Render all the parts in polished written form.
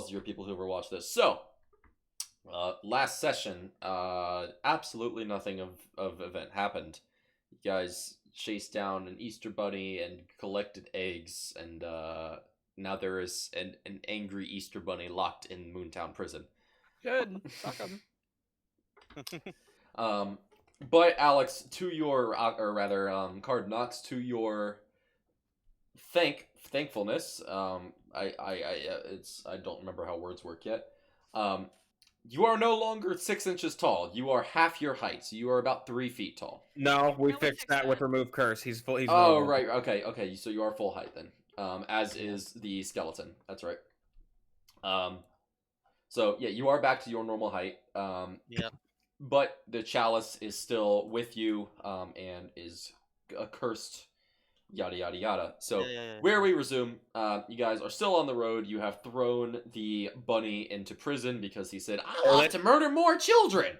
as your people who ever watched this. So, last session, absolutely nothing of event happened. You guys chased down an Easter bunny and collected eggs, and now there is an angry Easter bunny locked in Moontown prison. Good. Fuck him. But Alex, to your, or rather, Qhardanox, to your thankfulness, I don't remember how words work yet. You are no longer 6 inches tall. You are half your height. So you are about 3 feet tall. No, we fixed that with remove curse. He's full. He's oh, normal. right. Okay. So you are full height then. As is the skeleton. That's right. So yeah, you are back to your normal height. Yep. But the chalice is still with you, and is cursed. Yada yada yada. So where we resume, you guys are still on the road. You have thrown the bunny into prison because he said, "I want to murder more children."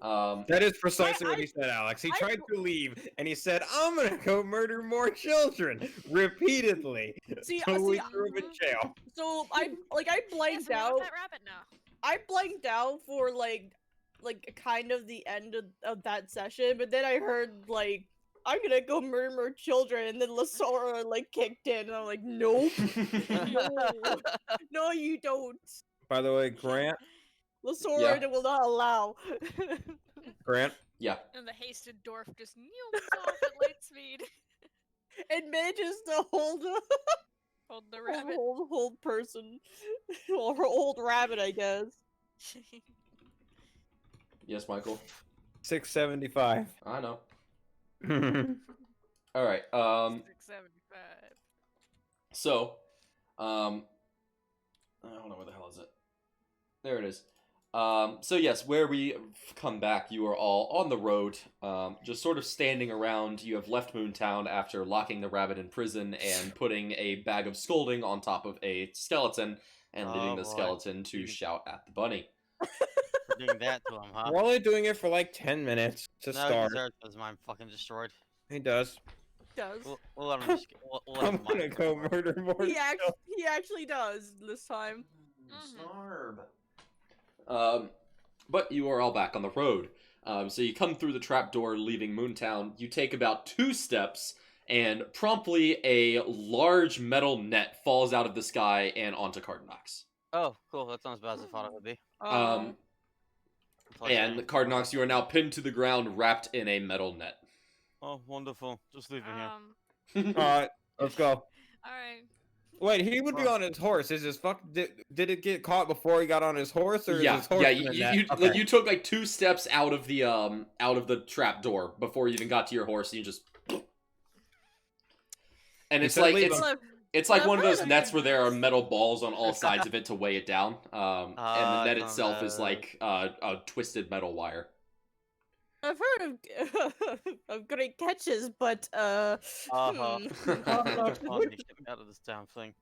That is precisely what he said, Alex. He tried to leave, and he said, "I'm gonna go murder more children," repeatedly. So we threw him in jail. So I blanked out. That rabbit now. I blanked out for like kind of the end of that session, but then I heard like, I'm gonna go murder more children, and then Lasora like kicked in, and I'm like, nope. No, you don't. By the way, Grant. Lasora will not allow. Grant? Yeah. And the hasted dwarf just kneels off at light speed. And manages to hold the rabbit. Hold person. Or old rabbit, I guess. Yes, Michael? 675. I know. Alright, 675. So, I don't know where the hell is it. There it is. So yes, where we come back, you are all on the road, just sort of standing around. You have left Moontown after locking the rabbit in prison and putting a bag of scolding on top of a skeleton and leaving the skeleton to shout at the bunny. We're doing that to him, huh? We're only doing it for like 10 minutes to start. He deserves his mind fucking destroyed. He does. We'll let him we'll let I'm gonna go murder more. He actually does this time. But you are all back on the road. So you come through the trapdoor leaving Moontown. You take about 2 steps, and promptly a large metal net falls out of the sky and onto Qhardanox. Oh, cool. That's not as bad as I thought it would be. And Qhardanox, you are now pinned to the ground, wrapped in a metal net. Oh, wonderful. Just leave it here. Alright, let's go. Alright. Wait, he would be on his horse. Is his did it get caught before he got on his horse, or is his horse in the net? Like, you took like 2 steps out of the trap door before you even got to your horse, and you just. And it's like it's like one of those nets where there are metal balls on all sides of it to weigh it down, and the net itself is like a twisted metal wire. I've heard of great catches, but out of this damn thing.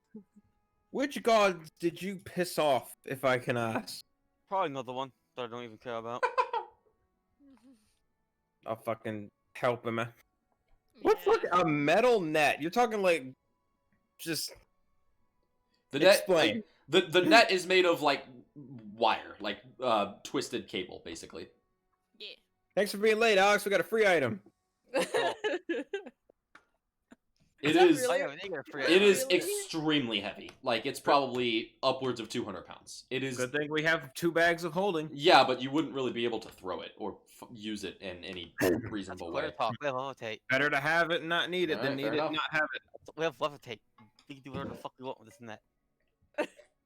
Which god did you piss off, if I can ask? Probably another one that I don't even care about. I'll fucking help him. What's like a metal net? You're talking like just the net. Explain. Like, the net is made of like wire, like twisted cable, basically. Yeah. Thanks for being late, Alex. We got a free item. It is extremely heavy. Like, it's probably upwards of 200 pounds. It is. Good thing we have 2 bags of holding. Yeah, but you wouldn't really be able to throw it or use it in any reasonable way. We have levitate. Better to have it and not need it than need it and not have it. We have levitate. We can do whatever the fuck we want with this net.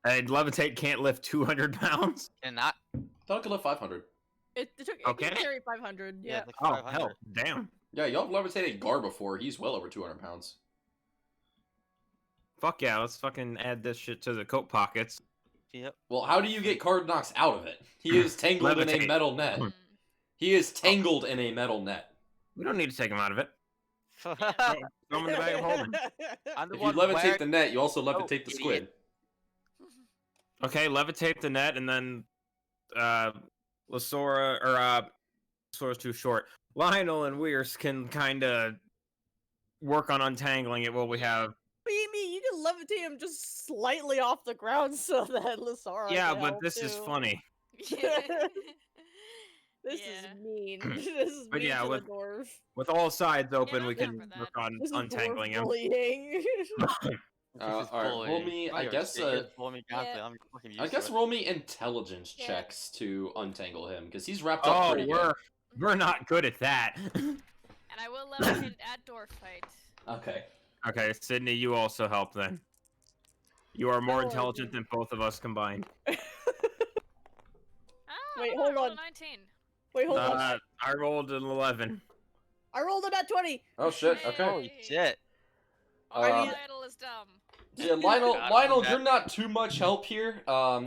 And levitate can't lift 200 pounds? And not. I thought it could lift 500. It can carry 500. Yeah. Like oh, hell. Damn. Yeah, y'all have levitated Gar before. He's well over 200 pounds. Fuck yeah, let's fucking add this shit to the coat pockets. Yep. Well, how do you get Qhardanox out of it? He is tangled in a metal net. He is tangled in a metal net. We don't need to take him out of it. Throw him in the bag of holding. If you levitate the net, you also levitate the squid. Okay, levitate the net, and then Lasora's too short. Lionel and Weirs can kind of work on untangling it while we have... What do you mean? You can levitate him just slightly off the ground so that Lasara Yeah, can but help this is too. funny. This Yeah. is mean. This is But mean yeah, to with- the dwarf. With all sides open, I'm we down can for that. work on This is untangling dwarf him. bullying. All right, roll me. I guess. I guess roll me intelligence Yeah. checks to untangle him because he's wrapped up Oh, pretty good. we're not good at that. And I will levitate it at door fight. Okay. Okay, Sydney, you also help then. You are more Oh, intelligent than both of us combined. Ah, Wait, no, I hold rolled on. a 19. Wait, hold on. I rolled an 11. I rolled a nat 20. Oh shit. Okay. Holy shit. I mean- Lionel is dumb. Yeah, Lionel. God, Lionel, that- you're not too much help here.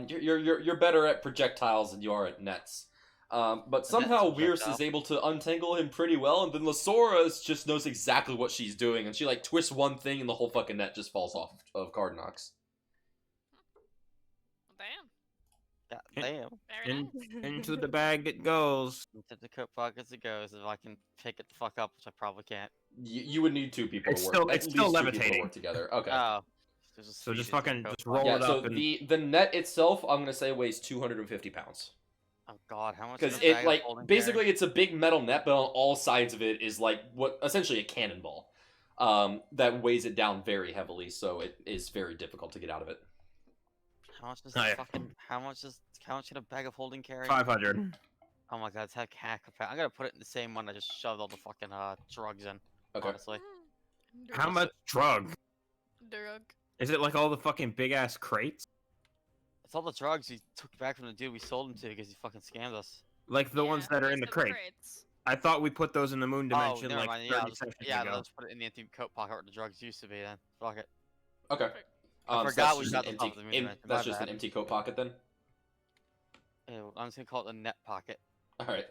You're better at projectiles than you are at nets. But somehow Weirs projectile. is able to untangle him pretty well, and then Lasora just knows exactly what she's doing, and she like twists one thing, and the whole fucking net just falls off of Qhardanox. Damn. God damn. Very In- nice. Into the bag it goes. Into the coat pockets it goes. If I can pick it the fuck up, which I probably can't. You would need two people It's to work. still- at it's least still two people to levitating. work together. Okay. Oh. There's a So just speed into fucking the coat just roll pocket. Yeah, it so up and- the net itself, I'm gonna say weighs 250 pounds. Oh god, how much? Because does a it bag of like holding basically carry? it's a big metal net, but on all sides of it is like what essentially a cannonball. That weighs it down very heavily, so it is very difficult to get out of it. How much does Oh, yeah. fucking? How much can a bag of holding carry? 500. Oh my god, it's hack capacity. I'm gonna put it in the same one I just shoved all the fucking drugs in. Okay. Honestly. How much drug? Drug. Is it like all the fucking big ass crates? It's all the drugs he took back from the dude we sold him to because he fucking scammed us. Like the ones that are in the crate? I thought we put those in the moon dimension never like mind. 30 Yeah, seconds yeah, ago. let's put it in the empty coat pocket where the drugs used to be then. Fuck it. Okay. I So forgot that's we just got an the empty, top of the moon dimension, that's my just an bad. empty coat pocket then. Ew, I'm just gonna call it the net pocket. All right.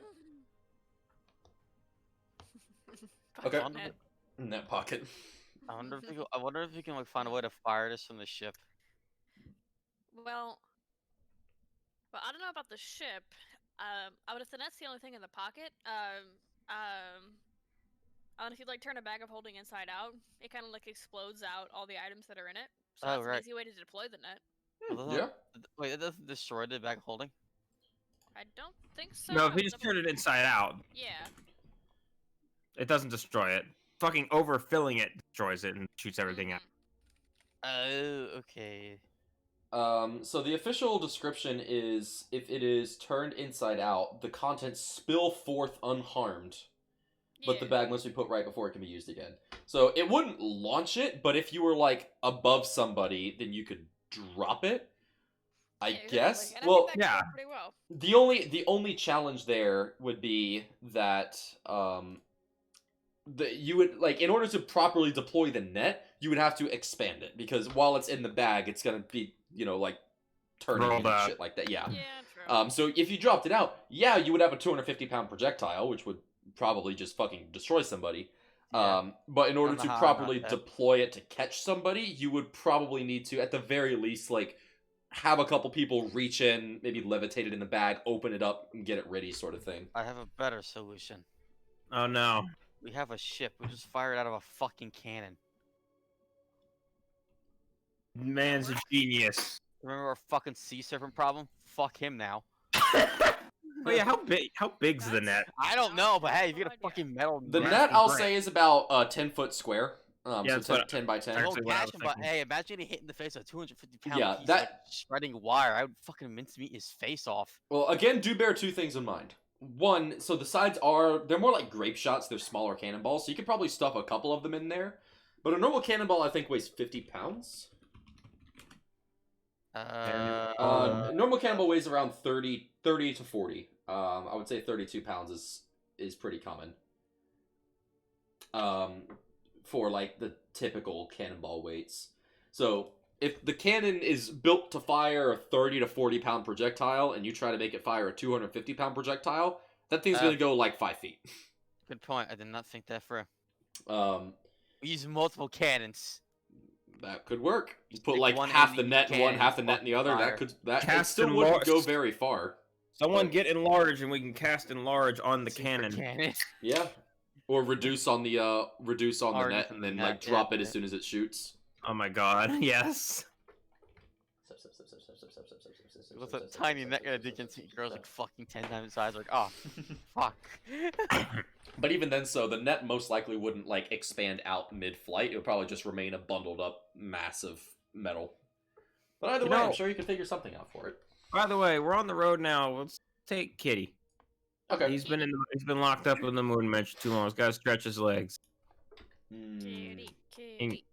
Okay. I wonder, Net. Net pocket. I wonder if we can, I wonder if we can like find a way to fire this from the ship. Well, I don't know about the ship. But if the net's the only thing in the pocket, and if you like turn a bag of holding inside out, it kind of like explodes out all the items that are in it. So Oh, that's right. an easy way to deploy the net. Well, doesn't- Yeah. Wait, it doesn't destroy the bag of holding? I don't think so. No, if you just turn it inside out, Yeah. it doesn't destroy it. Fucking overfilling it destroys it and shoots everything out. Oh, okay. So the official description is if it is turned inside out, the contents spill forth unharmed, but the Yeah. bag must be put right before it can be used again. So it wouldn't launch it, but if you were like above somebody, then you could drop it. I Yeah, exactly. guess. And I Well, think that yeah. goes pretty well. the only challenge there would be that you would like in order to properly deploy the net, you would have to expand it because while it's in the bag, it's gonna be like turning Rolled and out. shit like that. Yeah. Yeah, true. So if you dropped it out, yeah, you would have a 250-pound projectile, which would probably just fucking destroy somebody. Yeah. But in order Don't to know how I'm properly not dead. deploy it to catch somebody, you would probably need to, at the very least, like have a couple people reach in, maybe levitate it in the bag, open it up, and get it ready, sort of thing. I have a better solution. Oh no. We have a ship. We just fire it out of a fucking cannon. Man's a genius. Remember our fucking sea serpent problem? Fuck him now. Oh yeah, how big's the net? I don't know, but hey, if you get a No idea. fucking metal The Right. net, I'll Right. say, is about 10-foot square. Yeah, So that's 10, what- 10 by 10. I won't Actually, what I catch was him, but thinking. hey, imagine he hit in the face with a 250-pound Yeah, piece that- of shredding wire. I would fucking mincemeat his face off. Well, again, do bear two things in mind. One, so the sides they're more like grape shots. They're smaller cannonballs, so you could probably stuff a couple of them in there. But a normal cannonball, I think, weighs 50 pounds. Uh, Normal cannonball weighs around 30 to 40. I would say 32 pounds is pretty common. For like the typical cannonball weights. So if the cannon is built to fire a 30 to 40 pound projectile, and you try to make it fire a 250-pound projectile, that thing's gonna go like 5 feet. Good point. I did not think that through. Um, We use multiple cannons. that could work. You put stick like one half in the each net in one, cannon half the and net in the other. fire. That it Cast still and wouldn't go launch. very far. Someone get enlarged and we can cast enlarge on the Super cannon. cannon. Yeah. Or reduce on the Or net and then net, like drop yeah, it as yeah. soon as it shoots. Oh my god, yes. With a tiny neck and a dick and girls like fucking 10 times the size. Like, oh, fuck. But even then, so the net most likely wouldn't like expand out mid-flight. It would probably just remain a bundled up mass of metal. But either way, I'm sure you can figure something out for it. By the way, we're on the road now. Let's take Kitty. Okay. He's been locked up in the moon dimension too long. He's got to stretch his legs. Kitty. Kitty.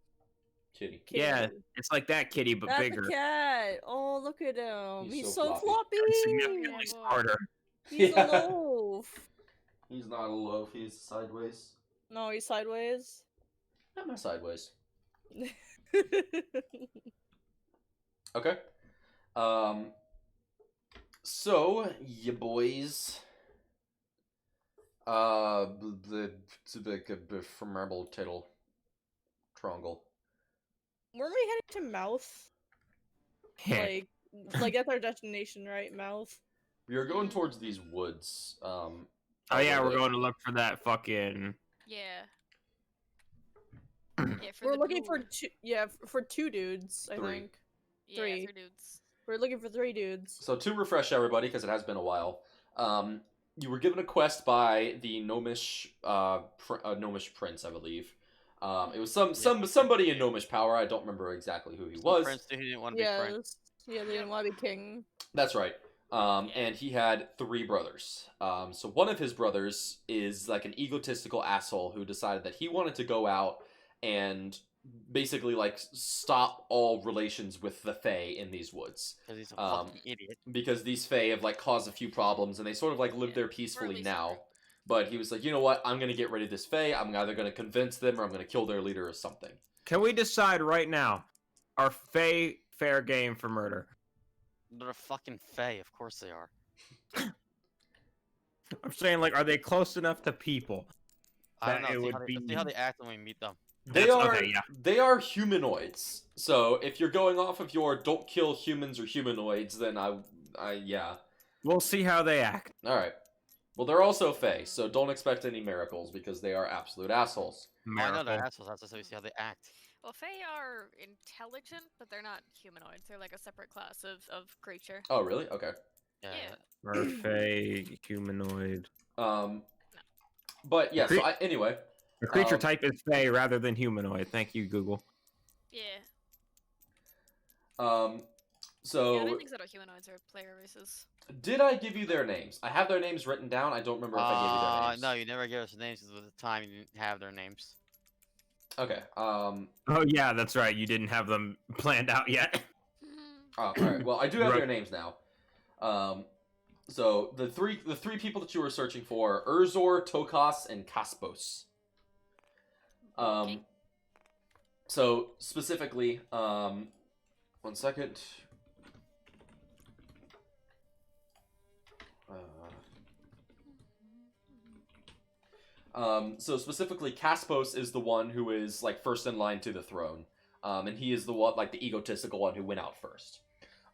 Yeah, it's like that Kitty, but That's bigger. a cat. Oh, look at him. He's He's so so floppy. floppy. Significantly Yeah, boy. smarter. He's Yeah. a loaf. He's not a loaf. He's sideways. No, he's sideways. Not sideways. Okay. So you boys. The ephemeral tittle. Trongle. Weren't we headed to Mouth? Like that's our destination, right? Mouth. We are going towards these woods. Oh yeah, we're going to look for that fucking. Yeah. Yeah, for We're the looking for dude. two. Yeah, for two dudes. I Three. think Yeah, three. for dudes. We're looking for three dudes. So to refresh everybody, because it has been a while, you were given a quest by the Gnomish prince, I believe. It was somebody in Gnomish power. I don't remember exactly who he was. Prince who didn't want to be prince. Yeah, they didn't want to be king. That's right. And he had 3 brothers. So one of his brothers is like an egotistical asshole who decided that he wanted to go out and basically like stop all relations with the Fae in these woods. Because he's a fucking idiot. Because these Fae have like caused a few problems and they sort of like live there peacefully now. But he was like, you know what? I'm gonna get rid of this Fae. I'm either gonna convince them or I'm gonna kill their leader or something. Can we decide right now? Are Fae fair game for murder? They're a fucking Fae, of course they are. I'm saying, like, are they close enough to people? I don't That know. it See would how, be- see how they act when we meet them. They are okay, yeah. they are humanoids. So if you're going off of your don't kill humans or humanoids, then I yeah. We'll see how they act. All right. Well, they're also Fae, so don't expect any miracles because they are absolute assholes. Oh, I know they're Miracle. assholes. That's just how we see how they act. Well, Fae are intelligent, but they're not humanoids. They're like a separate class of creature. Oh, really? Okay. Yeah. Yeah. Or Fae humanoid. But yeah. So anyway. The creature type is Fae rather than humanoid. Thank you, Google. Yeah. So Yeah, I don't think that humanoids are player races. did I give you their names? I have their names written down. I don't remember if I gave you their names. No, you never gave us the names because at the time you didn't have their names. Okay. Oh yeah, that's right. You didn't have them planned out yet. All right. Well, I do have their names now. So the three people that you were searching for: Urzor, Tokas, and Kaspos. Okay. So specifically, 1 second. So specifically, Kaspos is the one who is like first in line to the throne, and he is the one, like the egotistical one who went out first.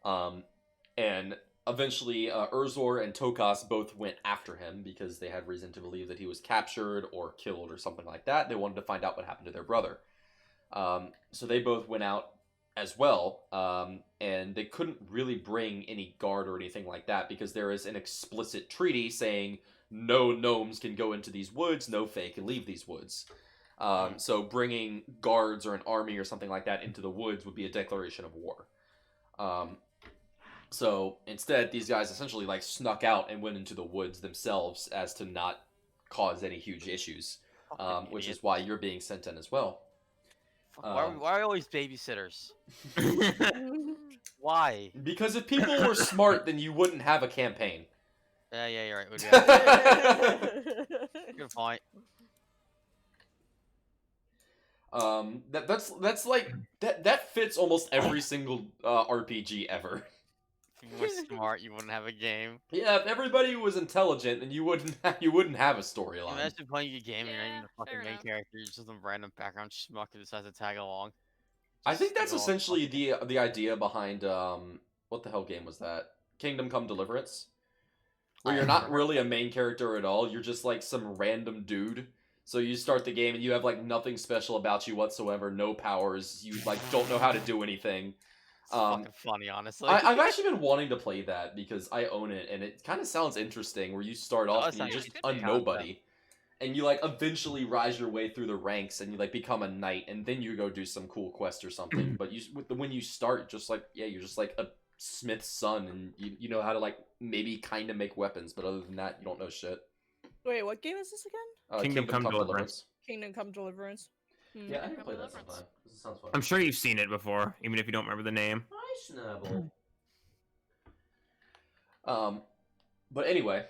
And eventually, Urzor and Tokas both went after him because they had reason to believe that he was captured or killed or something like that. They wanted to find out what happened to their brother. So they both went out as well, and they couldn't really bring any guard or anything like that because there is an explicit treaty saying no gnomes can go into these woods, no Fae can leave these woods. So bringing guards or an army or something like that into the woods would be a declaration of war. So instead, these guys essentially like snuck out and went into the woods themselves as to not cause any huge issues, which is why you're being sent in as well. Why are always babysitters? Why? Because if people were smart, then you wouldn't have a campaign. Yeah, you're right. Good point. That's like that fits almost every single RPG ever. If you were smart, you wouldn't have a game. Yeah, if everybody was intelligent, then you wouldn't have a storyline. Imagine playing a game and you're not even the Yeah, fucking fair main enough. character. You're just some random background schmuck who decides to tag along. I think that's Just essentially the idea behind what the hell game was that? Kingdom Come Deliverance, where you're not really a main character at all. You're just like some random dude So you start the game and you have like nothing special about you whatsoever, no powers. You like don't know how to do anything. It's fucking funny, honestly. I've actually been wanting to play that because I own it, and it kind of sounds interesting. Where you start off and you're just a nobody, and you like eventually rise your way through the ranks, and you like become a knight, and then you go do some cool quest or something. But when you start, just like you're just like a smith's son, and you know how to like maybe kind of make weapons, but other than that, you don't know shit. Wait, what game is this again? Kingdom Come Deliverance. Kingdom Come Deliverance. Yeah, I can play that sometime. This sounds fun. I'm sure you've seen it before, even if you don't remember the name. Hi, Snubble. But anyway,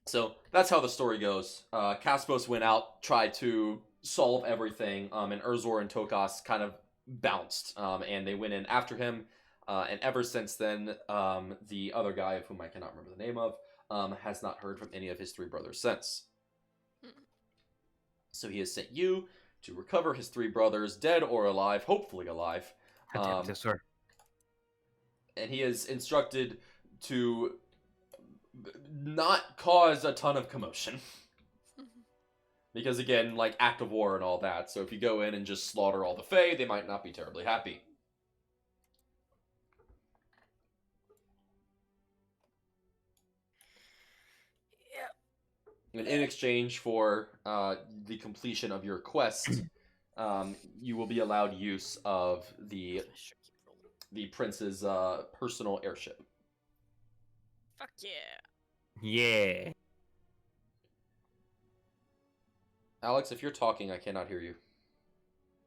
so that's how the story goes. Kaspos went out, tried to solve everything, and Urzor and Tokas kind of bounced, and they went in after him. And ever since then, the other guy, of whom I cannot remember the name of, has not heard from any of his three brothers since. So he has sent you to recover his three brothers, dead or alive, hopefully alive. Yes, sir. And he is instructed to not cause a ton of commotion. Because again, like act of war and all that. So if you go in and just slaughter all the Fae, they might not be terribly happy. And in exchange for the completion of your quest, you will be allowed use of the prince's personal airship. Fuck yeah. Yeah. Alex, if you're talking, I cannot hear you.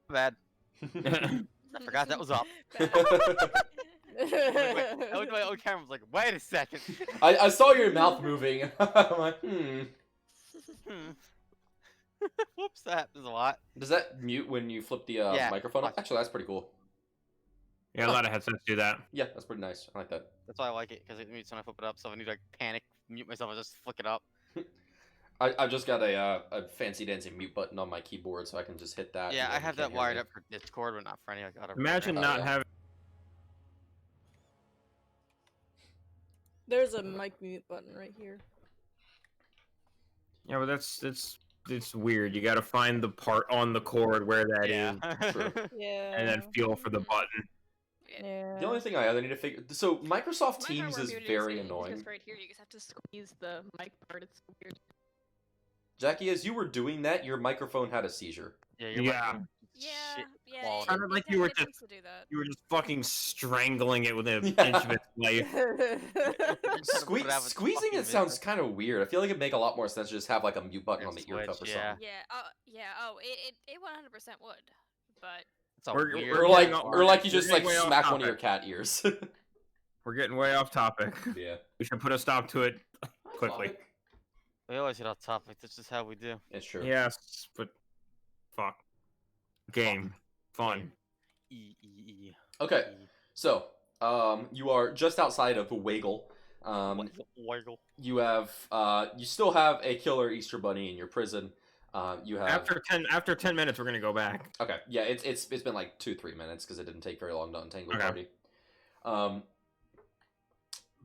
Bad. I forgot that was up. I looked at my own camera. I was like, wait a second. I saw your mouth moving. I'm like, Whoops, that happens a lot. Does that mute when you flip the microphone up? Actually, that's pretty cool. Yeah, a lot of headsets do that. Yeah, that's pretty nice. I like that. That's why I like it, because it mutes when I flip it up, so if I need to like, panic, mute myself, I just flick it up. I've just got a fancy dancy mute button on my keyboard, so I can just hit that. Yeah, I have that wired up for Discord, but not for any other. Imagine not having... There's a mic mute button right here. Yeah, but it's weird. You gotta find the part on the cord where that is. True. Yeah. And then feel for the button. Yeah. The only thing I either need to figure... So, Microsoft Teams is very annoying. Just right here, you just have to squeeze the mic part. It's so weird. Jackie, as you were doing that, your microphone had a seizure. Yeah. Yeah. quality. Sounded like you were just fucking strangling it with an inch of its life. Squeezing it sounds kind of weird. I feel like it'd make a lot more sense to just have like a mute button on the ear cup or something. It 100% would, but or like you just like smack one of your cat ears. We're getting way off topic. Yeah. We should put a stop to it quickly. We always get off topic. That's just how we do. It's true. Yes, but fuck. Game. Fun. Okay. So, you are just outside of Waggle. Waggle. You have, you still have a killer Easter bunny in your prison. You have after 10 minutes, we're gonna go back. Okay. Yeah, it's been like 2-3 minutes because it didn't take very long to untangle Qhardy.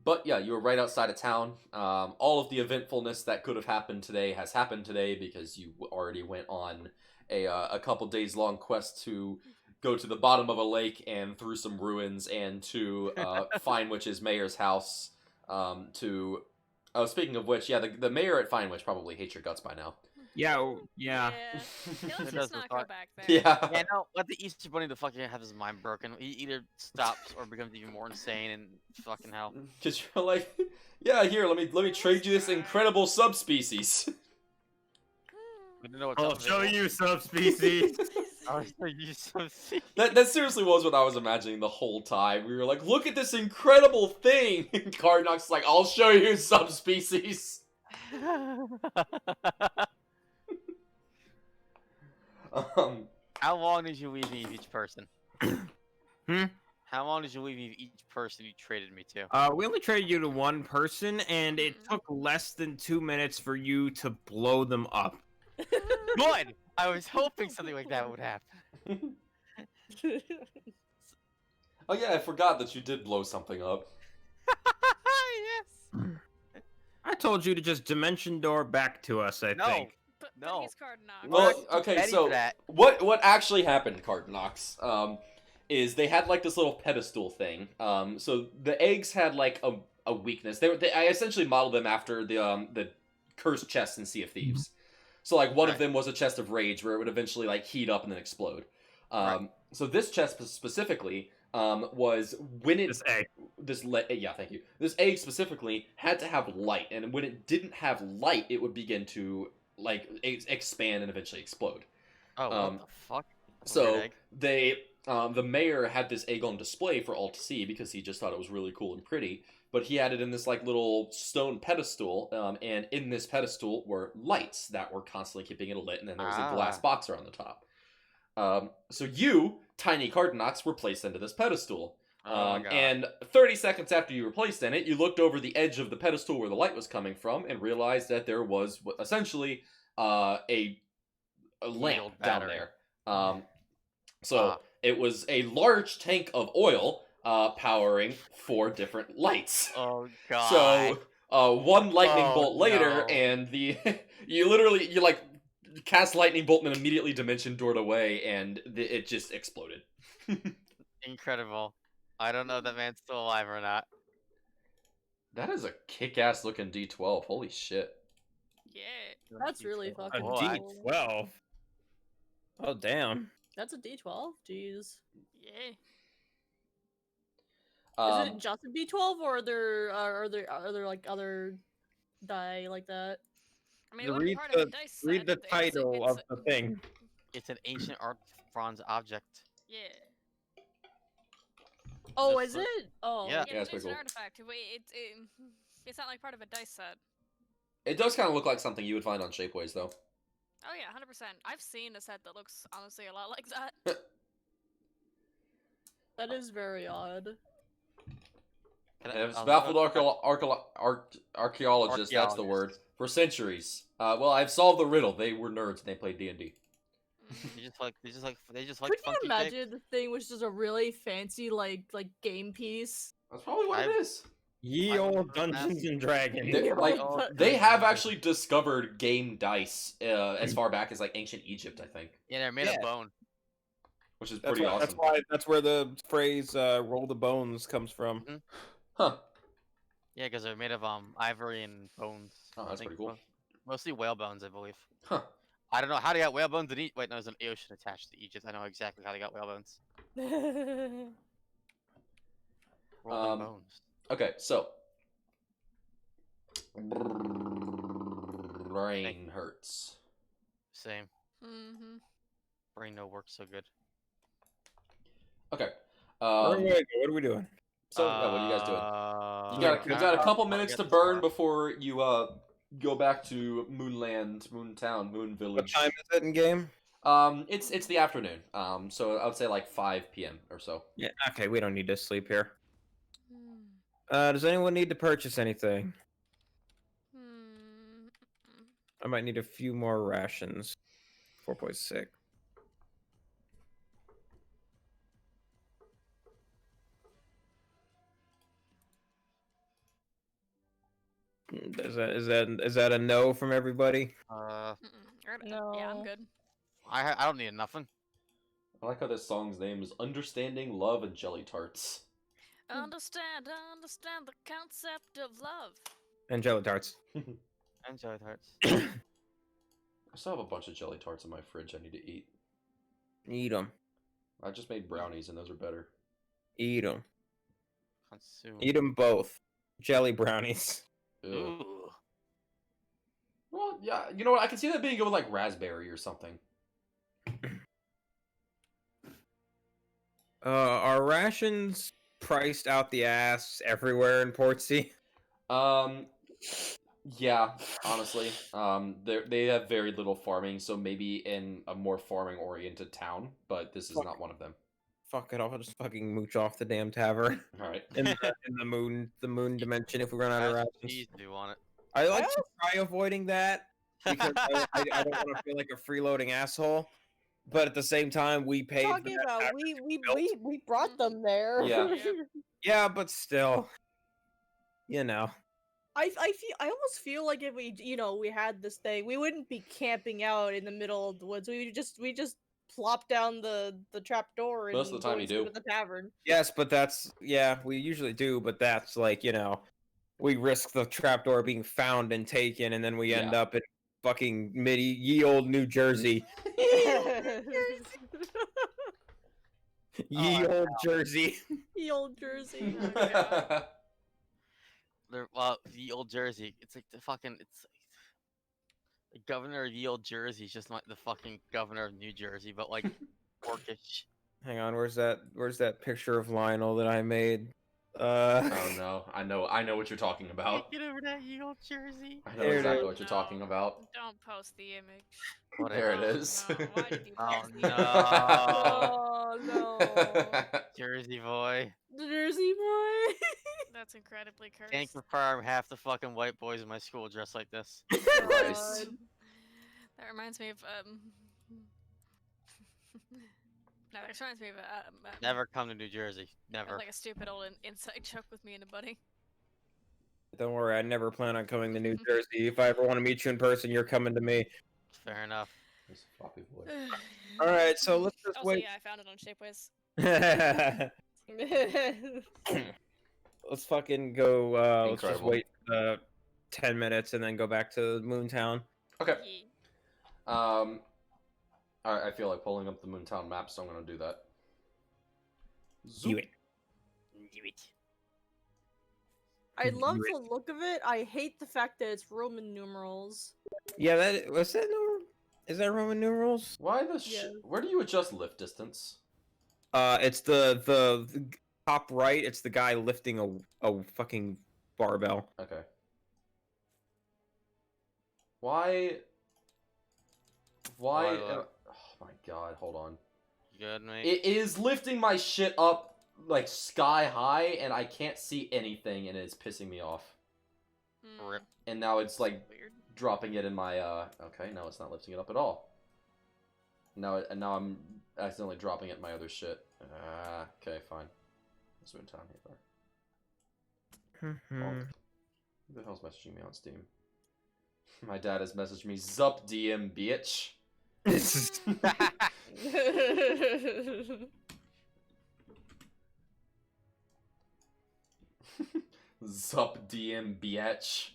But yeah, you were right outside of town. All of the eventfulness that could have happened today has happened today because you already went on a couple days long quest to go to the bottom of a lake and through some ruins and to Finewitch's mayor's house. Speaking of which, yeah, the mayor at Finewitch probably hates your guts by now. Yeah. Let's just not go back there. Yeah, no, let the Easter Bunny fucking have his mind broken. He either stops or becomes even more insane and fucking hell. Because you're like, yeah, here, let me trade you this incredible subspecies. I'll show you subspecies. I'll show you subspecies. That seriously was what I was imagining the whole time. We were like, look at this incredible thing. And Qhardanox is like, I'll show you subspecies. How long did you leave each person? How long did you leave each person you traded me to? We only traded you to one person, and it took less than 2 minutes for you to blow them up. Good! I was hoping something like that would happen. Oh yeah, I forgot that you did blow something up. Yes! I told you to just dimension door back to us, I think. But No. he's Qhardanox. Well, We're okay, ready so for that. what actually happened, Qhardanox, is they had like this little pedestal thing. So the eggs had like a weakness. I essentially modeled them after the cursed chest in Sea of Thieves. So like one of Okay. them was a chest of rage where it would eventually like heat up and then explode. Right. So this chest specifically was when it This egg. yeah, thank you. This egg specifically had to have light, and when it didn't have light, it would begin to like expand and eventually explode. Oh, what the fuck? That's a So weird egg. the mayor had this egg on display for all to see because he just thought it was really cool and pretty. But he had it in this like little stone pedestal, and in this pedestal were lights that were constantly keeping it lit, and then there was a glass box around the top. So you, tiny Qhardanox, were placed into this pedestal. Oh my god. And 30 seconds after you were placed in it, you looked over the edge of the pedestal where the light was coming from and realized that there was essentially a lamp Old down battery. there. So it was a large tank of oil powering 4 different lights. Oh god. So one lightning Oh, bolt later, no. and you like cast lightning bolt and immediately dimension doored away, and it just exploded. Incredible. I don't know if that man's still alive or not. That is a kick-ass looking D12. Holy shit. Yeah. That's really A fucking Oh, cool. D12. Oh damn. That's a D12? Jeez. Yeah. Is it just a D12 or are there like other die like that? I mean, it would Read be part of a the dice set. read the It's- title it's- of the thing. It's an ancient art bronze object. Yeah. Oh, Just is look- it? Oh. Yeah. Yeah, it's it's pretty an cool. artifact. It's not like part of a dice set. It does kind of look like something you would find on Shapeways, though. Oh yeah, 100%. I've seen a set that looks honestly a lot like that. That is very odd. Can I- And it's I'll- baffled archaeologists, that's the word, for centuries. Well, I've solved the riddle. They were nerds and they played D&D. They just like Could you funky shapes. imagine the thing was just a really fancy like game piece? That's probably what it is. Ye I old remember Dungeons and Dragons. They, like, Oh, they have actually discovered game dice as far back as like ancient Egypt, I think, Yeah, they're made Yeah. of bone. which is That's pretty why, awesome. that's where the phrase "roll the bones" comes from. Huh. Yeah, because they're made of ivory and bones. Oh, that's I think pretty cool. Mostly whale bones, I believe. Huh. I don't know how they got whale bones in Egypt. Wait, no, there's an ocean attached to Egypt. I know exactly how they got whale bones. Roll them bones. Okay, so brain hurts. Same. Mm-hmm. Brain no work so good. Okay. What are we doing? So yeah, what are you guys doing? You Yeah, got a couple I'll minutes get to this burn far. before you go back to Moonland, Moontown, Moon What Village. time is it in game? It's the afternoon. So I would say like 5 p.m. or so. Yeah. Okay, we don't need to sleep here. Hmm. Does anyone need to purchase anything? Hmm. I might need a few more rations. 4.6. Is that a no from everybody? Mm-mm. Yeah, I'm No. good. I don't need nothing. I like how this song's name is Understanding Love and Jelly Tarts. Understand the concept of love. And jelly tarts. And jelly tarts. I still have a bunch of jelly tarts in my fridge I need to eat. Eat them. I just made brownies and those are better. Eat them. Consume. Eat them both. Jelly brownies. Ugh. Ooh. Well, yeah, you know what? I can see that being good with like raspberry or something. Are rations priced out the ass everywhere in Portsea? Yeah, honestly. They have very little farming, so maybe in a more farming-oriented town, but this is Fuck. not one of them. Fuck it, I'll just fucking mooch off the damn tavern All right. in the moon dimension if we run out of rations. Jeez, do you want it? I like to try avoiding that because I don't want to feel like a freeloading asshole. But at the same time, we paid. For Talking that about tavern to be built. we brought them there. Yeah. Yeah, but still, you know. I almost feel like if we we had this thing, we wouldn't be camping out in the middle of the woods. We just plop down the trap door and Most of the go time you and sleep do. at the tavern. Yes, but that's we usually do, but that's like, we risk the trapdoor being found and taken, and then we end Yeah. up in fucking ye old New Jersey. Ye old Jersey. The old Jersey. Well, the old Jersey. It's like the fucking. It's like the governor of the old Jersey is just like the fucking governor of New Jersey, but like orcish. Hang on, where's that picture of Lionel that I made? Oh no, I know what you're talking about. Get over that ye old Jersey. I know There it exactly is. what you're talking about. Don't post the image. There it Oh, is. No. Why did you Oh post the image? no, Oh no. Jersey boy. Jersey boy. That's incredibly cursed. Can't confirm half the fucking white boys in my school dress like this. Christ. That reminds me of No, that reminds me of Never come to New Jersey. Never. like a stupid old inside joke with me and a buddy. Don't worry, I never plan on coming to New Jersey. If I ever want to meet you in person, you're coming to me. Fair enough. This floppy boy. All right, so let's just Also, wait. yeah, I found it on Shapeways. Let's fucking go. Let's just Incredible. wait 10 minutes and then go back to Moontown. Okay. Yeah. I feel like pulling up the Moontown map, so I'm gonna do that. Do it. Do it. I love the look of it. I hate the fact that it's Roman numerals. Yeah, that was that. Is that Roman numerals? Why the Yeah. Where do you adjust lift distance? It's the top right. It's the guy lifting a fucking barbell. Okay. Why? Why, Oh my god, hold on. You good, mate? It is lifting my shit up like sky high, and I can't see anything, and it's pissing me off. Rip. And now it's like Weird. dropping it in my okay, now it's not lifting it up at all. Now I'm accidentally dropping it in my other shit. Okay, fine. Let's move down here. Who the hell's messaging me on Steam? My dad has messaged me, Zup DM bitch. Zup DM bitch.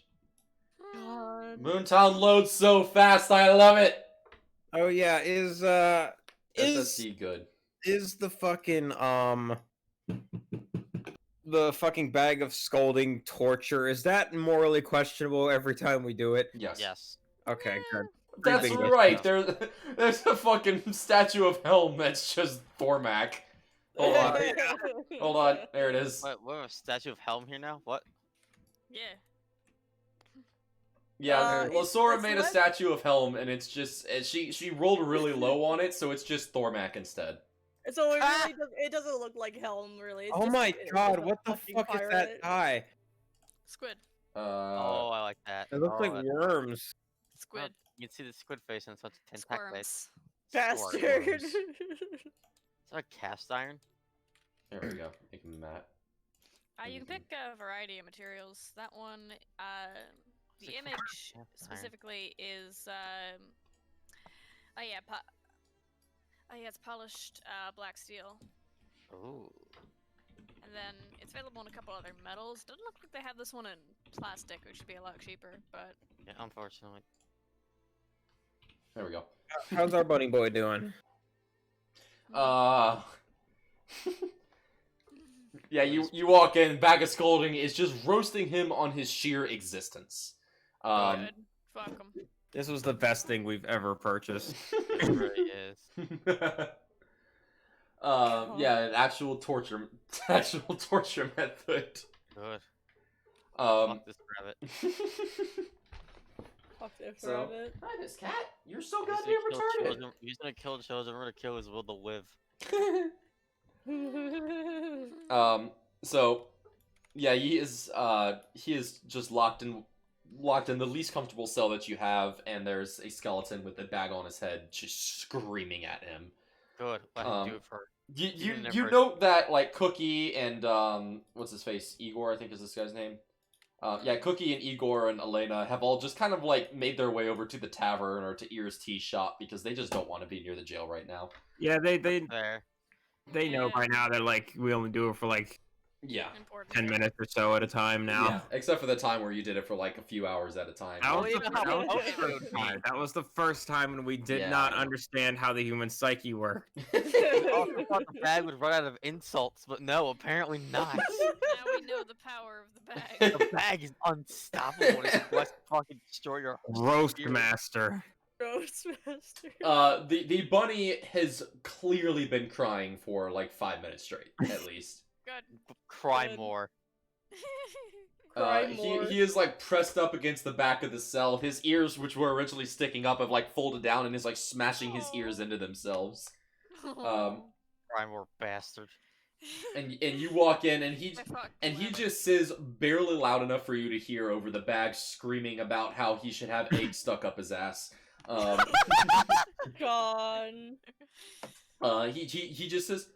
God. Moontown loads so fast, I love it. Oh yeah, is SSD good. the fucking the fucking bag of scolding torture, is that morally questionable every time we do it? Yes. Yes. Okay, good. That's Big right. list, There's a fucking statue of Helm that's just Thormac. Hold on. Hold on. There it is. What? We're a statue of Helm here now? What? Yeah. Yeah, it's Lasora made a less- statue of Helm, and it's just she rolled really low on it, so it's just Thormac instead. So it really it doesn't look like Helm, really. It's Oh just- my it's god, a what the fucking fuck is pirate. that guy? Squid. Oh, I like that. It looks Oh, like that- worms. Squid. You can see the squid face and such tentacle. Squirms. Bastard. Squirms. Is that a cast iron? There we go. Make him Matt. You can pick a variety of materials. That one, It's the like image cast iron. specifically is, oh yeah, it's polished black steel, Ooh. and then it's available in a couple other metals. Doesn't look like they have this one in plastic, which should be a lot cheaper, but Yeah, unfortunately. There we go. How's our bunny boy doing? Yeah, you walk in, bag of scolding is just roasting him on his sheer existence. good. Fuck 'em. This was the best thing we've ever purchased. It really is. Yeah, an actual torture method. Good. Um, Fuck this rabbit. Fuck this So- rabbit. Hi, Miss Cat. You're so He's goddamn gonna kill retarded. children- He's gonna kill children. We're gonna kill his will to live. So, yeah, he is just locked in the least comfortable cell that you have, and there's a skeleton with a bag on his head just screaming at him. Good. Let him do it for. You never- note that like Cookie and what's his face, Igor, I think is this guy's name. Yeah, Cookie and Igor and Elena have all just kind of like made their way over to the tavern or to Ear's tea shop because they just don't want to be near the jail right now. Yeah, they There. know by now that like we only do it for like Yeah. Important. 10 minutes or so at a time now. Yeah, except for the time where you did it for like a few hours at a time. That was, you the, know how that, was the motivated it first would be. time. That was the first time when we did Yeah, not I know. understand how the human psyche worked. I also thought the bag would run out of insults, but no, apparently not. Now we know the power of the bag. The bag is unstoppable. It's quest to fucking destroy your Roast spirit. master. Roastmaster. The bunny has clearly been crying for like 5 minutes straight, at least. Good. Cry Good. more. Cry more. He is like pressed up against the back of the cell. His ears, which were originally sticking up, have like folded down and is like smashing his ears into themselves. Cry more, bastard. And you walk in and he I just says barely loud enough for you to hear over the bag screaming about how he should have eggs stuck up his ass. Gone. He just says,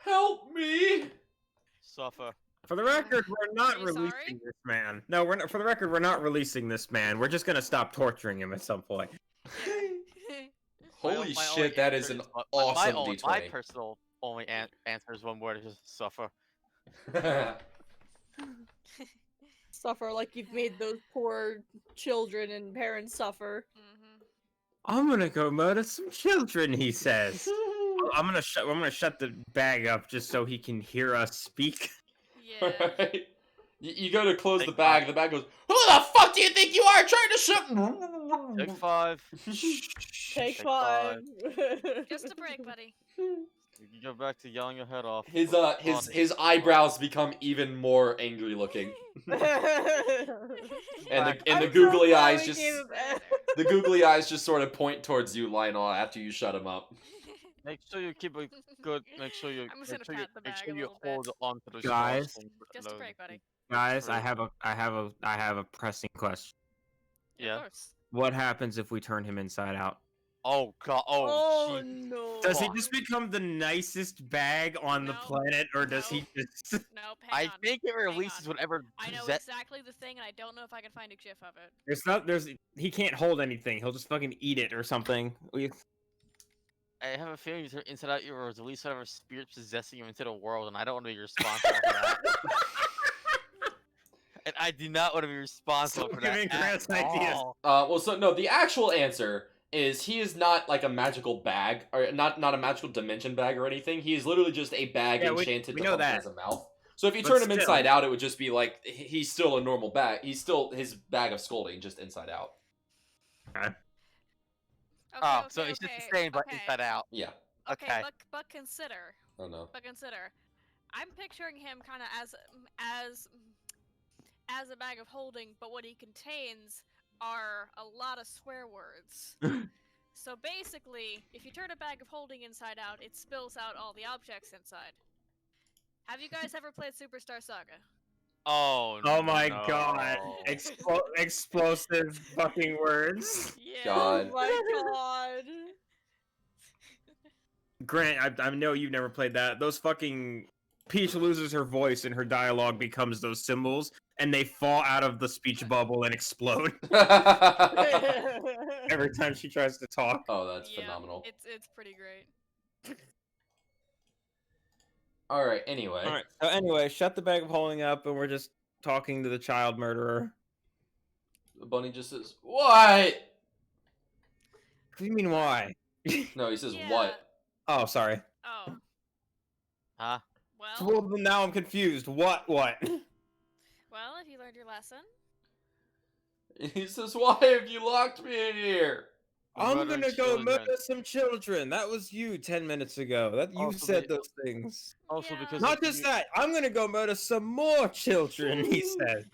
"Help me!" Suffer. For the record, we're not Are you releasing sorry? this man. No, we're not, for the record, we're not releasing this man. We're just gonna stop torturing him at some point. Holy My shit, only that is answer an my awesome own- D20. My personal only answer is one word: is just suffer. Suffer like you've made those poor children and parents suffer. Mhm. I'm gonna go murder some children, he says. I'm gonna shut the bag up just so he can hear us speak. Yeah. Alright. You go to close Take the bag do you think you are trying to shut? Take 5. Take Take 5. Just a break, buddy. You go back to yelling your head off. His Honest. eyebrows become even more angry looking. And the I'm so googly glad eyes we just gave him- the googly eyes just sort of point towards you, Lionel, after you shut him up. Make sure you keep a good. Make sure you. I'm just Make gonna sure you, pat the make bag sure a you little bit. hold on to those Guys. straws and Just a those- break, buddy. Guys, I True. have a pressing question. Yeah. Of course. What happens if we turn him inside out? Oh god. Oh. Oh Gee. no. Does he Fuck. just become the nicest bag on the No. planet, or does he No. just? Nope. I Hang on. think it Hang releases on. whatever. I know possess- exactly the thing, and I don't know if I can find a gif of it. He can't hold anything. He'll just fucking eat it or something. I have a feeling you turn inside out, you release whatever spirit possessing you into the world, and I don't want to be responsible for that. And I do not want to be responsible Stop for that. giving at Grant's ideas. all. The actual answer is he is not like a magical bag, or not a magical dimension bag or anything. He is literally just a bag Yeah, we enchanted to know function that. as a mouth. So if you But turn him still. inside out, it would just be like he's still a normal bag. He's still his bag of scolding, just inside out. Okay, Oh, okay, so it's okay, just the same, but okay. inside out. Yeah. Okay. But consider. Oh no. But consider, I'm picturing him kind of as a bag of holding, but what he contains are a lot of swear words. So basically, if you turn a bag of holding inside out, it spills out all the objects inside. Have you guys ever played Superstar Saga? Oh, Oh my no. god! Explosive fucking words. Yeah. God. Oh my god. Grant, I know you've never played that. Those fucking Peach loses her voice and her dialogue becomes those symbols, and they fall out of the speech bubble and explode every time she tries to talk. Oh, that's Yeah, phenomenal. It's pretty great. All right. Anyway. All right. So anyway, shut the bag of holding up, and we're just talking to the child murderer. The bunny just says, "What?" What do you mean why? No, he says, Yeah. "What?" Oh, sorry. Oh, Huh? well, Well, now I'm confused. What? well, if you learned your lesson. He says, "Why have you locked me in here?" I'm Murdering gonna go children. murder some children. That was you 10 minutes ago. That you Also, said they- those things. Also Yeah. because Not if just you- that. I'm gonna go murder some more children. He said.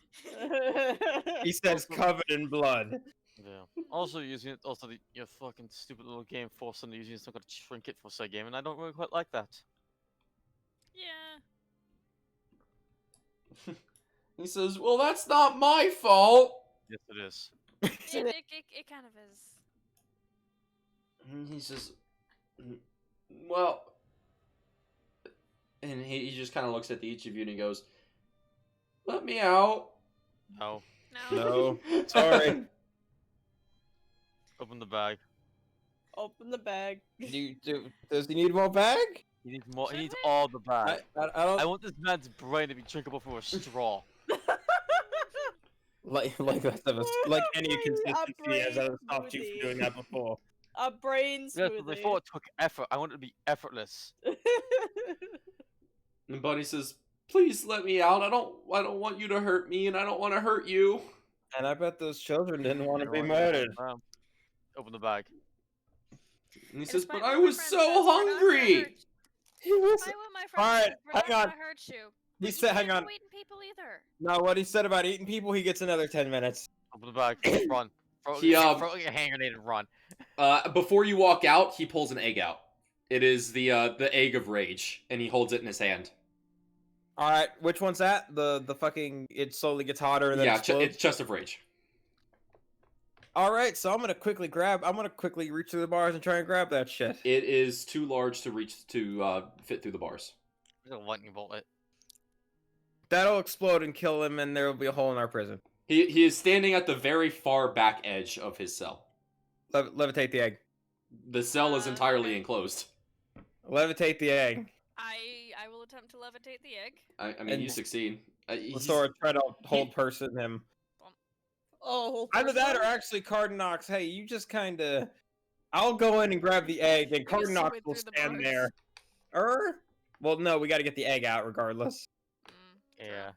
He says Also- covered in blood. Yeah. Also using it. Also your fucking stupid little game forced them to using some kind of trinket for say game, and I don't really quite like that. Yeah. He says, "Well, that's not my fault." Yes, it is. It kind of is. And he says, "Well," and he just kind of looks at each of you and he goes, "Let me out." No. No. No. Sorry. Open the bag. Open the bag. Does he need more bag? He needs more. He Should needs we? all the bag. I don't I want this man's brain to be drinkable from a straw. like any Brain- a consistency as I brain stopped you from smoothie. doing that before. A brain Yes, smoothie. but before it took effort, I want it to be effortless. And Bunny says, "Please let me out. I don't want you to hurt me, and I don't want to hurt you." And I bet those children didn't want to be Everyone gets murdered. down. Open the bag. And he And says, despite "But I what my was friend so says, we're not gonna hungry." hurt- He was. Despite what my friend Alright, says, we're not hang on. gonna hurt you. He But said, you hang can't on. go eating people either. No, what he said about eating people, he gets another 10 minutes. Open the bag. Run. Throw, He, throw like a hand grenade and run. Before you walk out, he pulls an egg out. It is the egg of rage, and he holds it in his hand. All right, which one's that? The fucking it slowly gets hotter and then Yeah, explodes. it's chest of rage. All right, so I'm gonna quickly reach through the bars and try and grab that shit. It is too large to reach to fit through the bars. Just a lightning bolt it. That'll explode and kill him, and there will be a hole in our prison. He is standing at the very far back edge of his cell. Levitate the egg. The cell is entirely Okay. enclosed. Levitate the egg. I will attempt to levitate the egg. I mean, And- you succeed. He's- Sora, try to hold person him. Oh, Either that or actually Qhardanox. Hey, you just kind of. I'll go in and grab the egg, and Maybe Qhardanox swim will through the stand bars. there. Well, no, we got to get the egg out regardless. Mm, Yeah.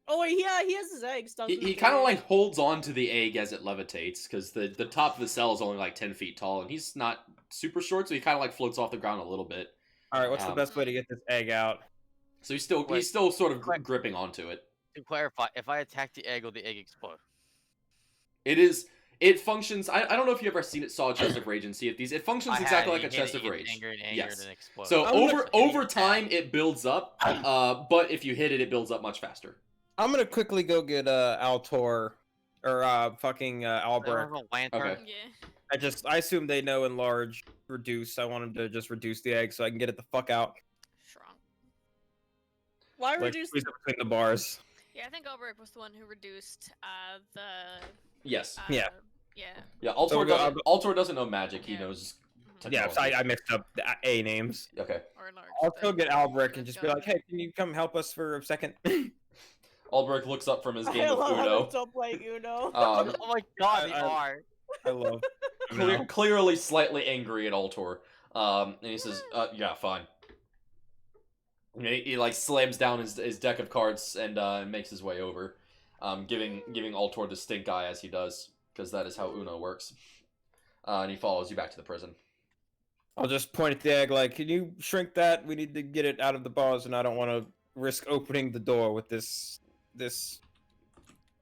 Oh wait, yeah, he has his eggs. Doesn't he kind of like holds on to the egg as it levitates, because the top of the cell is only like 10 feet tall, and he's not super short, so he kind of like floats off the ground a little bit. All right, what's the Um, best way to get this egg out? So he's still Wait. sort of gripping onto it. To clarify, if I attack the egg, will the egg explode? It functions. I don't know if you ever saw a chest of rage and see it. It functions I exactly had, like a you hit chest it, of it rage. gets angry and angry Yes. and then explodes. So I'm gonna- over time it builds up, but if you hit it, it builds up much faster. I'm gonna quickly go get Altor or fucking I Albrecht. have a lantern. Okay. yeah. I assume they know enlarge, reduce. I want them to just reduce the egg so I can get it the fuck out. Strong. Why Like reduce? squeeze it between the bars. Yeah, I think Ulrich was the one who reduced the. Yes. Yeah. Yeah. Yeah. So Altor doesn't know magic. He Yeah. knows. Yeah, so technology. I mixed up the A names. Okay. Or large. I'll still get Albrecht and just be like, hey, can you come help us for a second? Albrecht looks up from his game I of love how Uno. they're still playing Uno. Um, Oh my god, they I- are. I love. clearly slightly angry at Altor. And he says, "Yeah, fine." And he like slams down his deck of cards and makes his way over, giving Altor the stink eye as he does, because that is how Uno works. And he follows you back to the prison. I'll just point at the egg like, can you shrink that? We need to get it out of the bars, and I don't want to risk opening the door with this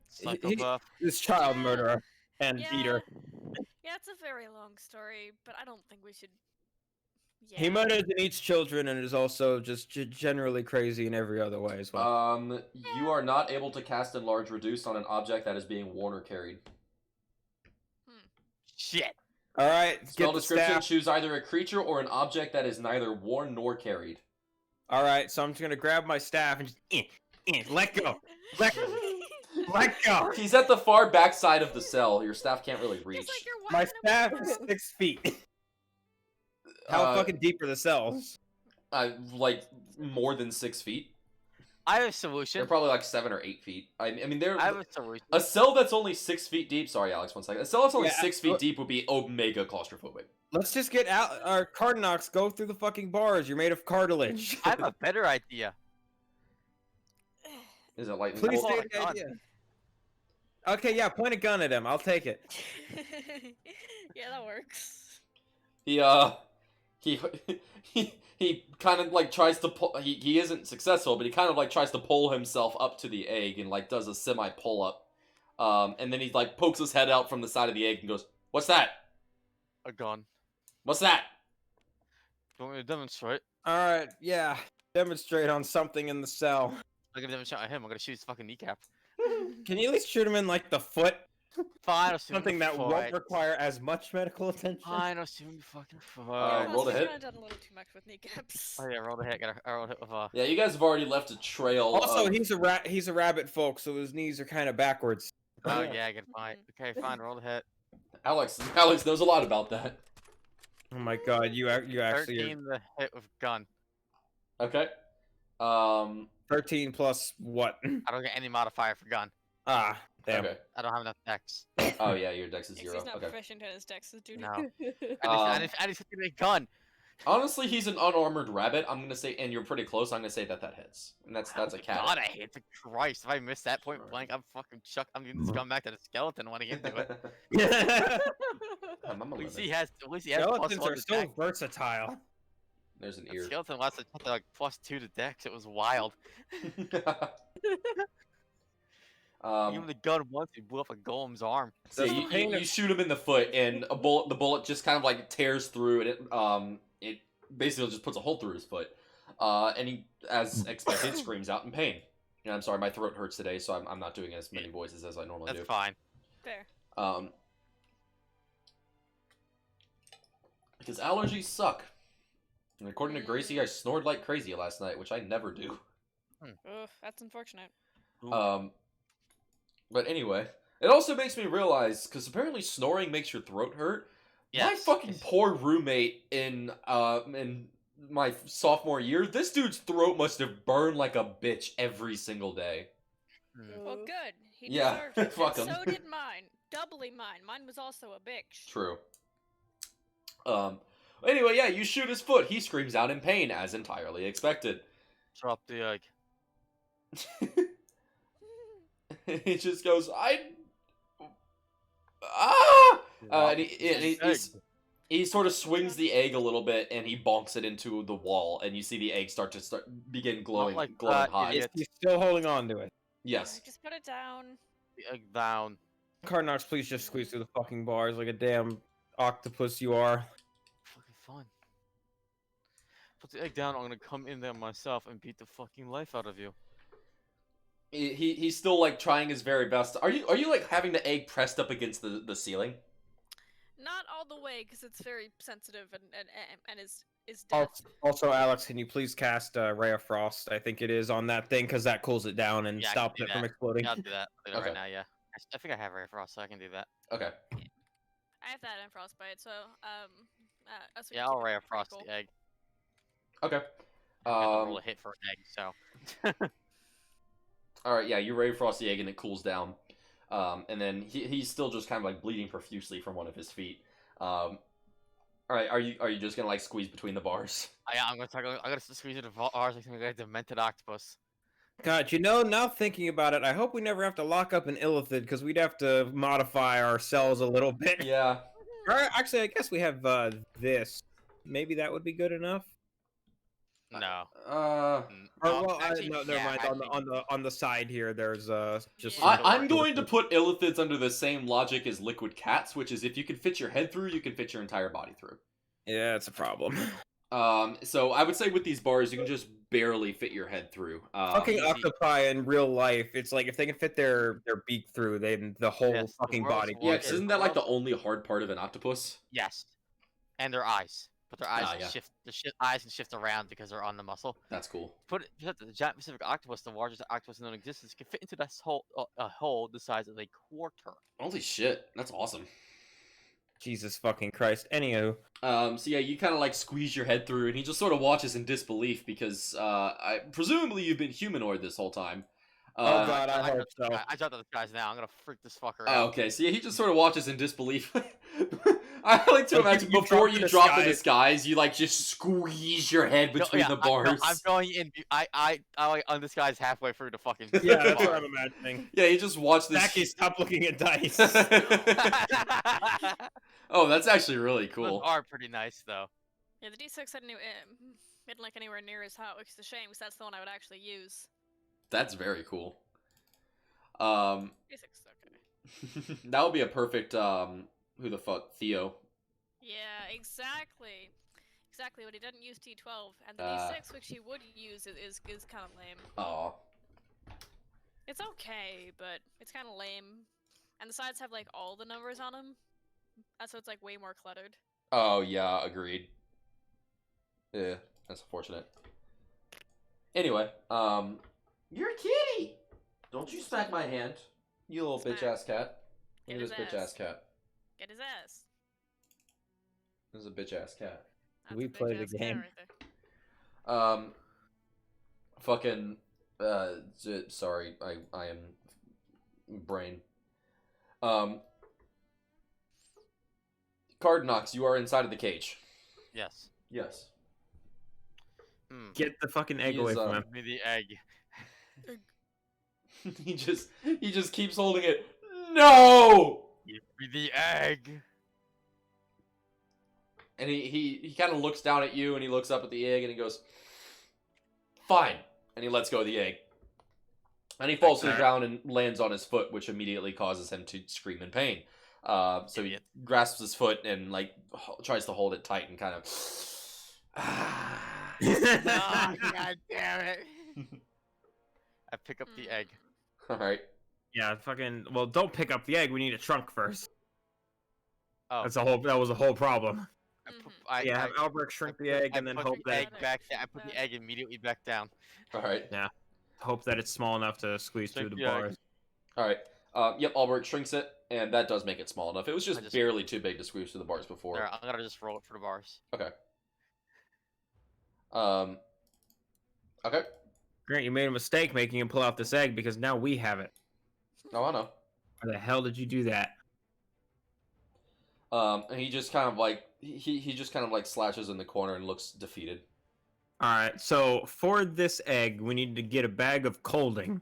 Psychopath. child Yeah. murderer and Yeah. eater. Yeah, it's a very long story, but I don't think we should. Yeah. He murders and eats children, and is also just generally crazy in every other way as well. You are not able to cast Enlarge Reduce on an object that is being worn or carried. Shit. All right, Spell get the description: staff. choose either a creature or an object that is neither worn nor carried. All right, so I'm just gonna grab my staff and just let go, let go. He's at the far back side of the cell. Your staff can't really reach. It's like you're My walking staff away. is 6 feet. How fucking deep are the cells? Like more than 6 feet. I have a They're solution. probably like 7 or 8 feet. I mean, they're I have a solution. a cell that's only 6 feet deep. Sorry, Alex, 1 second. A cell that's only Yeah, 6 feet deep would be omega claustrophobic. Let's just get out. Our Qhardanox, go through the fucking bars. You're made of cartilage. I have a better idea. Is it lightning Please bolt? say Oh, the God. idea. Okay, yeah, point a gun at him. I'll take it. Yeah, that works. He kind of like tries to pull. He isn't successful, but he kind of like tries to pull himself up to the egg and like does a semi pull up. And then he like pokes his head out from the side of the egg and goes, "What's that? A gun. What's that?" You want me to demonstrate? All right, yeah. Demonstrate on something in the cell. I'm gonna demonstrate on him. I'm gonna shoot his fucking kneecap. Can you at least shoot him in like the foot? Fine, assume Something the that foot. won't require as much medical attention. Fine, assume the fucking foot. roll the He's hit. kinda done a little too much with kneecaps. Oh yeah, roll the hit. I rolled a hit with Yeah, you guys have already left a trail. Also, of... he's a rabbit folk, so his knees are kind of backwards. Oh yeah, good point. Okay, fine, roll the hit. Alex knows a lot about that. Oh my god, you actually 13 the hit with gun. Okay. 13 plus what? I don't get any modifier for gun. Ah, damn. Okay. I don't have enough dex. Oh yeah, your dex is Because 0. he's not Okay. proficient in his dex, dude. No. Um, I just hit a gun. Honestly, he's an unarmored rabbit. I'm gonna say, and you're pretty close. I'm gonna say that hits, and that's a cat. God, I hate the Christ. If I miss that point blank, I'm fucking chuck. I'm giving this gun back to the skeleton when I get into it. I'm At least 11. he has. At least he has Skeletons +1 are to so dex. versatile. There's an The ear. skeleton lost like +2 to dex. It was wild. Even the gun once, he blew up a golem's arm. So you shoot him in the foot, and the bullet just kind of like tears through, and it basically just puts a hole through his foot, and he, as expected, screams out in pain. And I'm sorry, my throat hurts today, so I'm not doing as many voices as I normally do. That's fine. Fair. Because allergies suck. And according to Gracie, I snored like crazy last night, which I never do. Ugh, that's unfortunate. But anyway, it also makes me realize, because apparently snoring makes your throat hurt. Yes. My fucking poor roommate in my sophomore year, this dude's throat must have burned like a bitch every single day. Well, good. He Yeah, deserved it. fuck And him. so did mine. Doubly mine. Mine was also a bitch. True. Anyway, yeah, you shoot his foot. He screams out in pain, as entirely expected. Drop the egg. He just goes, and he sort of swings the egg a little bit, and he bonks it into the wall, and you see the egg begin glowing, glowing hot. He's still holding on to it. Yes. Just put it down. The egg down. Qhardanox, please just squeeze through the fucking bars like a damn octopus you are. Fucking fun. Put the egg down. I'm gonna come in there myself and beat the fucking life out of you. He's still like trying his very best. Are you like having the egg pressed up against the ceiling? Not all the way, because it's very sensitive and is dead. Also, Alex, can you please cast Ray of Frost? I think it is on that thing, because that cools it down and Yeah, I can stops do it from that. exploding. Yeah, I'll do that. I'll do that Okay. right now. Yeah. I think I have Ray of Frost, so I can do that. Okay. I have that and frostbite, so us we Yeah, can I'll keep it Ray of pretty Frost cool. the egg. Okay. I have to roll a hit for an egg, so. All right. Yeah, you Ray Frost the egg, and it cools down. And then he's still just kind of like bleeding profusely from one of his feet. All right. Are you just gonna like squeeze between the bars? Yeah, I'm gonna squeeze it into ours like a demented octopus. God, now thinking about it, I hope we never have to lock up an illithid, because we'd have to modify our cells a little bit. Yeah. Or, actually, I guess we have this. Maybe that would be good enough. No. Or, well, actually, no, never yeah, mind. actually- On the side here, there's just. Yeah. I'm going to put illithids under the same logic as liquid cats, which is if you can fit your head through, you can fit your entire body through. Yeah, it's a problem. So I would say with these bars, you can just barely fit your head through. Fucking octopi in real life, it's like if they can fit their beak through, then the whole Yes, the fucking world's body. Yeah, Yeah, because isn't that like the only hard part of an octopus? Yes. And their eyes. But their eyes Ah, can yeah. shift. Eyes can shift around because they're on the muscle. That's cool. Put the giant Pacific octopus, the largest octopus known in existence, can fit into this hole, a hole the size of a quarter. Holy shit, that's awesome. Jesus fucking Christ. Anywho. So yeah, you kind of like squeeze your head through, and he just sort of watches in disbelief because presumably you've been humanoid this whole time. Oh god, I hope so. I jumped on this guy's now. I'm gonna freak this fucker Oh, out. okay, so yeah, he just sort of watches in disbelief. I like to Like, imagine you before drop you the drop the disguise. disguise, you like just squeeze your head between the bars. I'm going in. I like undisguised halfway through the fucking. Yeah, that's bar. what I'm imagining. Yeah, you just watch this. Zaki, stop looking at dice. Oh, that's actually really Those cool. are pretty nice though. Yeah, the D6 didn't like anywhere near as hot, which is a shame, because that's the one I would actually use. That's very cool. D6 is okay. That would be a perfect who the fuck Theo. Yeah, exactly. Exactly, but he didn't use T12, and the D6, which he would use, is kind of lame. Aw. It's okay, but it's kind of lame. and the sides have like all the numbers on them, so it's like way more cluttered. Oh yeah, agreed. Yeah, that's unfortunate. Anyway, you're a kitty. Don't you smack my hand, you little Smack. bitch ass cat. Look Get at this his bitch ass. ass cat. Get his ass. This is a bitch ass cat. That's We a play the bitch-ass cat game. right there. Fucking, sorry, I am brain. Qhardanox, you are inside of the cage. Yes. Yes. Hmm. Get the fucking egg He away is, from him. Give me the egg. he just keeps holding it. No! Give me the egg. And he kind of looks down at you, and he looks up at the egg, and he goes, "Fine." And he lets go of the egg. And he falls to the Okay. ground and lands on his foot, which immediately causes him to scream in pain. So he Idiot. grasps his foot and like tries to hold it tight and kind of. Oh, God damn it. I pick up the egg. All right. Yeah, fucking. Well, don't pick up the egg. We need a trunk first. Oh. That was a whole problem. I, Yeah, I, have Albrecht shrink the egg and then put hope the that egg back. I put the egg immediately back down. All right. it's small enough to squeeze through Shrink the the egg. bars. All right. Yep. Albert shrinks it, and that does make it small enough. It was just I just- barely too big to squeeze through the bars before. There, I'm gonna just roll it for the bars. Okay. Okay. Grant, you made a mistake making him pull out this egg because now we have it. Oh, I know. Why the hell did you do that? And he just kind of like he just kind of like slashes in the corner and looks defeated. All right, so for this egg, we need to get a bag of colding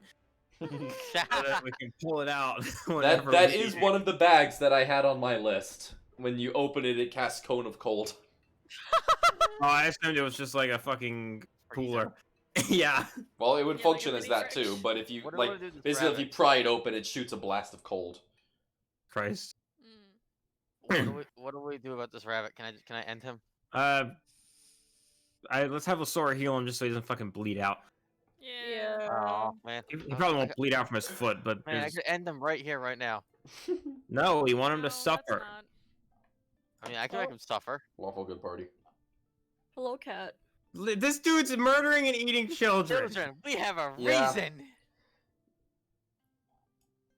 so that we can pull it out. whenever That we is need it. one of the bags that I had on my list. When you open it, it casts cone of cold. Oh, I assumed it was just like a fucking cooler. Yeah. Well, it would Yeah, like a function as mini that fridge. too, but if you What do like, I do with this basically, if you rabbit? pry it open, it shoots a blast of cold. Christ. What do we do about this rabbit? Can I end him? Let's have Lasora heal him just so he doesn't fucking bleed out. Yeah. Oh man. He probably won't bleed out from his foot, but Man, I there's... could end him right here, right now. no, we want him No, to let's suffer. not. I mean, I can make Oh. him suffer. Lawful good party. Hello, cat. This dude's murdering and eating children. Children, we have a Yeah. reason.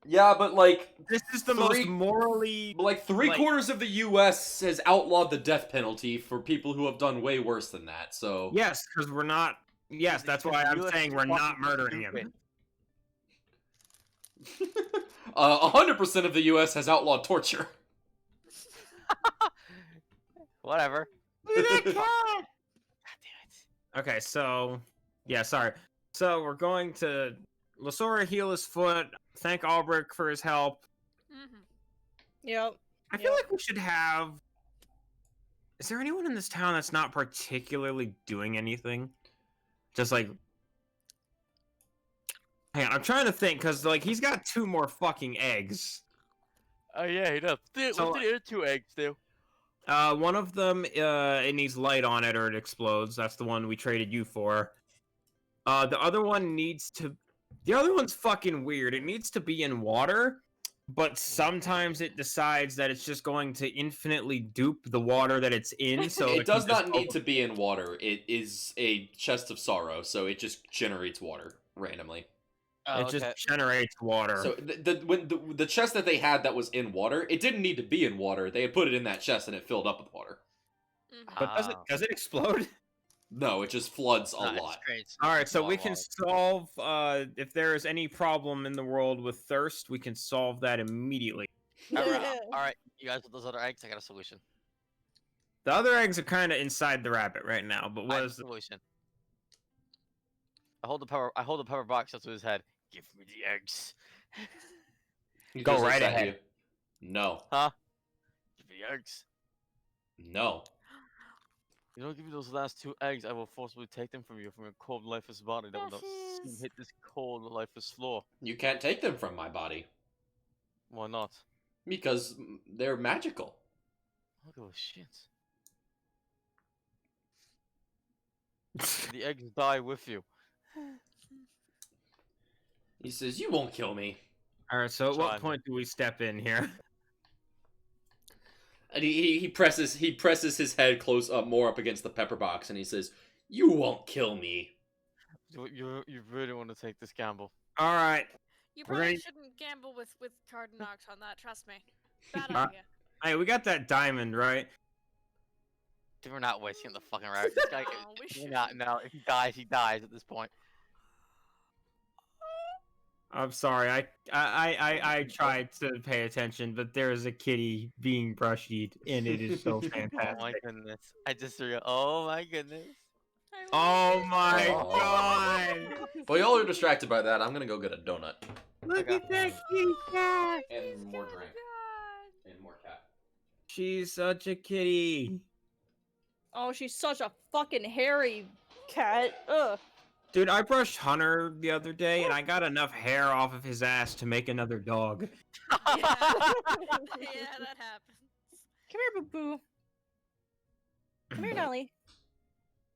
Yeah, but like, This is the Three- most morally... like three-quarters of the U.S. has outlawed the death penalty for people who have done way worse than that. So Yes, because we're not... Yes, that's why I'm US saying is we're not fucking murdering stupid. him. 100% of the U.S. has outlawed torture. Whatever. God God damn it. Okay, so... Yeah, sorry. So we're going to... Lasora heal his foot, thank Albrecht for his help. Mhm. Yep. I feel Yep. like we should have... Is there anyone in this town that's not particularly doing anything? Just like... Hang on, I'm trying to think, because like he's got 2 more fucking eggs. Oh yeah, he does. So, What's the other 2 eggs do? One of them, it needs light on it or it explodes. That's the one we traded you for. The other one needs to... The other one's fucking weird. It needs to be in water, but sometimes it decides that it's just going to infinitely dupe the water that it's in, so it does can just not need to be in water. It is a chest of sorrow, so it just generates water randomly. Oh, It just generates water. So when the chest that they had that was in water, it didn't need to be in water. They had put it in that chest and it filled up with water. Mhm. But does it explode? No, it just floods a lot. All right, so we can solve if there is any problem in the world with thirst, we can solve that immediately. Alright, you guys with those other eggs? I got a solution. The other eggs are kind of inside the rabbit right now, but I what have a is the... solution? I hold the pepper box up to his head. Give me the eggs. He Go just looks right at ahead. you. No. Give me the eggs. No. You don't give me those last 2 eggs, I will forcibly take them from you from your cold, lifeless body that will not soon hit this cold, lifeless floor. You can't take them from my body. Why not? Because they're magical. Look at those shit. The eggs die with you. He says, "You won't kill me." All right. So at what John. point do we step in here? And he presses his head close up more up against the pepper box, and he says, "You won't kill me." You really want to take this gamble? All right. You We're probably gonna- shouldn't gamble with Qhardanox on that. Trust me. Bad Uh, idea. Hey, we got that diamond, right? We're not wasting the fucking rabbit. This guy, No, we we're shouldn't. not. No, if he dies at this point. I'm sorry. I tried to pay attention, but there is a kitty being brushed, and it is so Oh my fantastic. goodness! I just realized. Oh my goodness! I Oh my Oh. god! While y'all are distracted by that, I'm gonna go get a donut Look Okay. at that kitty cat! and more Oh, drink God. and more cat. She's such a kitty. Oh, she's such a fucking hairy cat. Ugh. Dude, I brushed Hunter the other day, and I got enough hair off of his ass to make another dog. Yeah. Yeah, that happens. Come here, boo boo. Come here, Dolly.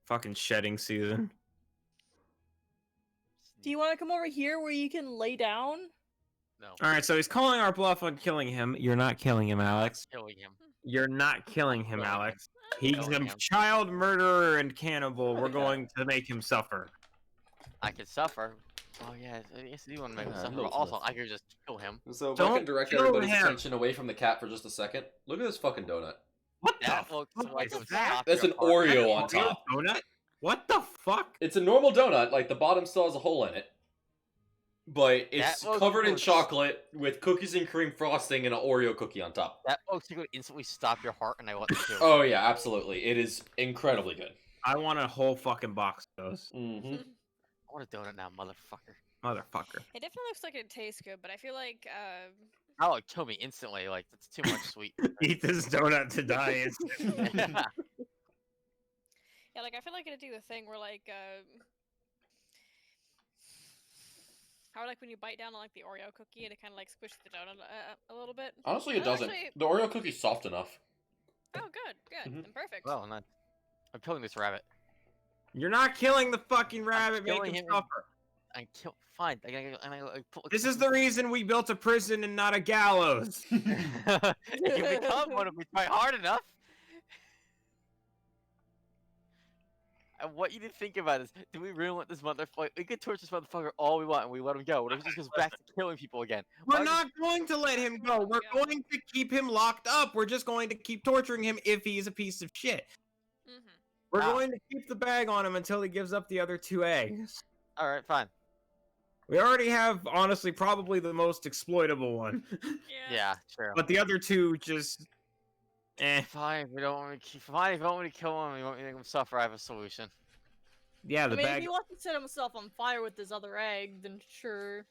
Fucking shedding season. Do you want to come over here where you can lay down? No. All right, so he's calling our bluff on killing him. You're not killing him, Alex. Killing him. You're not killing him, Killing him. Alex. He's Killing a him. child murderer and cannibal. We're going to make him suffer. I could suffer. Oh yeah, I do want to make him Yeah, suffer, no, but it's also not. I could just kill him. So if Don't I can direct kill everybody's him. attention away from the cat for just a second, look at this fucking donut. What That the looks fuck like is it would that? stop That's your an heart. Oreo on Real top. donut? What the fuck? It's a normal donut, like the bottom still has a hole in it. But it's That looks covered in gross. chocolate with cookies and cream frosting and an Oreo cookie on top. That looks like it would instantly stop your heart, and I want to kill. Oh yeah, absolutely. It is incredibly good. I want a whole fucking box of those. Mm-hmm. I want a donut now, motherfucker. Motherfucker. It definitely looks like it tastes good, but I feel like That would kill me instantly. Like that's too much sweet. Eat this donut to die. yeah, like I feel like it'd do the thing where like how like when you bite down on like the Oreo cookie and it kind of like squishes the donut a little bit. Honestly, it Oh, doesn't. actually- The Oreo cookie's soft enough. Oh, good, Mhm. then perfect. Well, I'm killing this rabbit. You're not killing the fucking rabbit. Make killing him him. suffer. I kill. Fine. I put, This is the reason we built a prison and not a gallows. it can become one if we try hard enough. I want you to think about this. Do we really want this motherfucker? We could torture this motherfucker all we want, and we let him go. What if he just goes back to killing people again? We're Why not going to let him go. We're Yeah. going to keep him locked up. We're just going to keep torturing him if he's a piece of shit. Mm-hmm. We're Ah. going to keep the bag on him until he gives up the other 2 eggs. All right, fine. We already have, honestly, probably the most exploitable one. Yeah, sure. But the other 2 just... Eh. Fine. We don't want me. Fine. If you want me to kill him, you want me to make him suffer. I have a solution. Yeah, I the mean, if bag... he wants to set himself on fire with this other egg, then sure.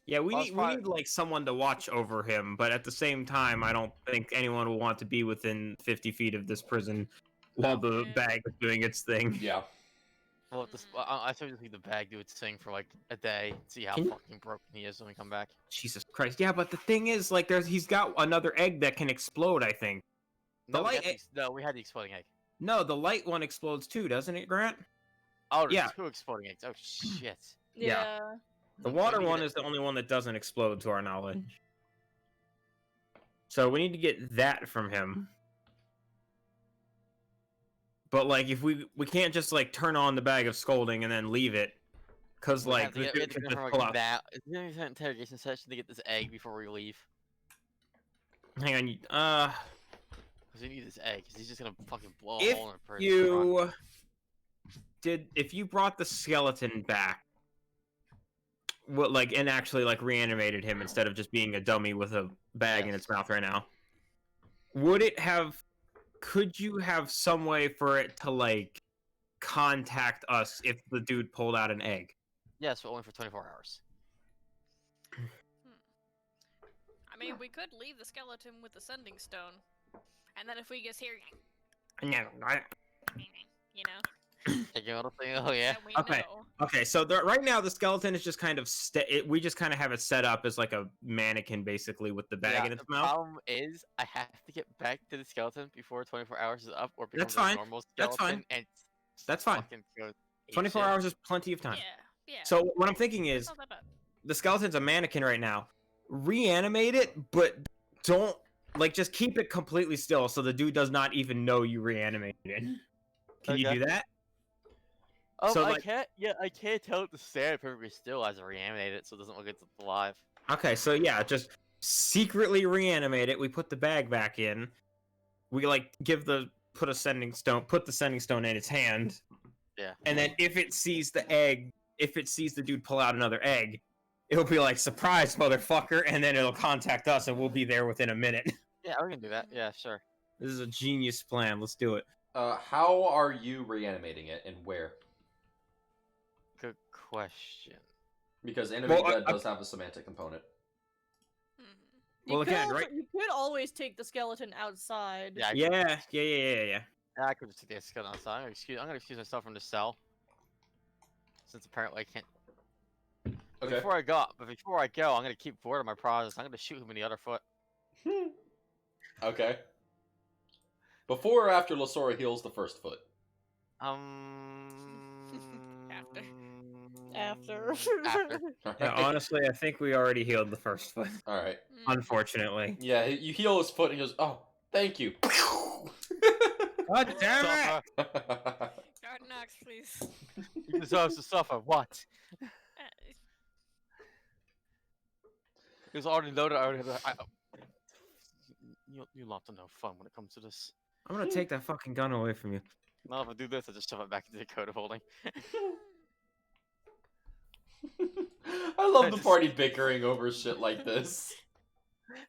Yeah, we Well, need, it's we fine. need, like, someone to watch over him. But at the same time, I don't think anyone will want to be within 50 feet of this prison while the Yeah. bag is doing its thing. Yeah. Well, this, I should just leave the bag do its thing for like a day. See how Can you- fucking broken he is when we come back. Jesus Christ. Yeah, but the thing is, like, he's got another egg that can explode, I think. No, light no, we had the exploding egg. No, the light one explodes too, doesn't it, Grant? Oh, there's Yeah. 2 exploding eggs. Oh shit. Yeah. Yeah. The So water we need one to- is the only one that doesn't explode, to our knowledge. So we need to get that from him. But, like, if we can't just, like, turn on the bag of scolding and then leave it. Because, We like, have to the get, we have dude to can go just for pull like out. that. Is there an interrogation session to get this egg before we leave? Hang on. Because we need this egg. Because he's just gonna fucking blow a If hole in the prison. if you brought the skeleton back, what, like, and actually, like, reanimated him instead of just being a dummy with a bag in Yes. its mouth right now, could you have some way for it to, like, contact us if the dude pulled out an egg? Yes, but only for 24 hours. I mean, we could leave the skeleton with the sending stone, and then if we just hear, No, you know, Take your little thing. Oh yeah. then we Okay. know. Okay, so right now the skeleton is just kind of we just kind of have it set up as like a mannequin, basically, with the bag Yeah, in its the mouth. problem is I have to get back to the skeleton before 24 hours is up, or it That's becomes fine. a normal That's skeleton. fine. And That's fine. fucking goes ape 24 shit. hours is plenty of time. Yeah, yeah. So what I'm thinking is, It's not that bad. the skeleton's a mannequin right now. reanimate it, but don't like just keep it completely still so the dude does not even know you reanimated it. Can you Okay. do that? So like- I can't tell it to stand perfectly still as I reanimate it, so it doesn't look it's alive. Okay, so yeah, just secretly reanimate it. We put the bag back in. We like put the sending stone in its hand. Yeah. And then if it sees the egg, if it sees the dude pull out another egg, it'll be like, surprise, motherfucker, and then it'll contact us and we'll be there within a minute. Yeah, we can do that. Yeah, sure. This is a genius plan. Let's do it. How are you reanimating it, and where? Good question. Because animate Well, dead does have a semantic component. Mhm. Well, again, right- You could always take the skeleton outside. Yeah, Yeah. yeah, I could just take the skeleton outside. I'm gonna excuse myself from the cell, since apparently I can't. Okay. Before I go, I'm gonna keep forward on my process. I'm gonna shoot him in the other foot. Okay. Before or after Lasora heals the first foot? After. After. Yeah, honestly, I think we already healed the first one. Alright. Mm. Unfortunately. Yeah, you heal his foot and he goes, oh, thank you. God damn it! Suffer. Qhardanox, please. He deserves to suffer. What? He was already loaded. You lot are no fun when it comes to this. I'm gonna take that fucking gun away from you. Now if I do this, I just shove it back into the code of holding. I love I the just- party bickering over shit like this.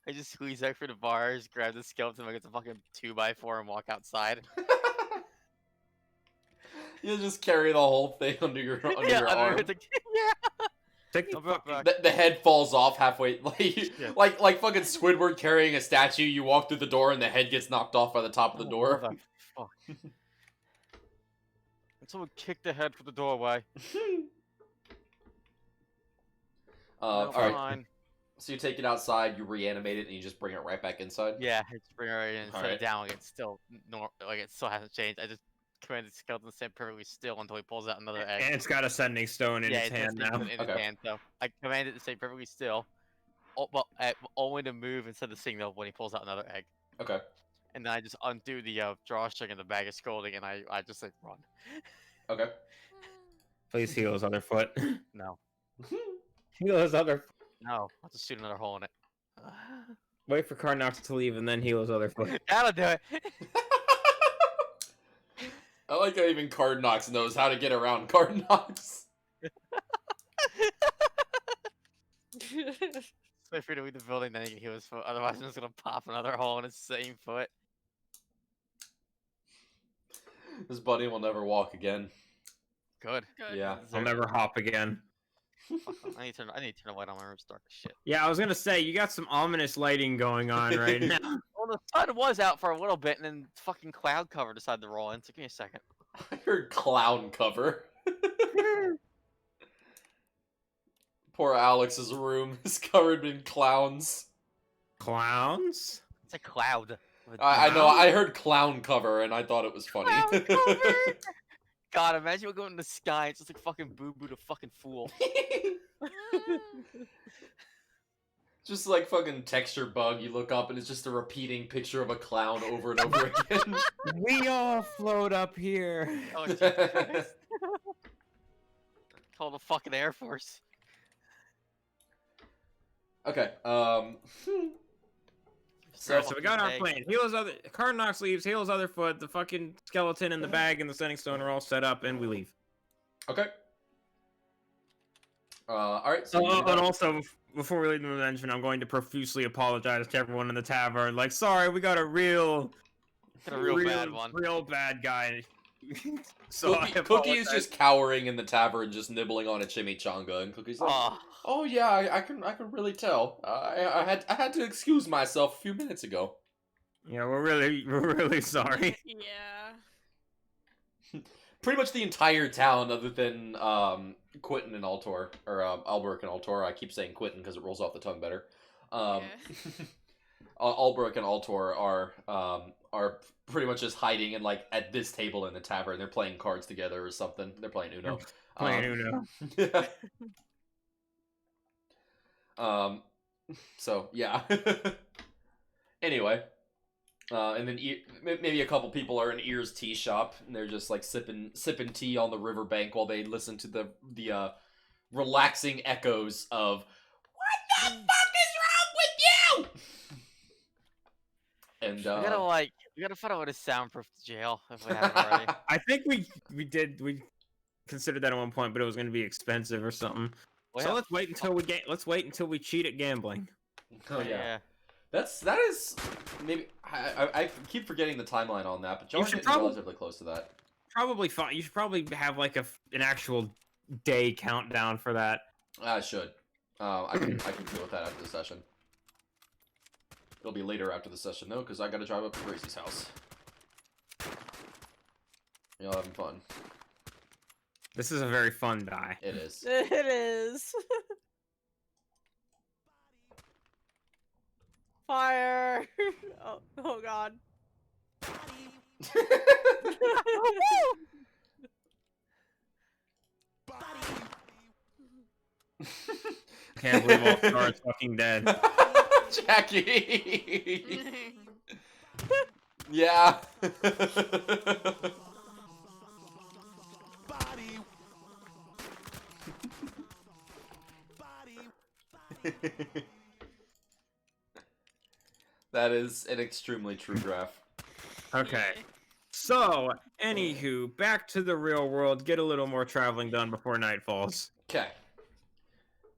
I just squeeze out for the bars, grab the skeleton like it's a fucking 2x4 and walk outside. You just carry the whole thing under your arm. It's like, yeah. Take the I'll be right fucking... back. The head falls off halfway, Yeah. like fucking Squidward carrying a statue. You walk through the door and the head gets knocked off by the top of the Oh, door. Fuck. And someone kicked the head through the doorway. No, All right. fine. So you take it outside, you reanimate it, and you just bring it right back inside. Yeah, I just bring her in and set Alright. it down. Like it's still like it still hasn't changed. I just commanded the skeleton to stand perfectly still until he pulls out another egg. And it's got a sending stone in yeah, its it's hand just now. in his Okay. hand. So I commanded it to stay perfectly still, only to move instead of signal when he pulls out another egg. Okay. And then I just undo the drawstring and the bag of scolding, and I just like run. Okay. Please heal his other foot. No, Heal his other... no, I'll just shoot another hole in it. Wait for Qhardanox to leave and then heal his other foot. That'll do it. I like how even Qhardanox knows how to get around Qhardanox. Wait for you to leave the building, then he can heal his foot. Otherwise, I'm just gonna pop another hole in his same foot. This buddy will never walk again. Good. Good. Yeah. I'll never hop again. Fuck, I need to turn the light on my room. It's dark as shit. Yeah, I was gonna say, you got some ominous lighting going on right now. Well, the sun was out for a little bit, and then fucking cloud cover decided to roll in. So give me a second. I heard clown cover. Poor Alex's room is covered in clowns. Clowns? It's a cloud. with I know, Clown? I heard clown cover and I thought it was funny. Cloud cover? God, imagine we go in the sky. It's just like fucking Boo Boo the fucking fool. Just like fucking texture bug, you look up and it's just a repeating picture of a clown over and over again. We all float up here. Oh, Jesus Christ. Call the fucking Air Force. Okay, Alright, so we got our Egg. plan. Heal his other... Qhardanox leaves, heal his other foot, the fucking skeleton and the bag and the sending stone are all set up, and we leave. okay. Alright, so Oh, and also, before we leave the mention, I'm going to profusely apologize to everyone in the tavern. Like, sorry, we got a real... Got a real bad one. Real bad guy. So I Cookie is apologize. just cowering in the tavern, just nibbling on a chimichanga, and Cookie's like, Oh, "Oh yeah, I can really tell. I had to excuse myself a few minutes ago." Yeah, we're really sorry. Yeah. Pretty much the entire town, other than Quentin and Altor, or Alberic and Altor. I keep saying Quentin because it rolls off the tongue better. Alberic and Altor are pretty much just hiding in like at this table in the tavern. They're playing cards together or something. They're playing Uno. Playing Uno. So yeah. Anyway, and then maybe a couple people are in Ear's tea shop, and they're just like sipping tea on the riverbank while they listen to the relaxing echoes of "What the fuck is wrong with you?" And We gotta find out what is soundproof jail if we haven't already. I think we considered that at one point, but it was going to be expensive or something. Well, So yeah, let's wait until we cheat at gambling. oh yeah. That is maybe I keep forgetting the timeline on that, but y'all You are should getting relatively close to that. Probably fine. You should probably have like an actual day countdown for that. I should. I can deal with that after the session. It'll be later after the session though, because I gotta drive up to Gracie's house. Y'all having fun? This is a very fun die. It is. It is. Fire! Oh god. Can't believe all stars fucking dead. Jackie. Yeah. That is an extremely true graph. Okay. So, anywho, back to the real world. Get a little more traveling done before night falls. Okay.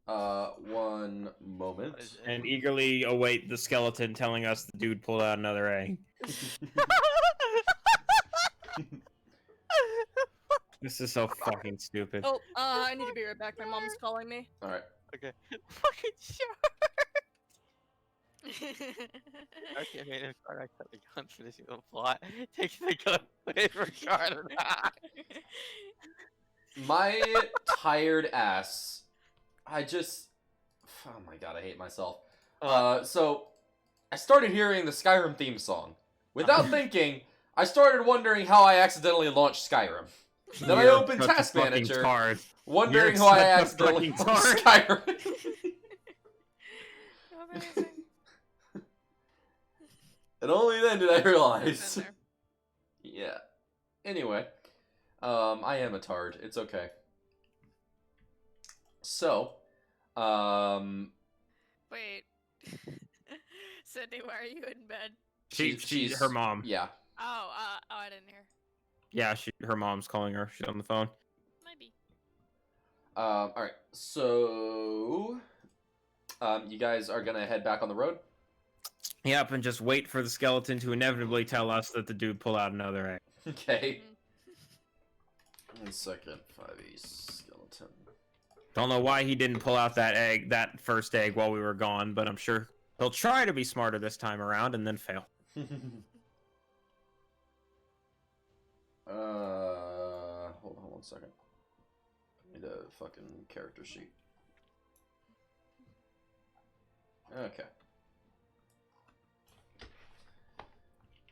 One moment. And eagerly await the skeleton telling us the dude pulled out another egg. This is so fucking stupid. Oh, I need to be right back. My mom's calling me. All right. Okay. Fucking sure. Okay, I made a card. I cut the gun finishing the plot. Take the gun away from Qhardanox. My tired ass. I just. Oh my god, I hate myself. So, I started hearing the Skyrim theme song. Without thinking, I started wondering how I accidentally launched Skyrim. Then I opened Task Manager, wondering how I accidentally launched Skyrim. Amazing. And only then did I realize. Been there. Yeah. Anyway, I am a tard. It's okay. So, Wait. Sydney, why are you in bed? She's her mom. Yeah. Oh, I didn't hear. Yeah, her mom's calling her. She's on the phone. Maybe. All right. So, you guys are gonna head back on the road. Yep, and just wait for the skeleton to inevitably tell us that the dude pulled out another egg. Okay. 1 second. 5e skeleton. Don't know why he didn't pull out that first egg while we were gone, but I'm sure he'll try to be smarter this time around and then fail. Hold on 1 second. I need a fucking character sheet. Okay.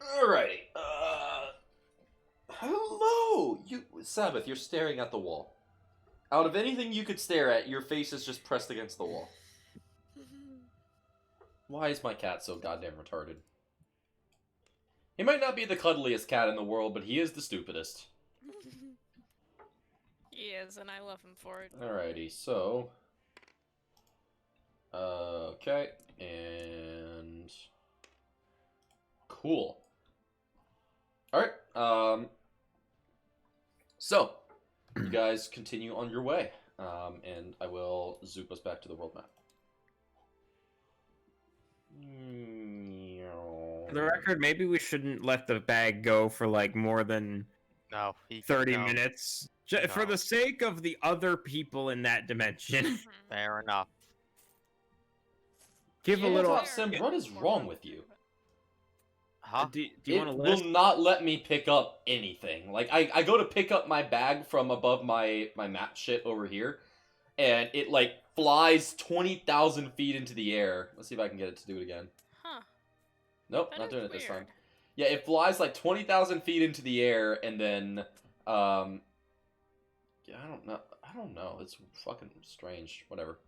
Alrighty. Hello! Sabbath, you're staring at the wall. Out of anything you could stare at, your face is just pressed against the wall. Why is my cat so goddamn retarded? He might not be the cuddliest cat in the world, but he is the stupidest. He is, and I love him for it. Alrighty, so... okay, and... Cool. Alright, so, you guys continue on your way, and I will zoop us back to the world map. For the record, maybe we shouldn't let the bag go for like more than No, 30 minutes. For No. the sake of the other people in that dimension. Fair enough. Give a little... Sim, what is wrong with you? Huh? Do you want It to list? will not let me pick up anything. Like, I go to pick up my bag from above my map shit over here, and it, like, flies 20,000 feet into the air. Let's see if I can get it to do it again. Huh. Nope, That not is doing it this time. weird. Yeah, it flies, like, 20,000 feet into the air, and then, yeah, I don't know. It's fucking strange. Whatever.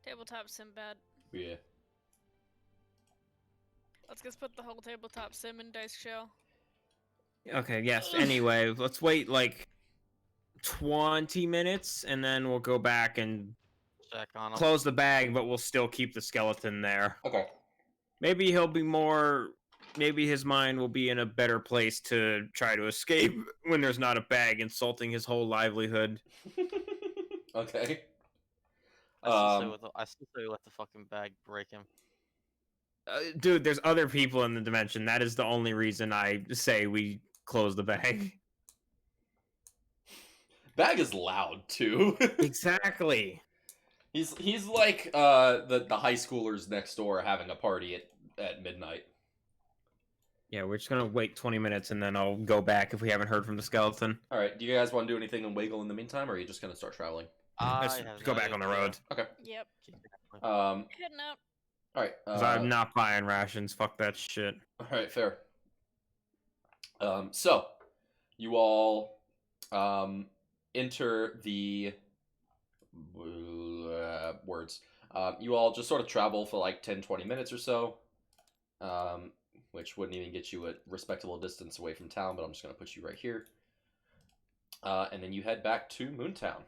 Tabletop sim bad. Yeah. Let's put the whole tabletop sim in dice shell. Okay, yes. Anyway, let's wait like 20 minutes, and then we'll go back and Check on him. close the bag, but we'll still keep the skeleton there. Okay. Maybe he'll be more. Maybe his mind will be in a better place to try to escape when there's not a bag insulting his whole livelihood. Okay. I still say let the fucking bag break him. Dude, there's other people in the dimension. That is the only reason I say we close the bag. Bag is loud too. Exactly. He's like the high schoolers next door having a party at midnight. Yeah, we're just gonna wait 20 minutes and then I'll go back if we haven't heard from the skeleton. All right. Do you guys want to do anything in Wiggle in the meantime, or are you just gonna start traveling? Let's I have go no back on the idea. road. Okay. Yep. All Heading out. right. Cause I'm not buying rations. Fuck that shit. All right. Fair. So you all enter the words. You all just sort of travel for like 10-20 minutes or so, which wouldn't even get you a respectable distance away from town, but I'm just going to put you right here. And then you head back to Moontown.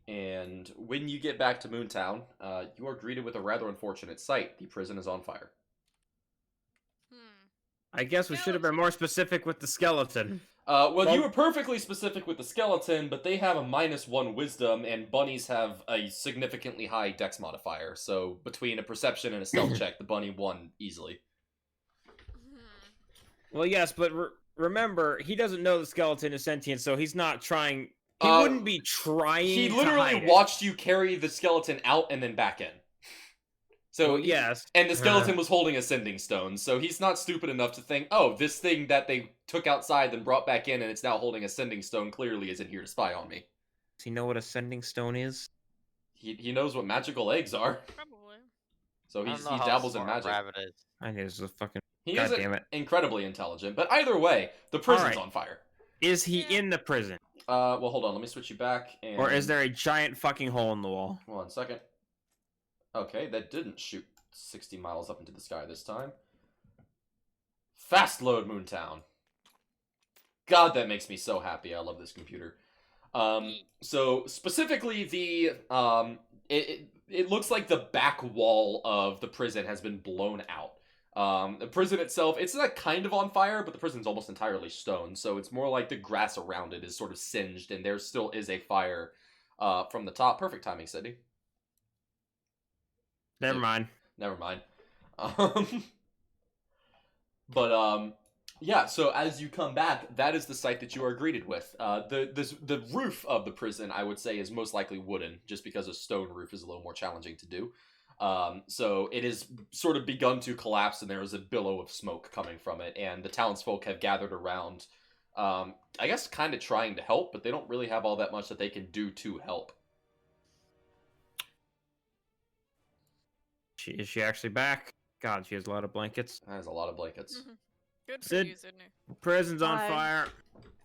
And when you get back to Moontown, you are greeted with a rather unfortunate sight. The prison is on fire. I guess we should have been more specific with the skeleton. Well, you were perfectly specific with the skeleton, but they have a -1 wisdom, and bunnies have a significantly high dex modifier. So between a perception and a stealth check, the bunny won easily. Well, yes, but remember, he doesn't know the skeleton is sentient, so he's not trying. He Uh, wouldn't be trying. He to literally hide it. watched you carry the skeleton out and then back in. So Well, yes, and the skeleton was holding a sending stone, so he's not stupid enough to think, oh, this thing that they took outside then brought back in and it's now holding a sending stone clearly isn't here to spy on me. Does he know what a sending stone is? He knows what magical eggs are, Probably. so I don't he know how dabbles in smart magic. Rabbit is. I think it's a fucking. He God isn't damn it! incredibly intelligent, but either way, the prison's Alright. on fire. Is he Yeah. in the prison, Well, hold on, let me switch you back. And... or is there a giant fucking hole in the wall? 1 second. Okay, that didn't shoot 60 miles up into the sky this time. Fast load Moontown. God, that makes me so happy. I love this computer. So specifically, the it looks like the back wall of the prison has been blown out. The prison itself, it's not kind of on fire, but the prison's almost entirely stone, so it's more like the grass around it is sort of singed, and there still is a fire from the top. Perfect timing, Sydney. Never mind. Never mind. Yeah, so as you come back, that is the sight that you are greeted with. The roof of the prison, I would say, is most likely wooden, just because a stone roof is a little more challenging to do. So it is sort of begun to collapse, and there is a billow of smoke coming from it, and the townsfolk have gathered around, I guess kind of trying to help, but they don't really have all that much that they can do to help. Is she actually back? God, she has a lot of blankets. That is a lot of blankets. Good for Sid- you, Sydney. Prison's on Hi. fire.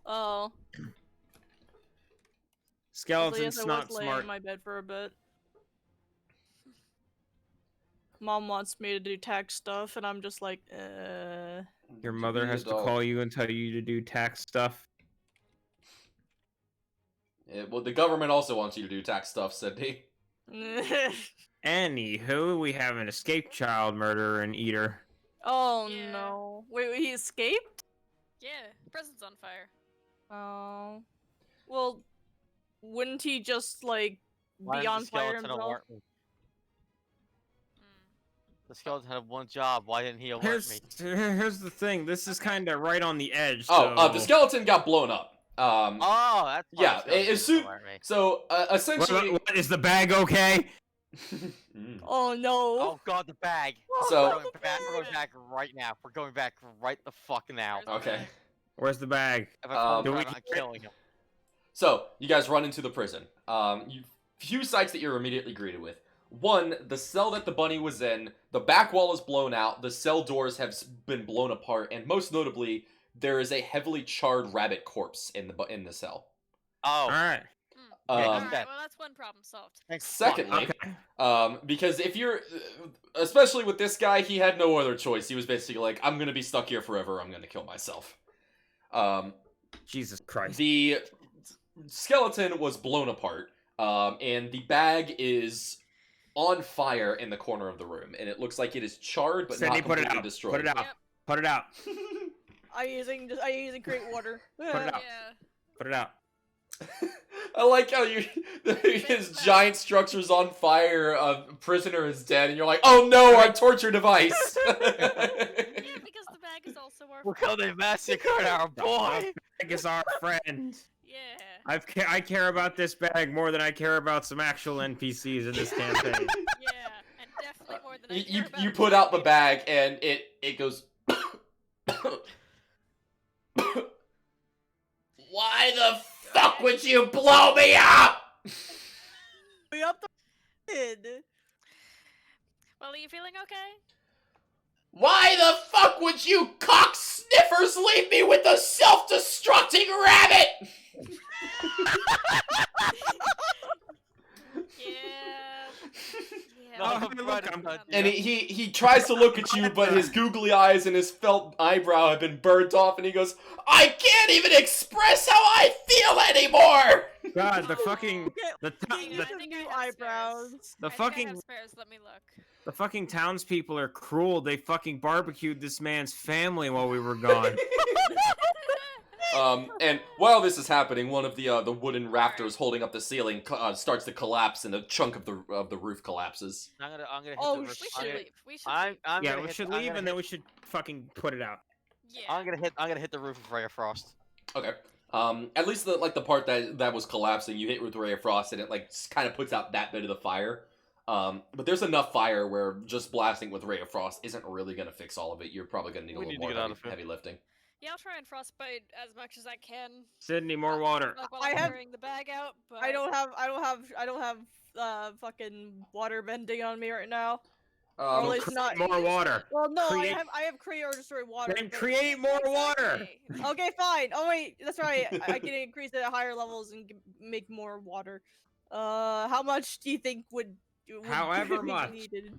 Oh, Skeleton's I was not laying smart. in my bed for a bit. Mom wants me to do tax stuff, and I'm just like, Your mother has to call you and tell you to do tax stuff. Well, the government also wants you to do tax stuff, Sydney. Anywho, we have an escaped child murderer and eater. Oh Yeah. no. Wait, he escaped? Yeah, the prison's on fire. Oh. Well, wouldn't he just, like, Why be didn't on the fire skeleton himself? alert me? The skeleton had one job. Why didn't he alert me? Here's the thing. This is kind of right on the edge. Oh, the so- skeleton got blown up. Oh, that's why Yeah, the skeleton as didn't soon alert me. so essentially. What, is the bag okay? Mm. Oh no. Oh god, the bag. So- We're going back right now. We're going back right the fuck now. Where's the Okay. bag? Where's the bag? If I fall Do we down, I'm killing him. So you guys run into the prison. Few sights that you're immediately greeted with. One, the cell that the bunny was in, the back wall is blown out, the cell doors have been blown apart, and most notably, there is a heavily charred rabbit corpse in the cell. Oh, All right. Alright, bet. well that's one problem solved. Thanks. Secondly, Okay. because if you're, especially with this guy, he had no other choice. He was basically like, I'm gonna be stuck here forever. I'm gonna kill myself. Jesus Christ. The skeleton was blown apart, and the bag is on fire in the corner of the room, and it looks like it is charred but Sydney, not put it completely out. destroyed. Put it out. Yep. Put it out. I using create water. Put it out. Yeah. Put it out. I like how his giant structure's on fire, a prisoner is dead, and you're like, oh no, our torture device! Yeah, because the bag is also our Look how they massacred our boy. Bag is our friend. Yeah. I care about this bag more than I care about some actual NPCs in this campaign. Yeah. And definitely more than I you care about you put out the bag, and it goes... Why the fuck would you blow me up? We up the kid. Well, are you feeling okay? Why the fuck would you cock sniffers leave me with a self-destructing rabbit? Yeah. Yeah. No, Oh, hey, look, I'm- And he tries to look at you, but his googly eyes and his felt eyebrow have been burnt off, and he goes, I can't even express how I feel anymore! God, the fucking the Hang on, the, I think I have eyebrows. spares. the I think I fucking have spares. Let me look. the fucking townspeople are cruel. They fucking barbecued this man's family while we were gone. And while this is happening, one of the wooden rafters holding up the ceiling starts to collapse, and a chunk of the roof collapses. I'm gonna hit Oh, the we roof. We I'm should gonna- leave. We should I'm, leave. I'm Yeah, gonna we hit- should I'm leave gonna and then hit- we should fucking put it out. Yeah. I'm gonna hit the roof with Ray of Frost. Okay. At least the part that was collapsing, you hit with Ray of Frost, and it like kind of puts out that bit of the fire. But there's enough fire where just blasting with Ray of Frost isn't really gonna fix all of it. You're probably gonna need a We little need to more get out of here. heavy lifting. Yeah, I'll try and frostbite as much as I can. Sydney, more water. Like while I I'm have- carrying the bag out, but I don't have fucking water bending on me right now. Or at Um, least not. More water. Well, no, create- I have create or destroy water. Then but- create more water. Exactly. Okay, fine. Oh wait, that's right. I can increase it at higher levels and make more water. How much do you think would However be much. needed?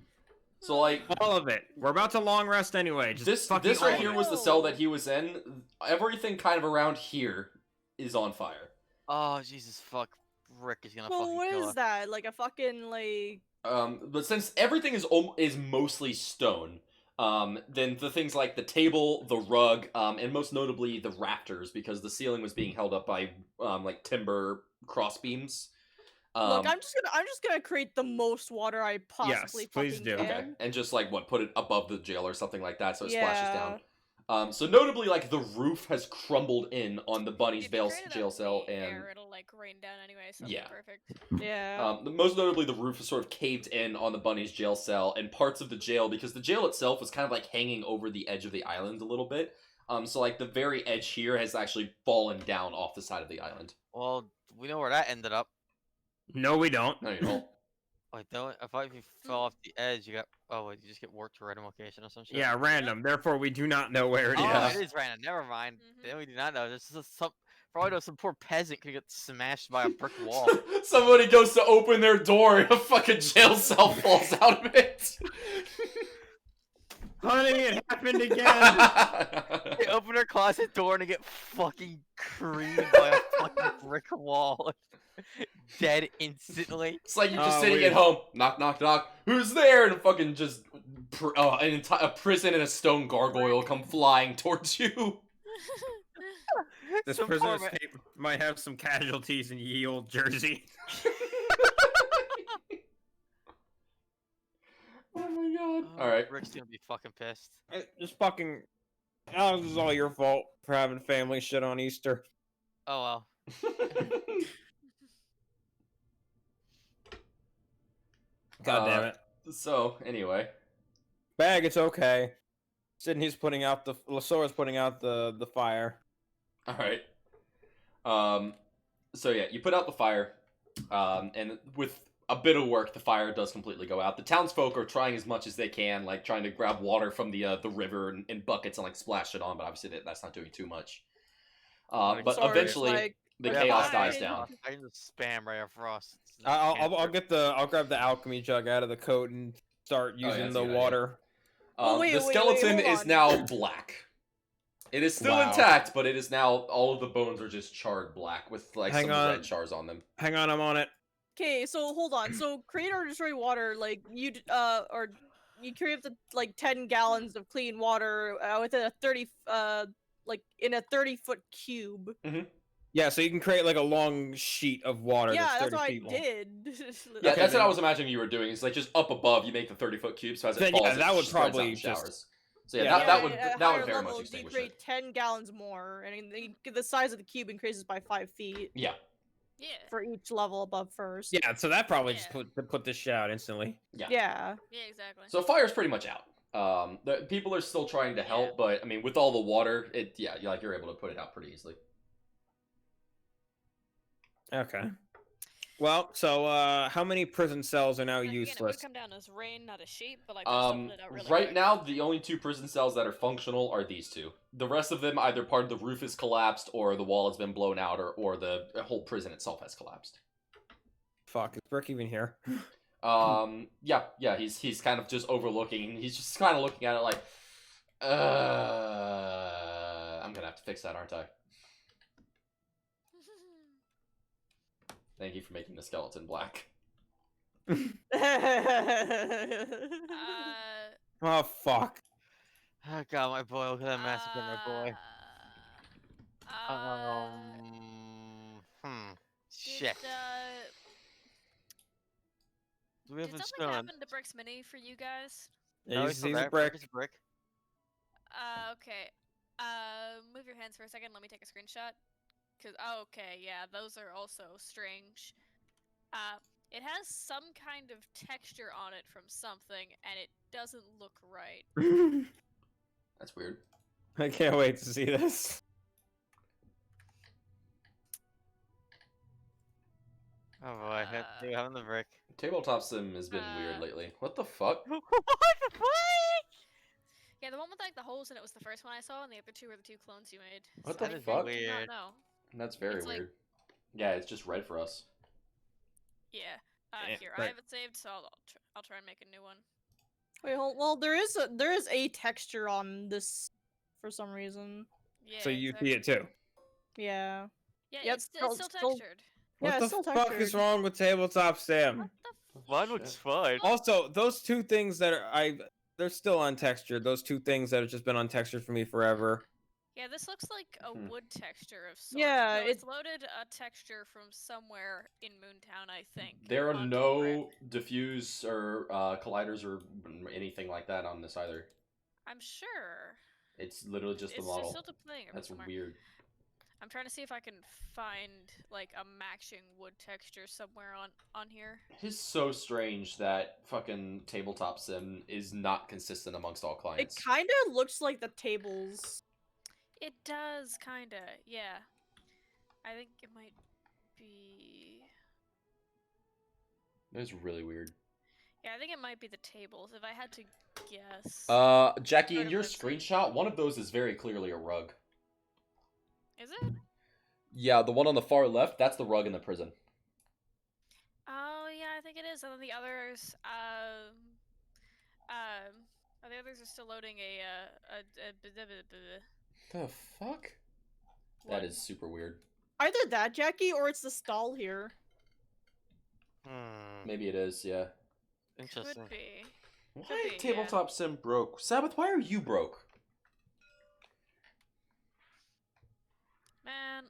so like All of it. We're about to long rest anyway. Just this fucking this right all here of it. was the cell that he was in. Everything kind of around here is on fire. Oh Jesus fuck! Rick is gonna Well, fucking what kill is us. that? Like a fucking like. But since everything is mostly stone, then the things like the table, the rug, and most notably the rafters, because the ceiling was being held up by like timber cross beams. Look, I'm just gonna create the most water I possibly please fucking do. can. okay, and just like put it above the jail or something like that, so it Yeah. splashes down. So notably, like the roof has crumbled in on the bunny's If you create it jail out in cell, the and air, it'll like rain down anyway, so Yeah. perfect. Yeah. most notably, the roof is sort of caved in on the bunny's jail cell and parts of the jail, because the jail itself was kind of like hanging over the edge of the island a little bit. So like the very edge here has actually fallen down off the side of the island. Well, we know where that ended up. No, we don't. No, you don't. Wait, don't. If you fell off the edge, you got. Oh wait, you just get warped to a random location or some shit. Yeah, random. Therefore, we do not know where it Oh, is. Yeah. it is random. Never mind. Mhm. Then we do not know. There's just some. For all I know, some poor peasant could get smashed by a brick wall. Somebody goes to open their door and a fucking jail cell falls out of it. Honey, it happened again. They open their closet door and they get fucking creamed by a fucking brick wall. Dead instantly. It's like you're just Oh, sitting weird. at home, knock, knock, knock. Who's there? And fucking just a prison and a stone gargoyle come flying towards you. This Some prison poor escape might have some casualties in ye old Jersey. Oh my god. Oh, All right. Rick's gonna be fucking pissed. Just fucking. Oh, this is all your fault for having family shit on Easter. Oh well. God damn it. So anyway, Bag, it's okay. Sydney's putting out the. Lasora's putting out the fire. all right. So yeah, you put out the fire, and with a bit of work, the fire does completely go out. The townsfolk are trying as much as they can, like trying to grab water from the river in buckets and like splash it on, but obviously that's not doing too much. But Sorry, eventually, like, the Yeah, chaos fine. dies down. I can just spam Ray of Frost. It's not I'll grab the alchemy jug out of the coat and start Oh, yeah, using that's a the good idea. water. Oh, wait, The wait, skeleton hold is on. now black. It is still Wow. intact, but it is now all of the bones are just charred black with like Hang some on. red shards on them. Hang on, I'm on it. Okay, so hold on. So create or destroy water, like you or you create up to like 10 gallons of clean water within a 30 like in a 30-foot cube. Yeah, so you can create like a long sheet of water Yeah, that's that's 30 what I feet long. did. Yeah, Okay, that's what I then- was imagining you were doing. It's like just up above, you make the 30-foot cube, so as it Then, falls, yeah, it that would spreads out probably in just- showers. So yeah, Yeah. that would at that higher would very much levels, you extinguish create it. 10 gallons more, and the size of the cube increases by 5 feet Yeah, Yeah. for each level above first. Yeah, so that probably just Yeah. put this shit out instantly. yeah. Yeah. Yeah, exactly. So fire's pretty much out. The people are still trying to help, but I mean, with all the water, you're able to put it out pretty easily. Okay. Well, so how many prison cells are now Again, it would useless? come down as rain, not as sheep, but like they're stuffing it out really Right quick. now, the only 2 prison cells that are functional are these 2. The rest of them, either part of the roof is collapsed, or the wall has been blown out, or the whole prison itself has collapsed. Fuck, is Brick even here? Yeah, he's kind of just overlooking. He's just kind of looking at it like, I'm gonna have to fix that, aren't I? Thank you for making the skeleton black. Oh fuck. Oh god, my boy, look at that massacre, my boy. Shit. Do we have Did a something spoon? happen to Brick's Mini for you guys? Yeah, No, he's still a there. brick. Brick is a brick. Okay. Move your hands for a second. Let me take a screenshot. Okay, yeah, those are also strange. It has some kind of texture on it from something, and it doesn't look right. That's weird. I can't wait to see this. Oh boy, we have the brick. Tabletop sim has been weird lately. What the fuck? What the fuck? Yeah, the one with like the holes in it was the first one I saw, and the other 2 were the 2 clones you made. What So the I fuck? did not Weird. know. That's very It's like- weird. Yeah, it's just red for us. Yeah. Here, I right. have it saved, so I'll try and make a new one. Wait, well, there is a texture on this for some reason. Yeah. So you exactly. see it too. Yeah. Yeah, Yep, it's still still- textured. What Yeah, the it's still fuck is textured. wrong with tabletop sim? What the Mine looks fine. Also, those 2 things that they're still untextured. Those 2 things that have just been untextured for me forever. Yeah, this looks like a Hmm. wood texture of sorts. Yeah, No, it's loaded a texture from somewhere in Moontown, I think. There are onto no diffuse or colliders or anything like that on this either. I'm sure. It's literally just the It's model. still playing That's somewhere. weird. I'm trying to see if I can find like a matching wood texture somewhere on here. It is so strange that fucking tabletop sim is not consistent amongst all It clients. kind of looks like the tables. It does kinda, yeah. I think it might be. It's really weird. Yeah, I think it might be the tables. If I had to guess. Jackie, in Part of your the thing. screenshot, one of those is very clearly a rug. Is it? Yeah, the one on the far left, that's the rug in the prison. Oh yeah, I think it is. And then the others, the others are still loading The fuck? What? That is super weird. Either that, Jackie, or it's the stall here. Maybe it is, yeah. Interesting. Could be. Why be, yeah. tabletop sim broke? Sabbath, why are you broke? Man,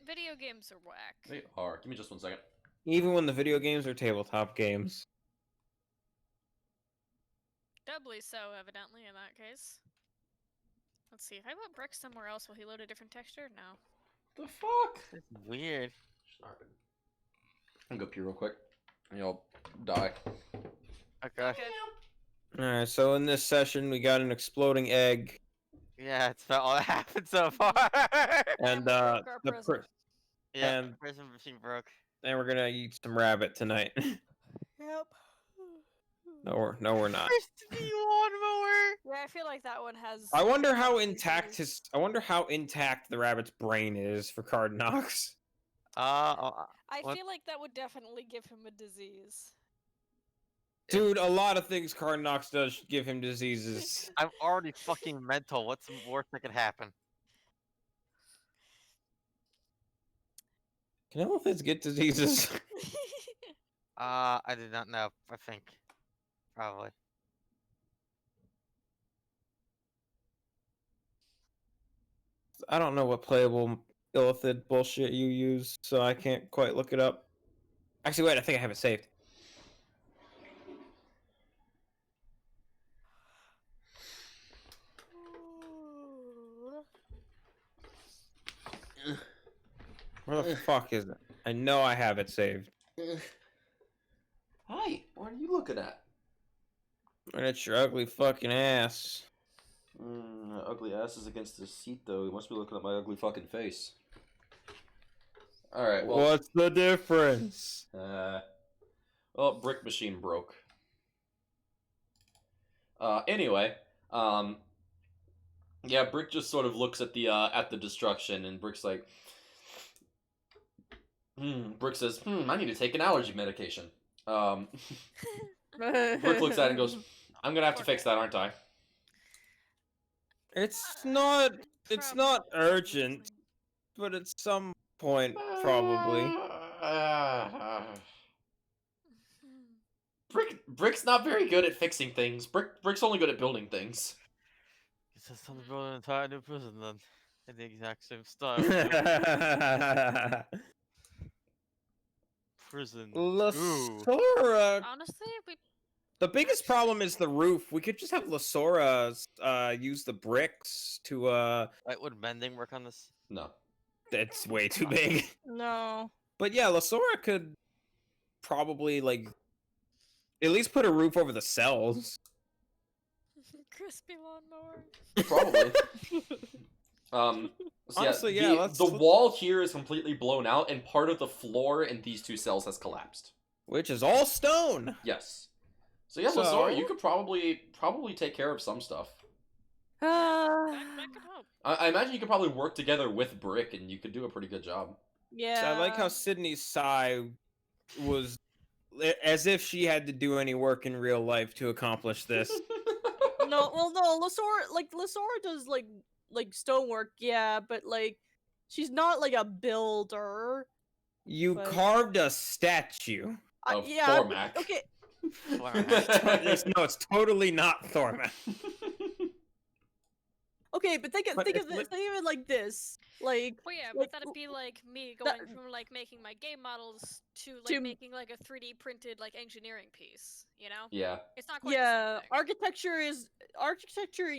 video games are whack. They are. Give me just 1 second. Even when the video games are tabletop games. Doubly so, evidently, in that case. Let's see. If I put Brick somewhere else, will he load a different texture? No. The fuck? It's weird. I'll go pee real quick. And you'll die. Okay. Okay. Alright, so in this session we got an exploding egg. Yeah, it's about all that happened so far. And we broke our the prison. Yeah, and- prison machine broke. and we're gonna eat some rabbit tonight. Yep. No, we're not. Where's the lawnmower? I feel like that one has. I wonder how probably intact disease. I wonder how intact the rabbit's brain is for Qhardanox. I what? feel like that would definitely give him a disease. Dude, a lot of things Qhardanox does give him diseases. I'm already fucking mental. What's the worst that could happen? Can elephants get diseases? I did not know. I think probably. I don't know what playable illithid bullshit you use, so I can't quite look it up. Actually, wait, I think I have it saved. Where the fuck is it? I know I have it saved. Hi, what are you looking at? And it's your ugly fucking ass. Ugly ass is against the seat, though. You must be looking at my ugly fucking face. Alright, well... What's the difference? Well, brick machine broke. Anyway, yeah, Brick just sort of looks at the destruction, and Brick's like, Brick says, I need to take an allergy medication. Brick looks at it and goes, I'm gonna have to fix that, aren't I? It's not urgent, but at some point, probably. Brick's not very good at fixing things. Brick's only good at building things. Guess that's time to build an entire new prison then, in the exact same style. Prison. Ooh. Lasora. Honestly, we The biggest problem is the roof. We could just have Lasora use the bricks to Like, would mending work on this? No. It's way too big. No. But yeah, Lasora could probably like at least put a roof over the cells. crispy lawnmower. Probably. So Honestly, yeah, the wall here is completely blown out, and part of the floor in these two cells has collapsed. Which is all stone. Yes. So yeah, So- Lasora, you could probably take care of some stuff. That could help. I imagine you could probably work together with Brick, and you could do a pretty good job. Yeah. So I like how Sydney's sigh was as if she had to do any work in real life to accomplish this. No, Lasora does like stonework, yeah, but like she's not like a builder. You But- carved a statue. Of Yeah. Thormac. Okay. No, it's totally not Thormac. Okay, but think of But it like this. Like Well, yeah, Like, but that'd be like me that- going from like making my game models to like To- making like a 3D printed like engineering piece. You know, Yeah. it's not quite yeah, the same thing. architecture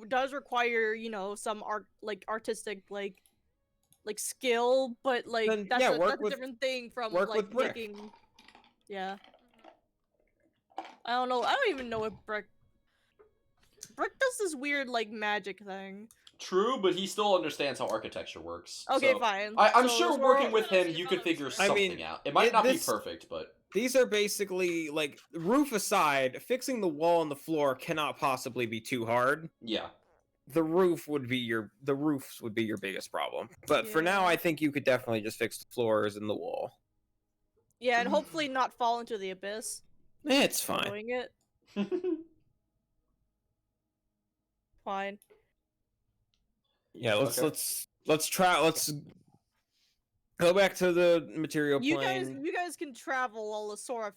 does require, some artistic like skill, but like Then, that's yeah, a work with- different thing from work like with brick. making. Yeah. I don't know. I don't even know what Brick does this weird like magic thing. True, but he still understands how architecture works. Okay, so fine. I'm So sure Lasora- working with him, Follows- you could figure follows. I something mean, out. It might not this- be perfect, but These are basically like roof aside, fixing the wall and the floor cannot possibly be too hard. yeah. The roofs would be your biggest problem. But for now, Yeah. I think you could definitely just fix the floors and the wall. Yeah, and hopefully not fall into the abyss. It's fine. Doing it fine. Yeah, let's Okay. let's go back to the material You plane. guys can travel while Lasora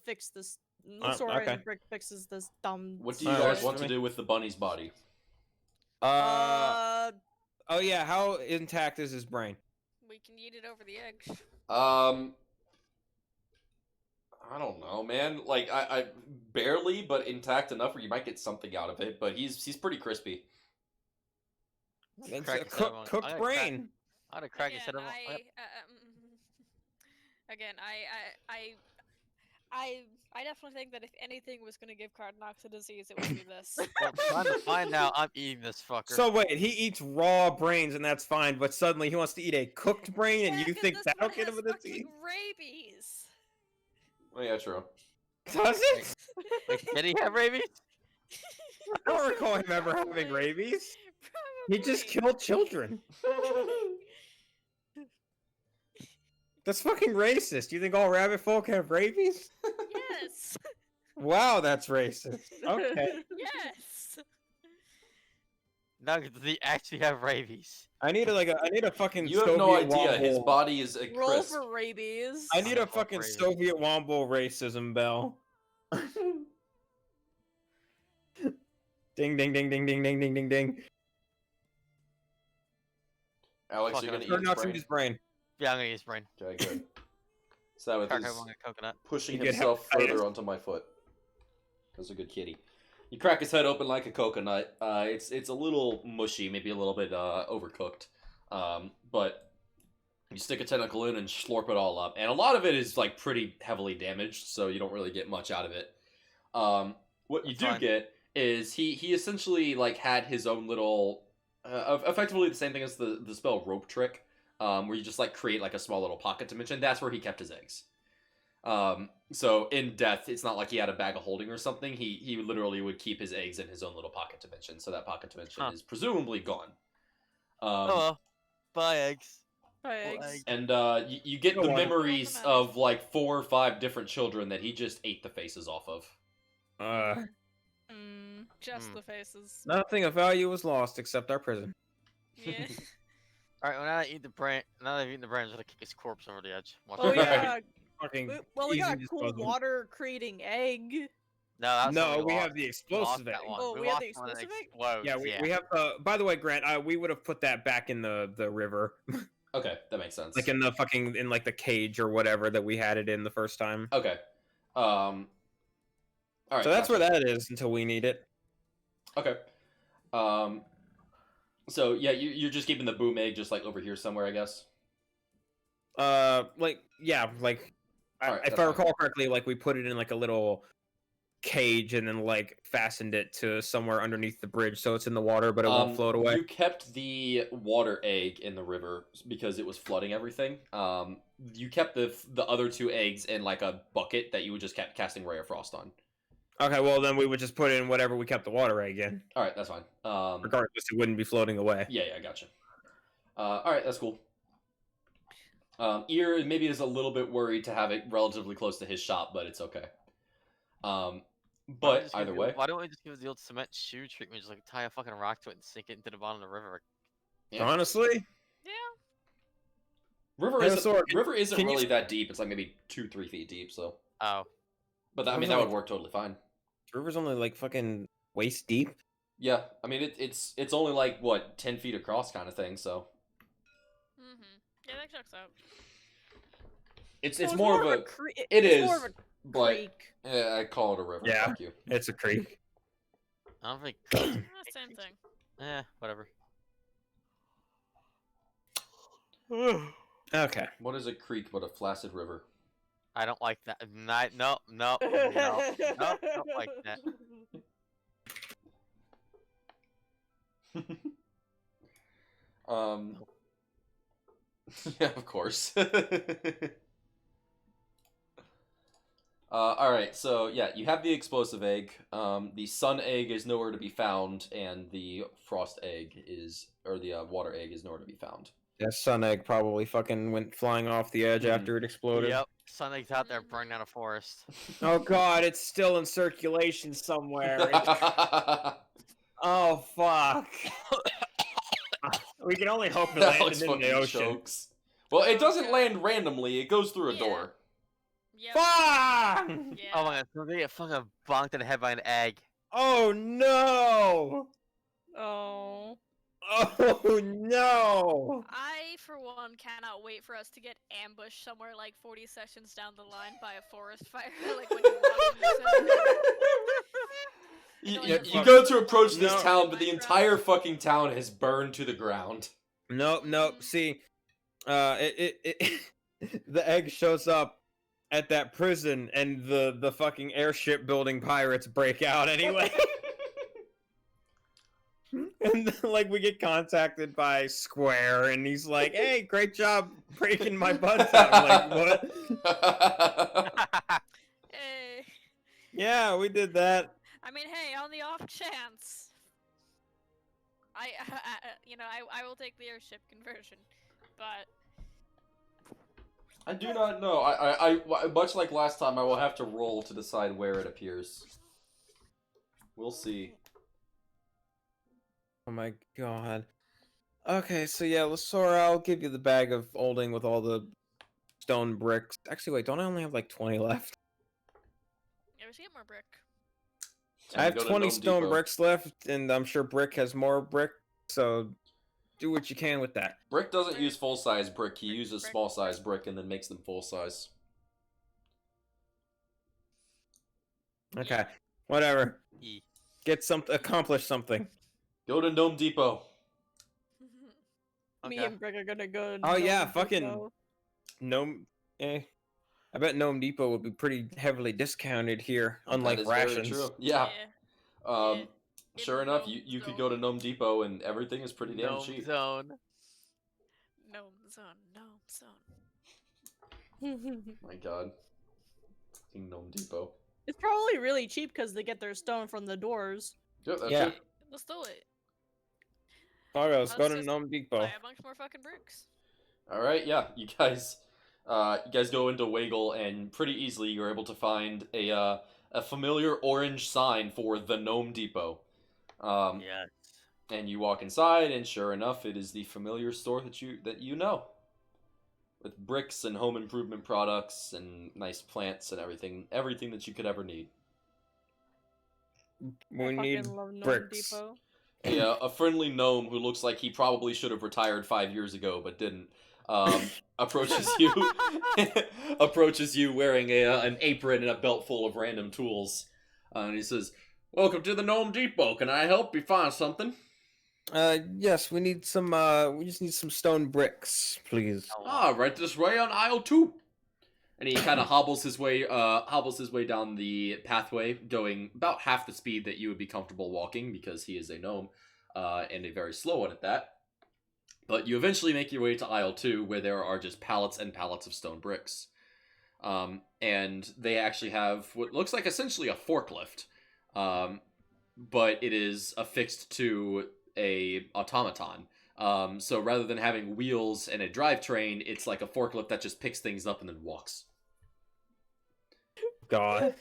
Lasora okay. and Brick fixes this dumb. What do you Alright, guys works want for to me. do with the bunny's body? Oh yeah, how intact is his brain? We can eat it over the edge. I don't know, man. Like I barely, but intact enough where you might get something out of it. But he's pretty crispy. It's Crack a his head on- cooked I gotta brain. I gotta crack his head Again, on. again, I definitely think that if anything was going to give Qhardanox a disease, it would be this. Well, trying to find out, I'm eating this fucker. So wait, he eats raw brains and that's fine, but suddenly he wants to eat a cooked brain and Yeah, you 'cause think this that'll one get him has a disease? fucking rabies. Oh yeah, true. Does it? Wait, did he have rabies? don't recall him ever having Probably. rabies. He just Probably. killed children. That's fucking racist. You think all rabbit folk have rabies? Yes. Wow, that's racist. Okay. Yes. No, does he actually have rabies? I need a fucking You have Soviet no idea. His womble. body is a Roll crisp. for rabies. I need a Roll for fucking rabies. Soviet womble racism bell. Ding ding ding ding ding ding ding ding ding. Alex, Fuck you're it, gonna I'm eat Turn his out brain. his brain. Yeah, I'm gonna use brain. Okay, good. So with Crack his open a coconut. pushing You get himself hepatitis. further onto my foot. That's a good kitty. You crack his head open like a coconut. It's a little mushy, maybe a little bit overcooked. But you stick a tentacle in and slurp it all up, and a lot of it is like pretty heavily damaged, so you don't really get much out of it. What you That's do fine. get is he essentially like had his own little, effectively the same thing as the spell rope trick, where you just like create like a small little pocket dimension. That's where he kept his eggs. So in death, it's not like he had a bag of holding or something. He literally would keep his eggs in his own little pocket dimension. So that pocket dimension is presumably gone. Oh well. Bye, eggs. Eggs. And you get Go the on. memories of like 4 or 5 different children that he just ate the faces off of. Just Hmm. the faces. Nothing of value was lost except our prison. Yeah. Alright, well now I eat the brain. Now that I've eaten the brain, I'm just gonna kick his corpse over the edge. Watch Oh it. yeah. Fucking Well, we got a easy cool disposal. water creating egg. No, that's No, what we lost. have the We lost explosive egg. that one. Oh, we we have lost the one that explosive egg? explodes. Yeah, we have. By the way, Grant, we would have put that back in the river, Okay, that makes sense. like in the fucking like the cage or whatever that we had it in the first time. Okay. All right. So that's gotcha. where that is until we need it. Okay. So yeah, you're just keeping the boom egg just like over here somewhere, I guess. Like yeah, like Alright, if that's I fine. recall correctly, like we put it in like a little cage and then like fastened it to somewhere underneath the bridge so it's in the water but it won't float away. You kept the water egg in the river because it was flooding everything. You kept the other 2 eggs in like a bucket that you would just kept casting Ray of Frost on. Okay, well then we would just put in whatever we kept the water egg in. All right, that's fine. Regardless, it wouldn't be floating away. Yeah, I gotcha. All right, that's cool. Ear maybe is a little bit worried to have it relatively close to his shop, but it's okay. But either way, Why don't we just give it the old cement shoe treatment? Just like tie a fucking rock to it and sink it into the bottom of the river. yeah. Honestly, Yeah. river Hey, isn't Sword, river isn't can you- really that deep. It's like maybe 2-3 feet deep. So, Oh. but I mean River's that would only- work totally fine. the river's only like fucking waist deep. Yeah, I mean it's only like what 10 feet across kind of thing. So Yeah, that checks out. it's So more of a cre- it it's is, more of a but creek. yeah, I call it a river. Yeah. Fuck you. It's a creek. I don't think. Same thing. Whatever. Okay. What is a creek but a flaccid river? I don't like that. No, don't like that. Yeah, of course. All right, so yeah, you have the explosive egg. The sun egg is nowhere to be found, and the frost egg is, or the water egg is nowhere to be found. That sun egg probably fucking went flying off the edge Mhm. after it exploded. Yep. Sun egg's out there burning down a forest. Oh god, it's still in circulation somewhere. Oh fuck. We can only hope it Alex landed in the fucking ocean. chokes. Well, it doesn't land randomly. It goes through a Yeah. door. Yep. Fuck! Yeah. Oh my god, so they get fucking bonked in the head by an egg. Oh no! Oh. Oh no! I, for one, cannot wait for us to get ambushed somewhere like 40 sessions down the line by a forest fire. Like when you walk into You, know you, you're you fucking go to approach this No. town, but the Minecraft. entire fucking town has burned to the ground. Nope, nope. See, the egg shows up at that prison, and the fucking airship building pirates break out anyway. And then, like we get contacted by Square, and he's like, "Hey, great job breaking my buds out." I'm like, what? Hey. Yeah, we did that. I mean, hey, on the off chance, I will take the airship conversion, but I do not know. Much like last time, I will have to roll to decide where it appears. We'll see. Oh my god. Okay, so yeah, Lasora, I'll give you the bag of holding with all the stone bricks. Actually, wait, don't I only have like 20 left? yeah, we should get more brick. I have Go to 20 Gnome stone Depot. bricks left, and I'm sure Brick has more brick, so do what you can with that. Brick doesn't use full-size brick. He uses Brick. small-size brick and then makes them full-size. Okay, whatever. E. Accomplish something. Go to Gnome Depot. Me Okay. and Brick are gonna go. Oh, yeah, Gnome fucking- Depot. Gnome, I bet Gnome Depot would be pretty heavily discounted here, That unlike is very rations. true. Yeah. Yeah. Sure In enough, Gnome you could Zone. go to Gnome Depot and everything is pretty damn Gnome cheap. zone. Gnome zone. My god. Fucking Gnome Depot. It's probably really cheap because they get their stone from the doors. Yep, that's Yeah. it. Let's do it. Let's go Let's to just Gnome Depot. Buy a bunch more fucking bricks. Alright, yeah. You guys go into Wiggle and pretty easily you're able to find a familiar orange sign for the Gnome Depot. Yes. And you walk inside, and sure enough, it is the familiar store that you know, with bricks and home improvement products and nice plants and everything that you could ever need. We I need fucking love Gnome bricks. Depot. A friendly gnome who looks like he probably should have retired 5 years ago but didn't. Approaches you wearing an apron and a belt full of random tools, and he says, "Welcome to the Gnome Depot. Can I help you find something?" Yes, we need some, we just need some stone bricks, please. Right this way on aisle 2. And he kind of hobbles his way down the pathway, going about half the speed that you would be comfortable walking, because he is a gnome, and a very slow one at that. But you eventually make your way to aisle 2, where there are just pallets and pallets of stone bricks. And they actually have what looks like essentially a forklift, but it is affixed to a automaton. So rather than having wheels and a drivetrain, it's like a forklift that just picks things up and then walks. God.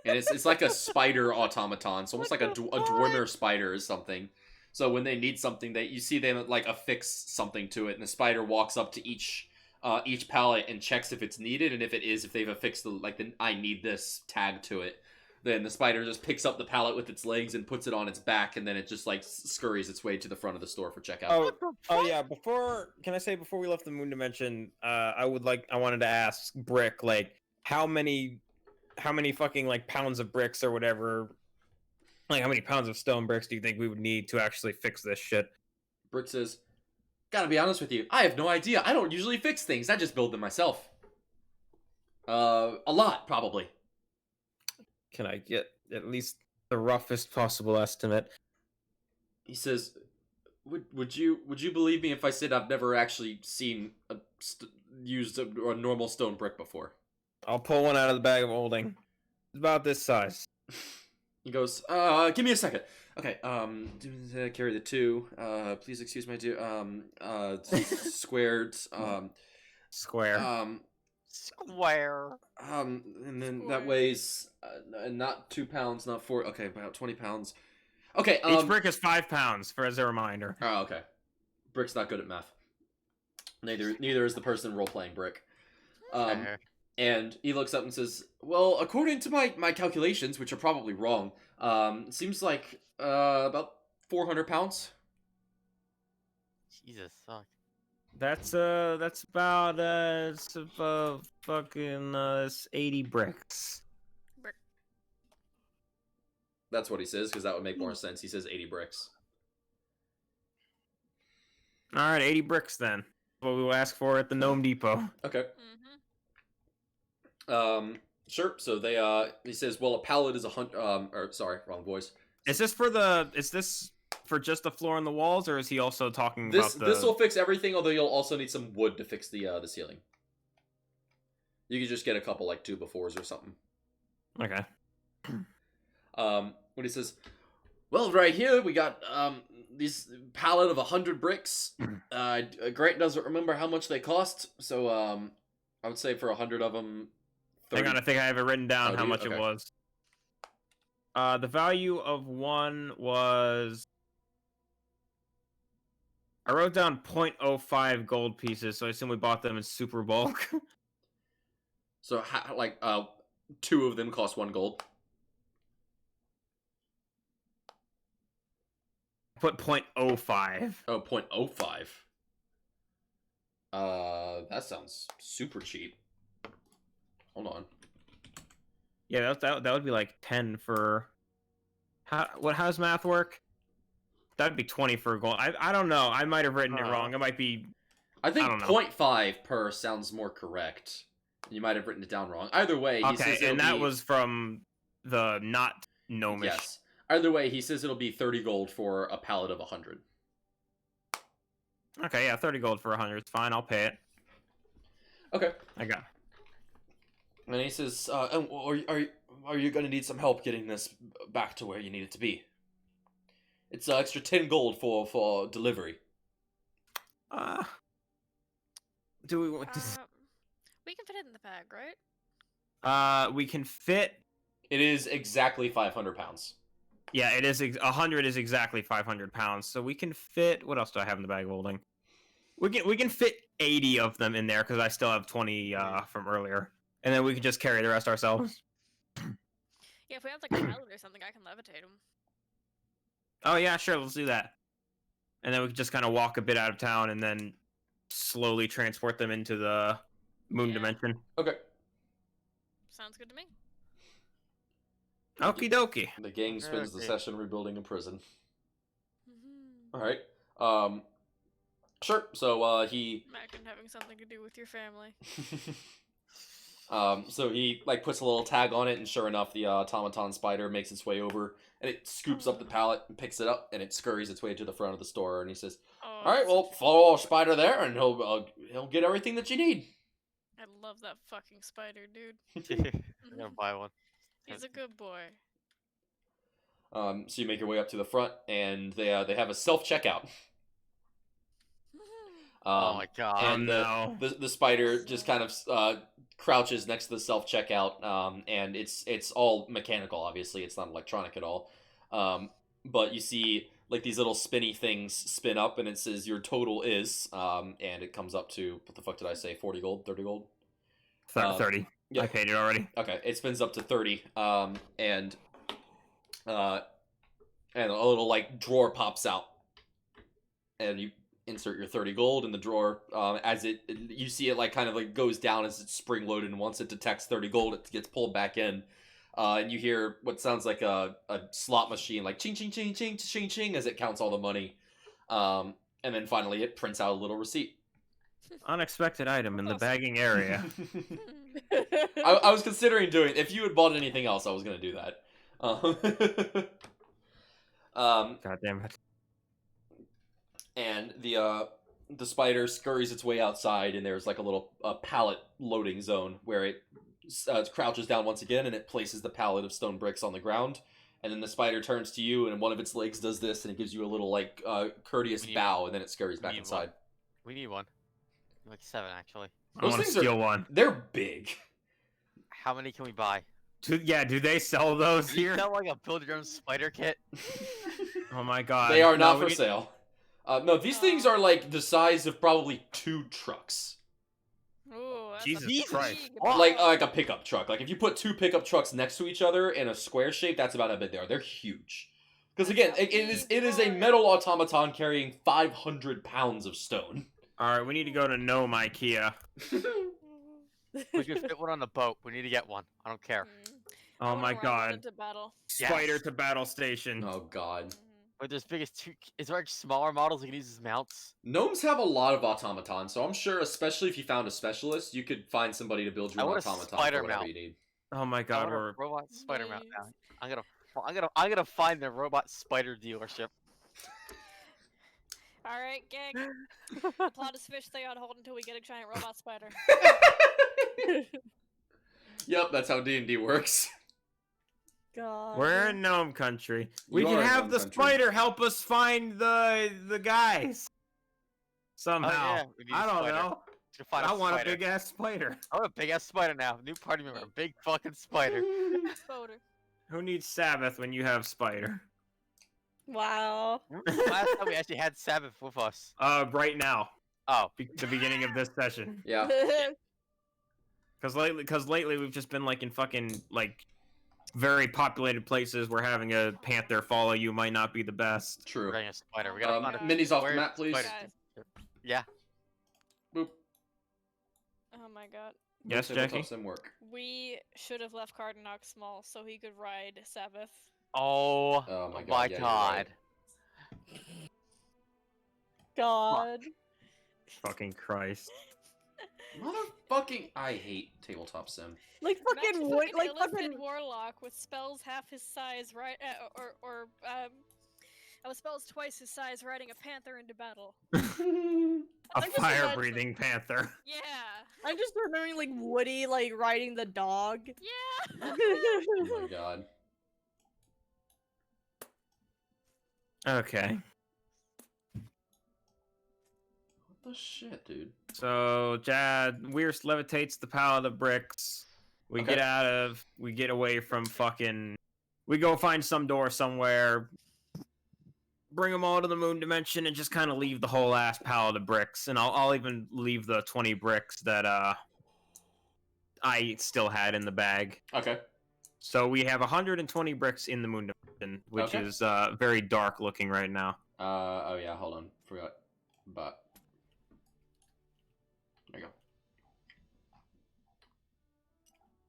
And it's like a spider automaton. It's almost What like a the Dwemer spider or something. So when they need something, you see them like affix something to it, and the spider walks up to each pallet and checks if it's needed, and if it is, if they've affixed the "I need this" tag to it, then the spider just picks up the pallet with its legs and puts it on its back, and then it just like scurries its way to the front of the store for checkout. Oh yeah, before we left the moon dimension, I wanted to ask Brick, like, how many fucking like pounds of bricks or whatever, like how many pounds of stone bricks do you think we would need to actually fix this shit? Brick says, "Gotta be honest with you, I have no idea. I don't usually fix things. I just build them myself. A lot, probably." Can I get at least the roughest possible estimate? He says, "Would you believe me if I said I've never actually seen used a normal stone brick before?" I'll pull one out of the bag of holding. It's about this size. He goes, "Give me a second. Okay, carry the 2. Please excuse my squared. Square. Square. And then that Square. weighs not 2 pounds, not 4. Okay, about 20 pounds. Okay, Each brick is 5 pounds, as a reminder. Oh, okay. Brick's not good at math. Neither is the person role playing Brick. And he looks up and says, "Well, according to my calculations, which are probably wrong, it seems like about 400 pounds." Jesus, fuck. That's about fucking 80 bricks. That's what he says, because that would make more sense. He says 80 bricks. All right, 80 bricks then. What we will ask for at the Gnome Depot. Okay. Mm-hmm. Sure. So he says, "Well, a pallet is sorry, wrong voice. Is this for just the floor and the walls, or is he also talking This about the... will fix everything, although you'll also need some wood to fix the ceiling. You could just get a couple, like 2x4s or something." Okay. When he says, "Well, right here we got this pallet of 100 bricks. Grant doesn't remember how much they cost, so I would say for 100 of them. 30... Hang on, I think I have it written down how much Okay. it was. The value of one was. I wrote down 0.05 gold pieces, so I assume we bought them in super bulk. So, two of them cost 1 gold. Put 0.05. Oh, 0.05. That sounds super cheap. Hold on. Yeah, that would be like 10 for. How's math work? That'd be 20 for gold. I don't know. I might have written it wrong. It might be. I think I don't know. 0.5 per sounds more correct. You might have written it down wrong. Either way, he Okay, says and that was from the not gnomish. Yes. Either way, he says it'll be 30 gold for a pallet of 100. Okay, yeah, 30 gold for 100. It's fine. I'll pay it. Okay. I got. And he says, are you going to need some help getting this back to where you need it to be? It's extra 10 gold for delivery. Do we want to... We can fit it in the bag, right? We can fit... It is exactly 500 pounds. Yeah, it is. 100 is exactly 500 pounds. So we can fit... What else do I have in the bag of holding? We can fit 80 of them in there, because I still have 20 from earlier. And then we can just carry the rest ourselves. Yeah, if we have like a pallet or something, I can levitate them. Oh yeah, sure, let's do that. And then we can just kind of walk a bit out of town and then slowly transport them into the moon dimension. Okay. Sounds good to me. Okie dokie. The gang spends the session rebuilding a prison. Mm-hmm. All right. Sure. So he. Imagine having something to do with your family. So he puts a little tag on it, and sure enough, the automaton spider makes its way over, and it scoops up the pallet and picks it up, and it scurries its way to the front of the store. And he says, Oh, "All right, well, follow Spider there, and he'll get everything that you need." I love that fucking spider, dude. I'm gonna buy one. He's a good boy. So you make your way up to the front, and they have a self checkout. Oh my god! And the spider just kind of crouches next to the self checkout, and it's all mechanical. Obviously, it's not electronic at all. But you see these little spinny things spin up, and it says your total is, and it comes up to, what the fuck did I say? 40 gold, 30 gold. 30. Yeah. I paid it already. Okay, it spins up to 30, and a little drawer pops out, and you insert your 30 gold in the drawer. As you see it goes down as it's spring loaded, and once it detects 30 gold, it gets pulled back in, and you hear what sounds like a slot machine, ching ching ching ching ching ching, as it counts all the money, and then finally it prints out a little receipt. Unexpected item in the bagging area. I was considering doing, if you had bought anything else, I was gonna do that. God damn it. And the spider scurries its way outside, and there's a little pallet loading zone where it crouches down once again, and it places the pallet of stone bricks on the ground. And then the spider turns to you, and one of its legs does this, and it gives you a little courteous bow, and then it scurries back inside. We need one. 7 actually. I want to steal one. They're big. How many can we buy? Do they sell those Do you here? sell a build your own spider kit? Oh my god. They are not for sale. No, these things are the size of probably 2 trucks. Ooh, that's Jesus a Christ. big Like a pickup truck. If you put 2 pickup trucks next to each other in a square shape, that's about how big they are. They're huge. Because again, it is a metal automaton carrying 500 pounds of stone. Alright, we need to go to Gnome Ikea. We can fit one on the boat. We need to get one. I don't care. Oh my god. Into battle. Spider to battle station. Oh god. But there's big as 2. Is there smaller models we can use as mounts? Gnomes have a lot of automatons, so I'm sure, especially if you found a specialist, you could find somebody to build your I own want a automaton spider for whatever mount. you need. Oh my I god, want a we're... robot spider mount now. Please. I'm gonna find the robot spider dealership. Alright, gang. The plot is fish, stay on hold until we get a giant robot spider. Yep, that's how D&D works. God. We're in gnome country. We You can are in have gnome the country. spider help us find the guys. Somehow. yeah, we need a I don't spider. know. To find I a want a spider. big ass spider. I want a big ass spider now. New party member, a big fucking spider. Spoder. Who needs Sabbath when you have spider? Wow. Last time we actually had Sabbath with us. Right now. Oh, The beginning of this session. Yeah. Cause lately we've just been like in fucking like very populated places where having a panther follow you might not be the best. we're True. getting a spider. We gotta find a Minis off the where's map, please. spider? Guys. Yeah. Boop. Oh my god. Yes, Tabletop Jackie? sim work. We should have left Qhardanox small so he could ride Sabbath. Oh, Oh my my God, yeah, you're god. right. God. Fucking Christ. Motherfucking, I hate tabletop sim. Like Imagine fucking what? Like illithid fucking. warlock with spells half his size, right? With spells twice his size, riding a panther into battle. A I just fire imagine- breathing panther. Yeah. I'm just remembering like Woody like riding the dog. Yeah. Oh my God. Okay. What the shit, dude? So Jad Weirst levitates the pile of the bricks. We Okay. get away from fucking. We go find some door somewhere. Bring them all to the moon dimension and just kind of leave the whole ass pile of the bricks. And I'll even leave the 20 bricks that I still had in the bag. Okay. So we have 120 bricks in the moon dimension, which Okay. is very dark looking right now. Oh yeah, hold on. Forgot. But. There you go.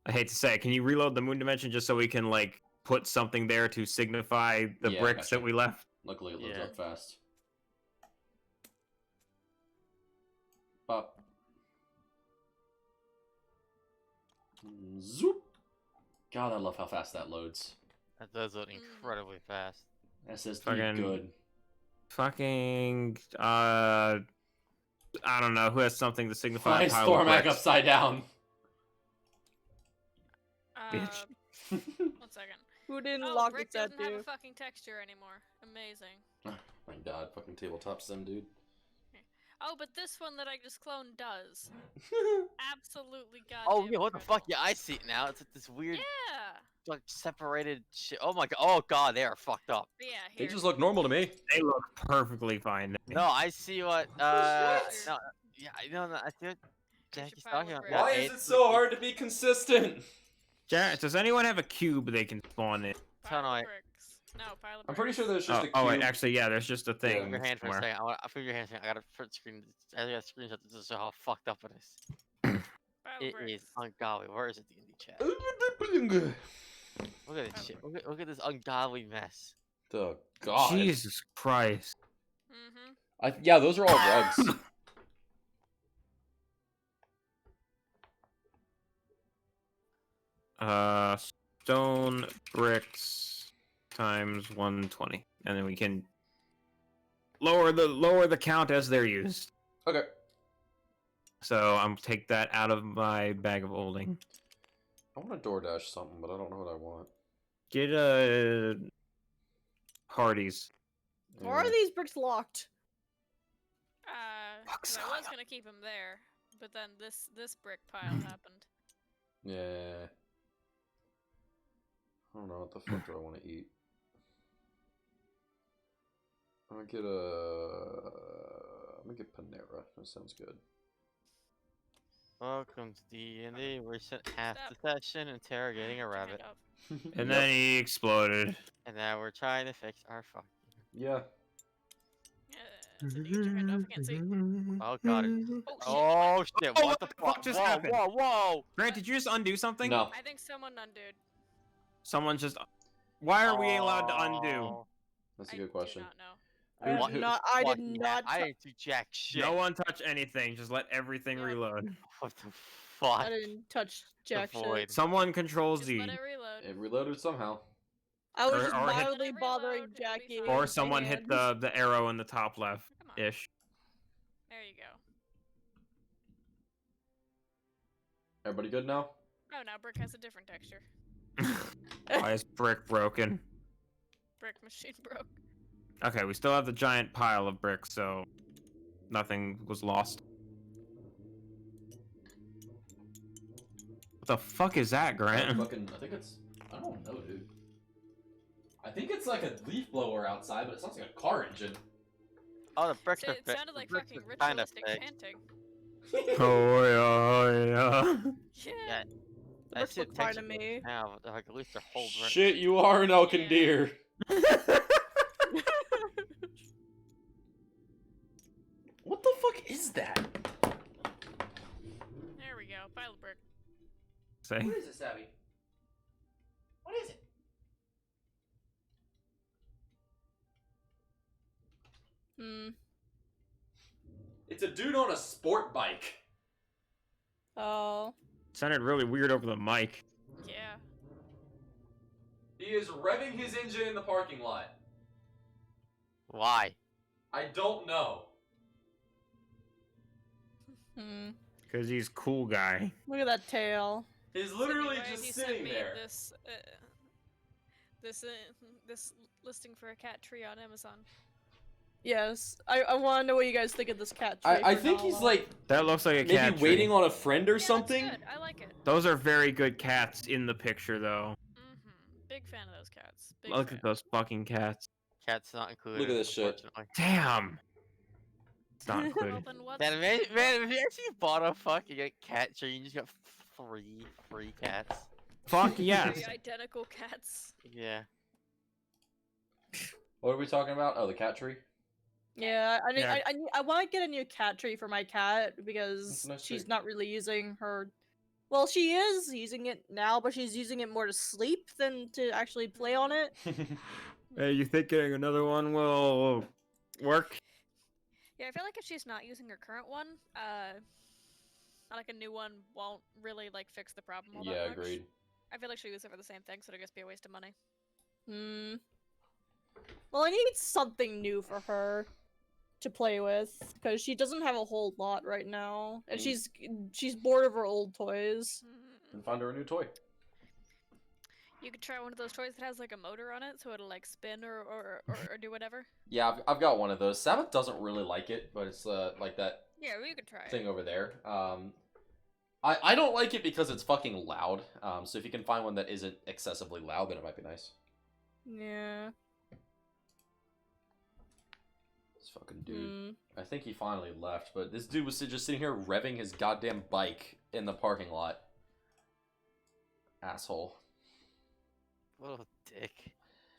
I hate to say it. Can you reload the moon dimension just so we can like put something there to signify the Yeah, bricks gotcha. that we left? Luckily it loads Yeah. up fast. Pop. Zoop. God, I love how fast that loads. That does load incredibly fast. SSD Fucking- good. Fucking I don't know who has something to signify. Find a pile of Stormac bricks. upside down. Bitch. One second. Who didn't Oh, lock brick it that doesn't have a dude? fucking texture anymore. Amazing. My God, fucking tabletop sim, dude. Oh, but this one that I just cloned does. Absolutely goddamn. Oh yeah, what the incredible. fuck? Yeah, I see it now. It's like this weird, Yeah. like separated shit. Oh my god. Oh god, they are fucked up. But yeah, They here. just look normal to me. They look perfectly fine. No, I see what. shit. No, yeah, no, I see what Jackie's pile talking of about. bricks. Why Yeah, is it's it so hard to be consistent? Jared, does anyone have a cube they can spawn in? Pile of Tonight. bricks. No, pile of I'm pretty bricks. sure there's just a cube. Oh wait, actually, yeah, there's just a Move thing your hand for a somewhere. second. I move your hand for a second. I got a print screen. I got a screenshot to show how fucked up it is. Pile of It bricks. is ungodly. Where is it, the indie chat? Look at this shit. Look at this ungodly mess. Oh God. Jesus Christ. Mm-hmm. Yeah, those are all rugs. Stone bricks times 120, and then we can lower the count as they're used. Okay. So I'm take that out of my bag of holding. I want to DoorDash something, but I don't know what I want. Get a Hardee's. Why are these bricks locked? 'Cause I was gonna keep him there, but then this brick pile happened. Yeah. I don't know what the fuck do I want to eat. I'm gonna get Panera. That sounds good. Welcome to D&D. We spent half the session interrogating a rabbit, Kind of. And then he exploded. and now we're trying to fix our fuck. Yeah. So you get your hand up, I can't see. Oh god. Oh shit. Oh shit! Oh, What what the the fuck? fuck just Whoa, happened? whoa, whoa! Grant, did you just undo something? No. I think someone undid. Someone just. Why are we allowed to undo? Oh, That's a I good question. do not know. I Who- did not. I did fucking not. I didn't do jack shit. No one touch anything. Just let everything Yep. reload. What the fuck? I didn't touch jack shit. void. Someone control Just Z. let it reload. It reloaded somehow. I was Or- just or hit- mildly Let it bothering reload, it'll be Jackie. fine. Or with my someone hit hand. the arrow in the top left Come on. ish. There you go. Everybody good now? Oh, now brick has a different texture. Why is brick broken? Brick machine broke. Okay, we still have the giant pile of bricks, so nothing was lost. What the fuck is that, Grant? I think it's. I don't know, dude. I think it's like a leaf blower outside, but it sounds like a car engine. Oh, the bricks are It fixed. sounded like The bricks fucking are kinda ritualistic fixed. chanting. Oh yeah. Yeah. Yeah, The I bricks see look fine to pictures me. now. Like at least they're whole bricks. Shit, you are an Elkin Yeah. deer. What the fuck is that? There we go. Pile of brick. Say. What is this, Abby? What is it? Hmm. It's a dude on a sport bike. Oh. Sounded really weird over the mic. Yeah. He is revving his engine in the parking lot. Why? I don't know. Hmm. Cause he's cool guy. Look at that tail. He's literally Anyway, just he sent sitting me there. this listing for a cat tree on Amazon. Yes. I want to know what you guys think of this cat tree. I for think now. he's like That looks like a maybe cat waiting tree. on a friend or Yeah, that's something. good. I like it. Those are very good cats in the picture, though. Mm-hmm. Big fan of those cats. Big Look fan. at those fucking cats. Cat's not included. Look at this shit. Unfortunately. Damn. It's not Well, included. then what's Man, if you actually bought a fucking cat tree, you just got free cats. Fuck three yes. identical cats? Yeah. What are we talking about? Oh, the cat tree. Yeah, I need, Yeah. I want to get a new cat tree for my cat because That's a nice she's tree. not really using her. Well, she is using it now, but she's using it more to sleep than to actually play on it. Hey, you think getting another one will work? Yeah, I feel like if she's not using her current one, like a new one won't really like fix the problem all Yeah, that much. agreed. I feel like she'll use it for the same thing, so it'll just be a waste of money. Hmm. Well, I need something new for her to play with because she doesn't have a whole lot right now, and Mm. she's bored of her old toys. And find her a new toy. You could try one of those toys that has like a motor on it, so it'll like spin or do whatever. Yeah, I've got one of those. Sabbath doesn't really like it, but it's like that Yeah, well, you could try it. thing over there. I don't like it because it's fucking loud. So if you can find one that isn't excessively loud, then it might be nice. Yeah. This fucking dude. Hmm. I think he finally left, but this dude was just sitting here revving his goddamn bike in the parking lot. Asshole. What a dick.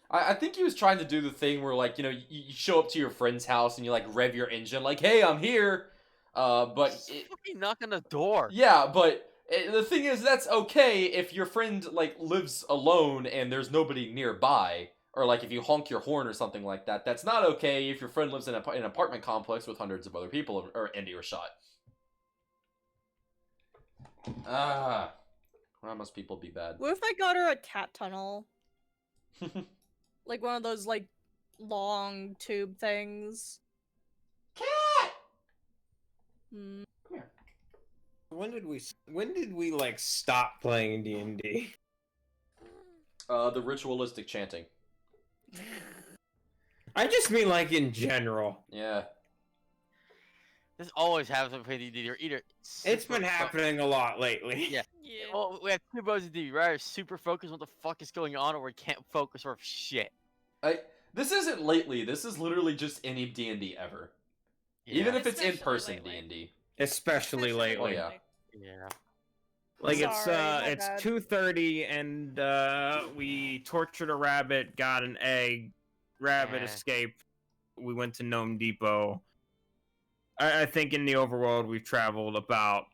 I think he was trying to do the thing where, like, you know, you show up to your friend's house and you, like, rev your engine, like, hey, I'm here. But Just fucking knock on the door. yeah, but the thing is, that's okay if your friend, like, lives alone and there's nobody nearby. Or, like, if you honk your horn or something like that. That's not okay if your friend lives in an apartment complex with hundreds of other people or in earshot. Why must people be bad? What if I got her a cat tunnel? Like one of those like long tube things. Cat! Hmm. Come here. When did we like stop playing D&D? The ritualistic chanting. I just mean like in general. Yeah. This always happens with D&D. You're either It's been super happening a lot lately. Yeah. Yeah. Well, we have two modes of D. We're either super focused on what the fuck is going on, or we can't focus or shit. This isn't lately. This is literally just any D&D ever. Even if it's Especially in-person lately. D&D. Especially Especially lately. Oh, yeah. Yeah. Like Sorry, it's my bad. 2:30 and we tortured a rabbit, got an egg, rabbit Yeah. escaped. We went to Gnome Depot. I think in the overworld we've traveled about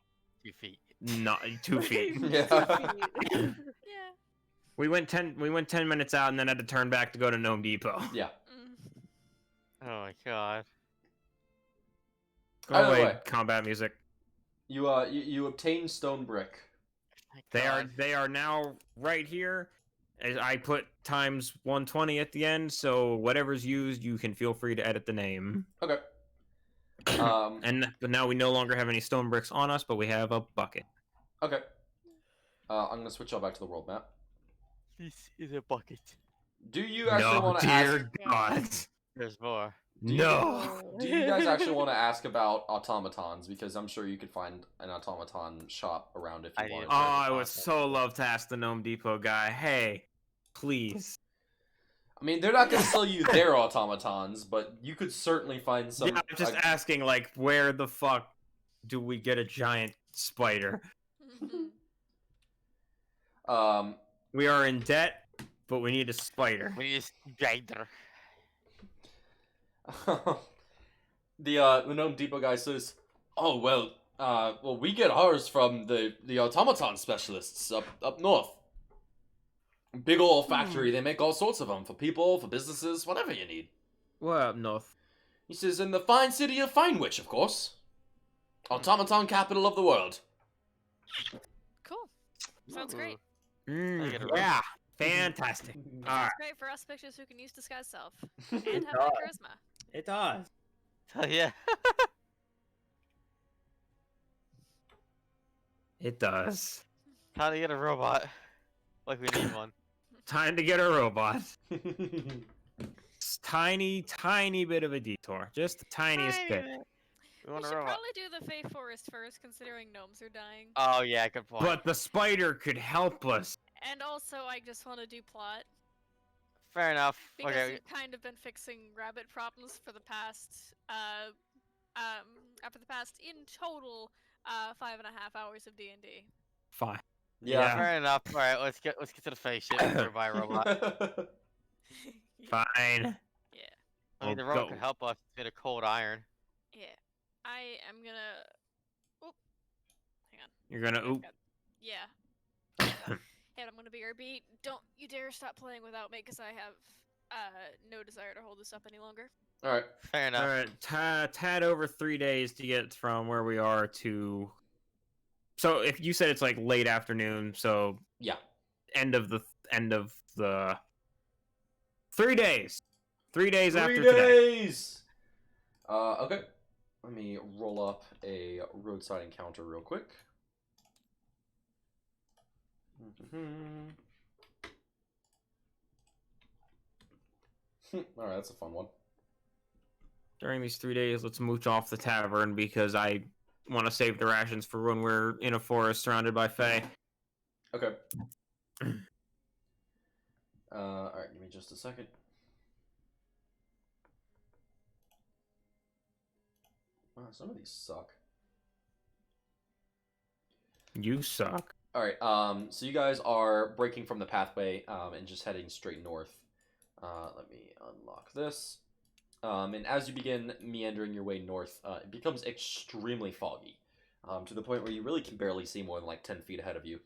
2 feet. not 2 feet. Yeah. Yeah. We went 10 minutes out and then had to turn back to go to Gnome Depot. Yeah. Mm. Oh my god. Go Either away, way. combat music. You obtain stone brick. My They God. are now right here. As I put times 120 at the end, so whatever's used, you can feel free to edit the name. Okay. But now we no longer have any stone bricks on us, but we have a bucket. Okay. I'm gonna switch y'all back to the world map. This is a bucket. Do you actually No, want to ask? dear God. There's more. Do you- No. Do you guys actually want to ask about automatons? Because I'm sure you could find an automaton shop around if I you need wanted. to Oh, to. find- I would so love to ask the Gnome Depot guy. Hey, please. I mean, they're not going to sell you their automatons, but you could certainly find some. Yeah, I'm just asking, like, where the fuck do we get a giant spider? Um, We are in debt, but we need a spider. We need a spider. the Gnome Depot guy says, "Oh well, we get ours from the automaton specialists up north. Big old factory. They make all sorts of them for people, for businesses, whatever you need." What up, North? He says, "In the fine city of Finewich, of course. Automaton capital of the world." Cool. Sounds great. I get it right. Yeah, fantastic. All right, Sounds great for us pictures who can use disguise self and have high charisma. it does. Oh yeah. It does. How to get a robot? Like we need one. Time to get a robot. It's tiny, tiny bit of a detour. Just the tiniest bit. We We want a should robot. probably do the Fae Forest first, considering gnomes are dying. Oh yeah, good point. But the spider could help us. And also, I just want to do plot. Fair enough. Because Okay. we've kind of been fixing rabbit problems for the past, in total, 5.5 hours of D&D. Fine. Yeah. Fair enough. All right, let's get to the face shit. Or buy a robot. Fine. Yeah, I mean, the We'll robot go. could help us get a cold iron. yeah. I am gonna... Oop. Hang on. You're gonna oop. Yeah. Hey, I'm gonna be your beat. Don't you dare stop playing without me, because I have, no desire to hold this up any longer. All right. Fair enough. All right, tad over 3 days to get from where we are to. So if you said it's like late afternoon, so Yeah. end of the 3 days. 3 days 3 after today. days. Okay. Let me roll up a roadside encounter real quick. All right, that's a fun one. During these 3 days, let's mooch off the tavern because I want to save the rations for when we're in a forest surrounded by fae. Okay. All right, give me just a second. Wow, some of these suck. You suck. All right. So you guys are breaking from the pathway and just heading straight north. Let me unlock this. And as you begin meandering your way north, it becomes extremely foggy, to the point where you really can barely see more than like 10 feet ahead of you.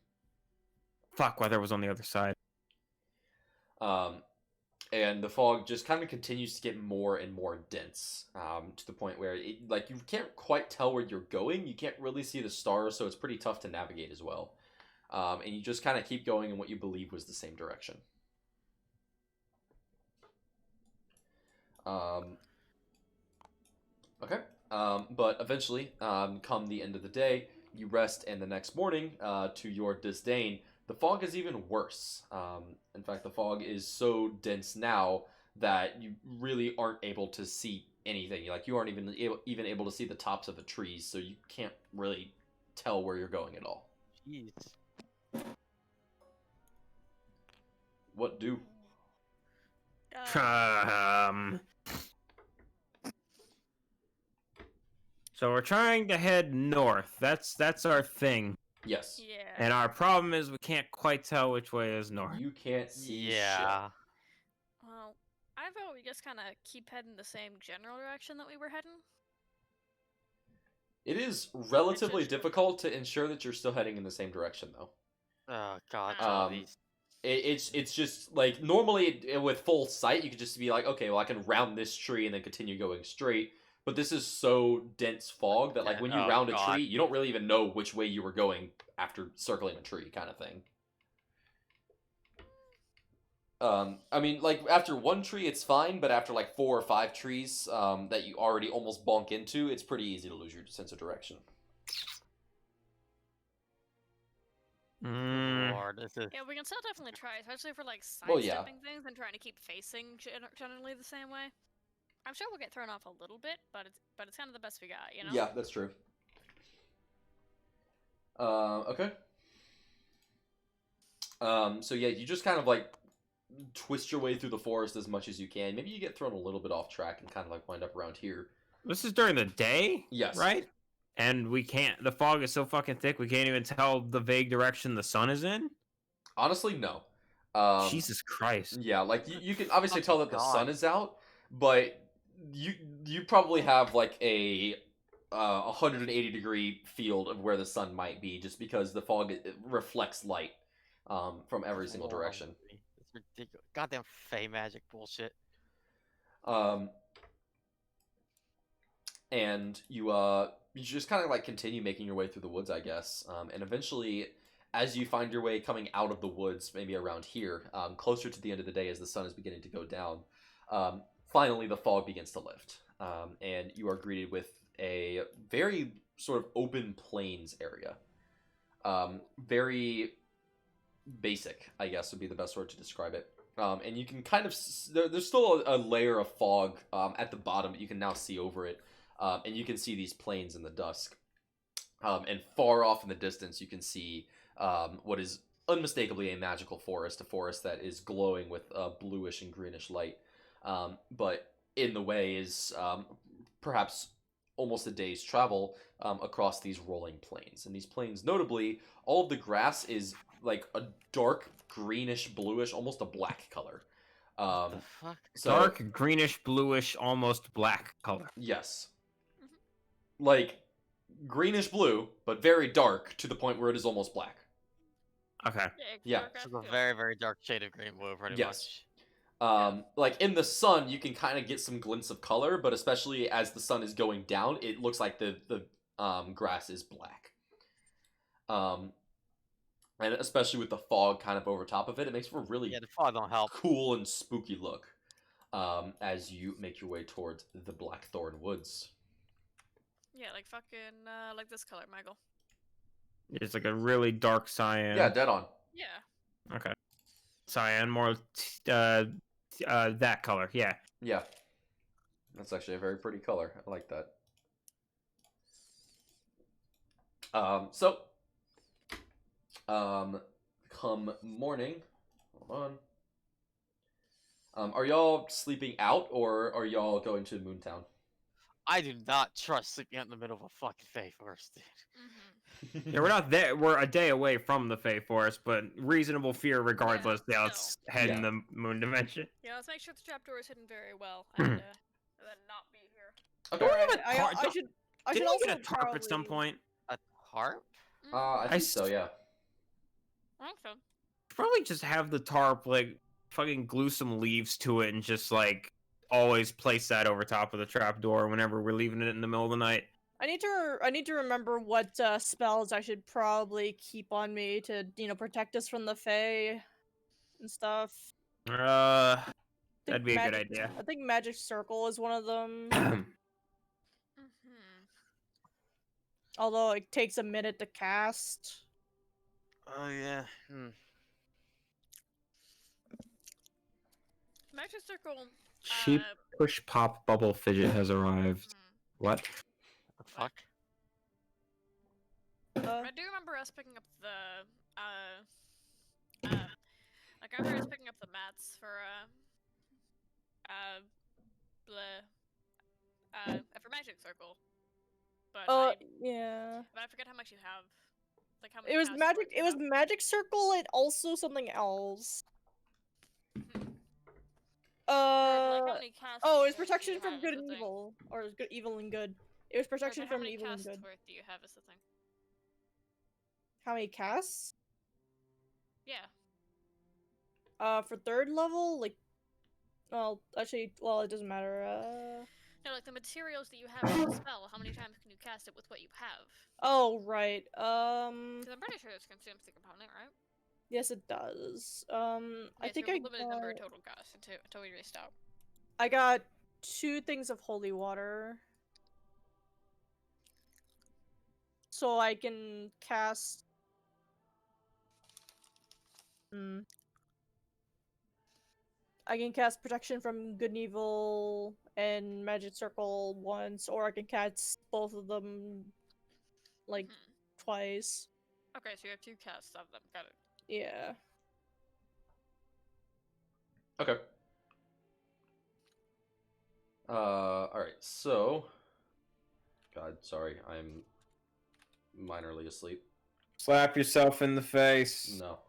Fuck, weather was on the other side. And the fog just kind of continues to get more and more dense, to the point where like you can't quite tell where you're going. You can't really see the stars, so it's pretty tough to navigate as well. And you just kind of keep going in what you believe was the same direction. Okay. But eventually, come the end of the day, you rest, and the next morning, to your disdain, the fog is even worse. In fact, the fog is so dense now that you really aren't able to see anything. Like, you aren't even able to see the tops of the trees, so you can't really tell where you're going at all. Jeez. What do? So we're trying to head north. That's our thing. Yes. Yeah. And our problem is we can't quite tell which way is north. You can't see Yeah. Well, I vote we just kind of keep heading the same general direction that we were heading. shit. It is relatively just- difficult to ensure that you're still heading in the same direction, though. Oh god. Um, These. It's just like normally with full sight you could just be like, okay, well I can round this tree and then continue going straight. But this is so dense fog that like when you Oh, round a God. tree, you don't really even know which way you were going after circling a tree, kind of thing. I mean, like after one tree it's fine, but after like 4 or 5 trees that you already almost bonk into, it's pretty easy to lose your sense of direction. Lord, this is. Yeah, we can still definitely try, especially for like Well, yeah. sidestepping things and trying to keep facing generally the same way. I'm sure we'll get thrown off a little bit, but it's kind of the best we got, you know? Yeah, that's true. Okay. So yeah, you just kind of like twist your way through the forest as much as you can. Maybe you get thrown a little bit off track and kind of like wind up around here. This is during the day? Yes. Right? And we can't, the fog is so fucking thick, we can't even tell the vague direction the sun is in? Honestly, no. Jesus Christ. Yeah, like you can obviously tell that the God. sun is out, but you probably have like a 180-degree field of where the sun might be, just because the fog it reflects light from every single direction. It's ridiculous. Goddamn fey magic bullshit. And you just kind of like continue making your way through the woods, I guess, and eventually, as you find your way coming out of the woods, maybe around here, closer to the end of the day, as the sun is beginning to go down, finally the fog begins to lift, and you are greeted with a very sort of open plains area. Very basic, I guess, would be the best word to describe it. And you can kind of there's still a layer of fog at the bottom, but you can now see over it, and you can see these plains in the dusk. And far off in the distance, you can see what is unmistakably a magical forest, a forest that is glowing with bluish and greenish light. But in the way is perhaps almost a day's travel across these rolling plains. And these plains, notably, all of the grass is like a dark greenish, bluish, almost a black color. What the fuck? So, Dark, greenish, bluish, almost black color. yes. Like greenish blue, but very dark to the point where it is almost black. Okay. Yeah. It's a very, very dark shade of green blue, pretty Yes. much. Like in the sun, you can kind of get some glints of color, but especially as the sun is going down, it looks like the grass is black. And especially with the fog kind of over top of it, it makes for a really Yeah, the fog don't help. cool and spooky look as you make your way towards the Blackthorn Woods. Yeah, like fucking like this color, Michael. It's like a really dark cyan. Yeah, dead on. Yeah. Okay. Cyan, more that color. Yeah. Yeah. That's actually a very pretty color. I like that. Come morning, hold on. Are y'all sleeping out or are y'all going to Moontown? I do not trust sleeping out in the middle of a fucking fey forest, dude. Mm-hmm. Yeah, we're not there. We're a day away from the Fey Forest, but reasonable fear regardless. Yeah, Yeah, let's still. head in Yeah. the moon dimension. Yeah, let's make sure the trapdoor is hidden very well and then not be here. Okay. Don't we have a I tarp? should Didn't we also get a tarp at some probably- point? A harp? I think so, yeah. I think so. Probably just have the tarp, like, fucking glue some leaves to it and just, like, always place that over top of the trapdoor whenever we're leaving it in the middle of the night. I need to remember what spells I should probably keep on me to, protect us from the Fae and stuff. I think That'd be a good idea. I think Magic Circle is one of them. Mm-hmm. Although it takes a minute to cast. Oh, yeah. Magic Circle. Sheep push pop bubble fidget has arrived. What? The fuck? I do remember us picking up the like I remember us picking up the mats for for Magic Circle. But yeah. but I forget how much you have. Like how much It was cast magic. points you It was have. Magic Circle and also something else. Like how many cast Oh, it's points do protection you from have good is and the thing. evil, or good, evil and good. It was Or is it protection how from many evil and casts good. worth do you have is the thing? How many casts? Yeah. For third level, like, well, actually, well, it doesn't matter. No, like the materials that you have in the spell. How many times can you cast it with what you have? Oh, right. Because I'm pretty sure this consumes the component, right? Yes, it does. Yeah, I think so you I have a limited number of got, total casts until we restart. I got 2 things of holy water. So I can cast Hmm. I can cast protection from good and evil and magic circle once, or I can cast both of them like twice. Okay, so you have 2 casts of them. Got it. Yeah. Okay. Alright, so... God, sorry, I'm minorly asleep. Slap yourself in the face. No,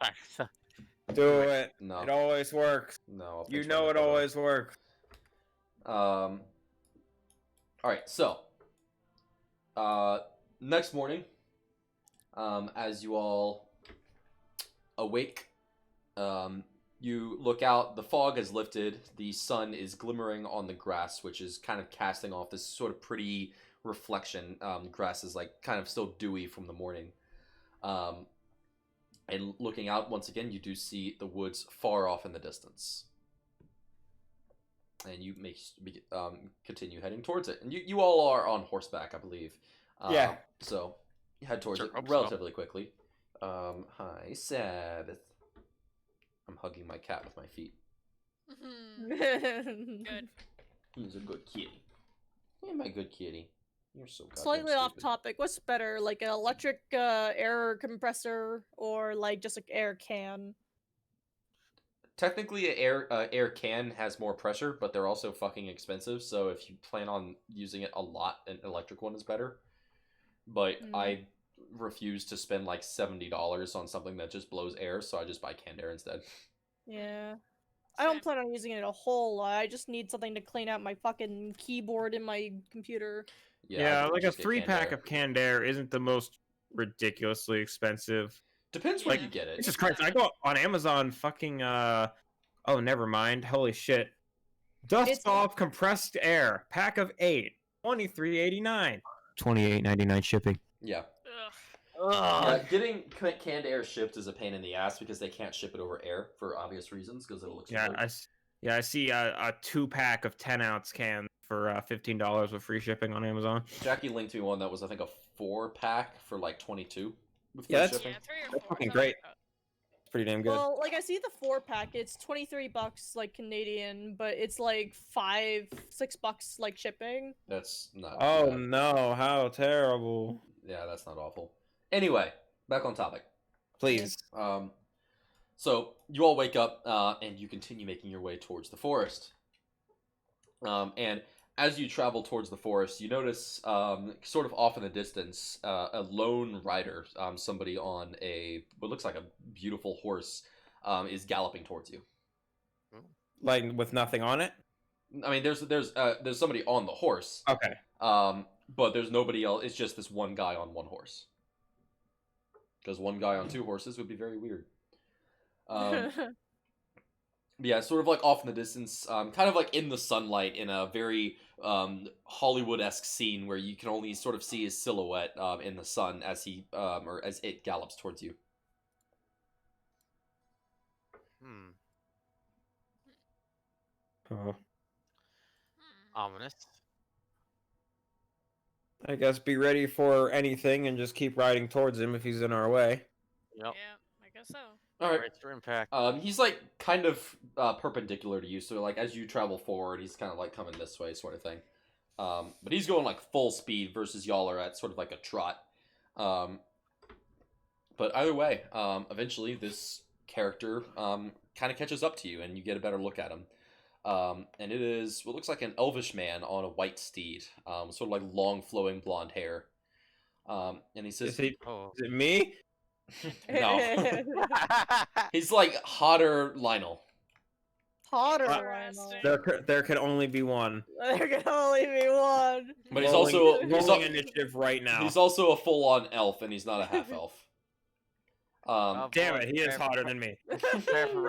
Do it. no, It always works. no. I'll You fix my know it knuckle, though. always works. Alright, so... next morning, as you all awake, you look out, the fog has lifted, the sun is glimmering on the grass, which is kind of casting off this sort of pretty reflection. Grass is like kind of still dewy from the morning. And looking out, once again, you do see the woods far off in the distance. And you may continue heading towards it. And you all are on horseback, I believe. Yeah. So you head towards Sure, it hope so. relatively quickly. Hi, Sabbath. I'm hugging my cat with my feet. Good. He's a good kitty. Yeah, my good kitty. You're so goddamn Slightly off stupid. topic. What's better, like an electric air compressor or like just an air can? Technically, an air can has more pressure, but they're also fucking expensive. So if you plan on using it a lot, an electric one is better. But I refuse to spend like $70 on something that just blows air, so I just buy canned air instead. Yeah. I don't Same. plan on using it a whole lot. I just need something to clean out my fucking keyboard and my computer. Yeah, I would like a just get canned 3-pack air. of canned air isn't the most ridiculously expensive. Depends where like, you get it. Jesus Christ, I go on Amazon fucking oh never mind. Holy shit. Dust It's- off compressed air. Pack of 8. $23.89. $28.99 shipping. Yeah. Ugh. Yeah, getting canned air shipped is a pain in the ass because they can't ship it over air for obvious reasons because it'll explode. I see a 2-pack of 10-ounce cans for $15 with free shipping on Amazon. Jackie linked me one that was I think a 4-pack for like 22 with free Yeah, that's- shipping. Yeah, 3 or 4. That's fucking something great. like that. It's pretty damn good. Well, like I see the 4-pack, it's $23 like Canadian, but it's like $5-6 like shipping. That's not. Oh bad. no, how terrible. Yeah, that's not awful. Anyway, back on topic. Please. So you all wake up and you continue making your way towards the forest. And as you travel towards the forest, you notice sort of off in the distance a lone rider, somebody on what looks like a beautiful horse, is galloping towards you. Like with nothing on it? I mean, there's somebody on the horse, Okay. but there's nobody else. It's just this one guy on one horse. Because one guy on 2 horses would be very weird. Yeah, sort of like off in the distance, kind of like in the sunlight in a very Hollywood-esque scene where you can only sort of see his silhouette in the sun as he or as it gallops towards you. Oh, Hmm. Ominous. I guess be ready for anything and just keep riding towards him if he's in our way. Yep. Yeah, I guess so. All right. Brace for impact. He's like kind of perpendicular to you, so like as you travel forward, he's kind of like coming this way, sort of thing. But he's going like full speed versus y'all are at sort of like a trot. But either way, eventually this character kind of catches up to you, and you get a better look at him. And it is what looks like an elvish man on a white steed, sort of like long flowing blonde hair. And he says, Oh. Is it me? No. He's like hotter Lionel. Hotter Interesting. Lionel. There can only be one. There can only be one. But he's Rolling- also rolling initiative right now. he's also a full on elf, and he's not a half elf. Damn it, he is hotter than me. Prepare for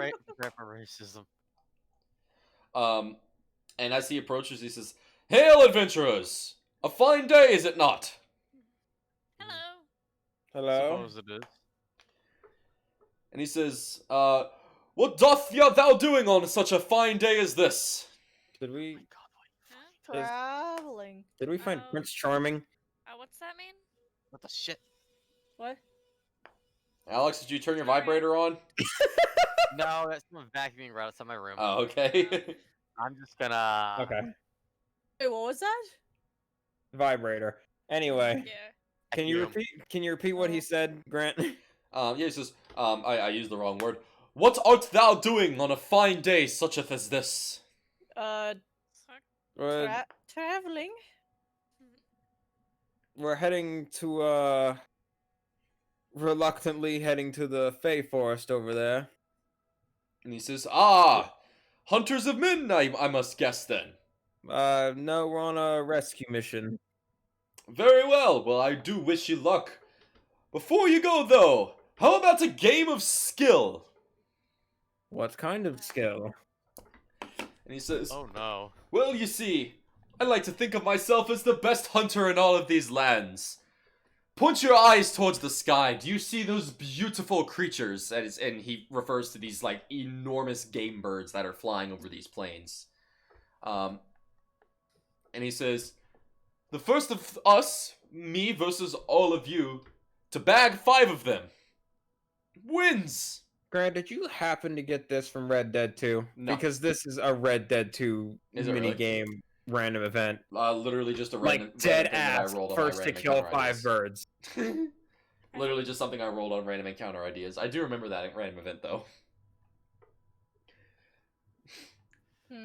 racism. And as he approaches, he says, "Hail, adventurers! A fine day, is it not?" Hello. Hello? Suppose it is. And he says, "What doth thou doing on such a fine day as this?" Did we Huh? Traveling. find Oh. Prince Charming? What's that mean? What the shit? What? Alex, did you turn your vibrator on? No, that's not vacuuming right outside my room. Oh, okay. I'm just gonna. Okay. Wait, what was that? Vibrator. Anyway, Yeah. can you Vacuum. repeat? Can you repeat what he said, Grant? Yeah, he says, I used the wrong word. What art thou doing on a fine day such as this? We're, Traveling. we're heading to reluctantly heading to the Fey Forest over there. And he says, ah, hunters of men, I must guess then. No, we're on a rescue mission. Very well, well, I do wish you luck. Before you go, though, how about a game of skill? What kind of skill? And he says, Oh no. well, you see, I like to think of myself as the best hunter in all of these lands. Point your eyes towards the sky. Do you see those beautiful creatures? And he refers to these, like, enormous game birds that are flying over these plains. And he says, the first of us, me versus all of you, to bag 5 of them, wins. Grant, did you happen to get this from Red Dead 2? No. Because this is a Red Dead 2 Is it really? minigame random event. Literally just a random, Like, dead random thing that I ass, rolled on my first to random kill encounter 5 ideas. birds. Literally just something I rolled on random encounter ideas. I do remember that random event, though.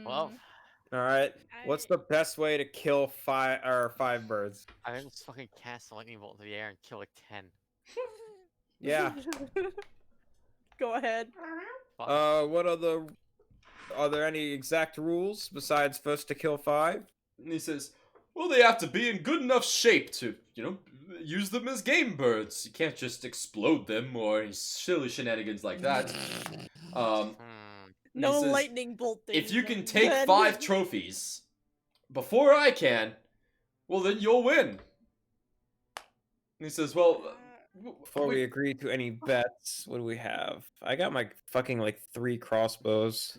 Well, Alright, what's the best way to kill 5 birds? I can just fucking cast a lightning bolt into the air and kill like 10. Yeah. Go ahead. Fuck. What are there any exact rules besides first to kill 5? And he says, well, they have to be in good enough shape to, use them as game birds. You can't just explode them or silly shenanigans like that. Hmm. No He says, lightning bolt thing. if you can take 5 trophies before I can, well, then you'll win. And he says, well, Before we agree to any bets, what do we have? I got my fucking, like, 3 crossbows.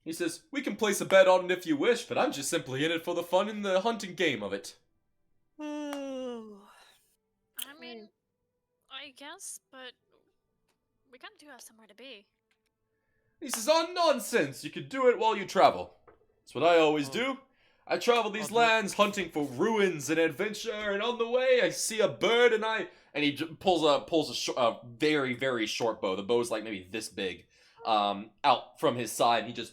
he says, we can place a bet on it if you wish, but I'm just simply in it for the fun in the hunting game of it. I mean, I guess, but we kind of do have somewhere to be. He says, oh, nonsense, you could do it while you travel. That's what I always do. I travel these lands hunting for ruins and adventure, and on the way I see a bird and he pulls a very, very short bow. The bow's like maybe this big, out from his side, and he just,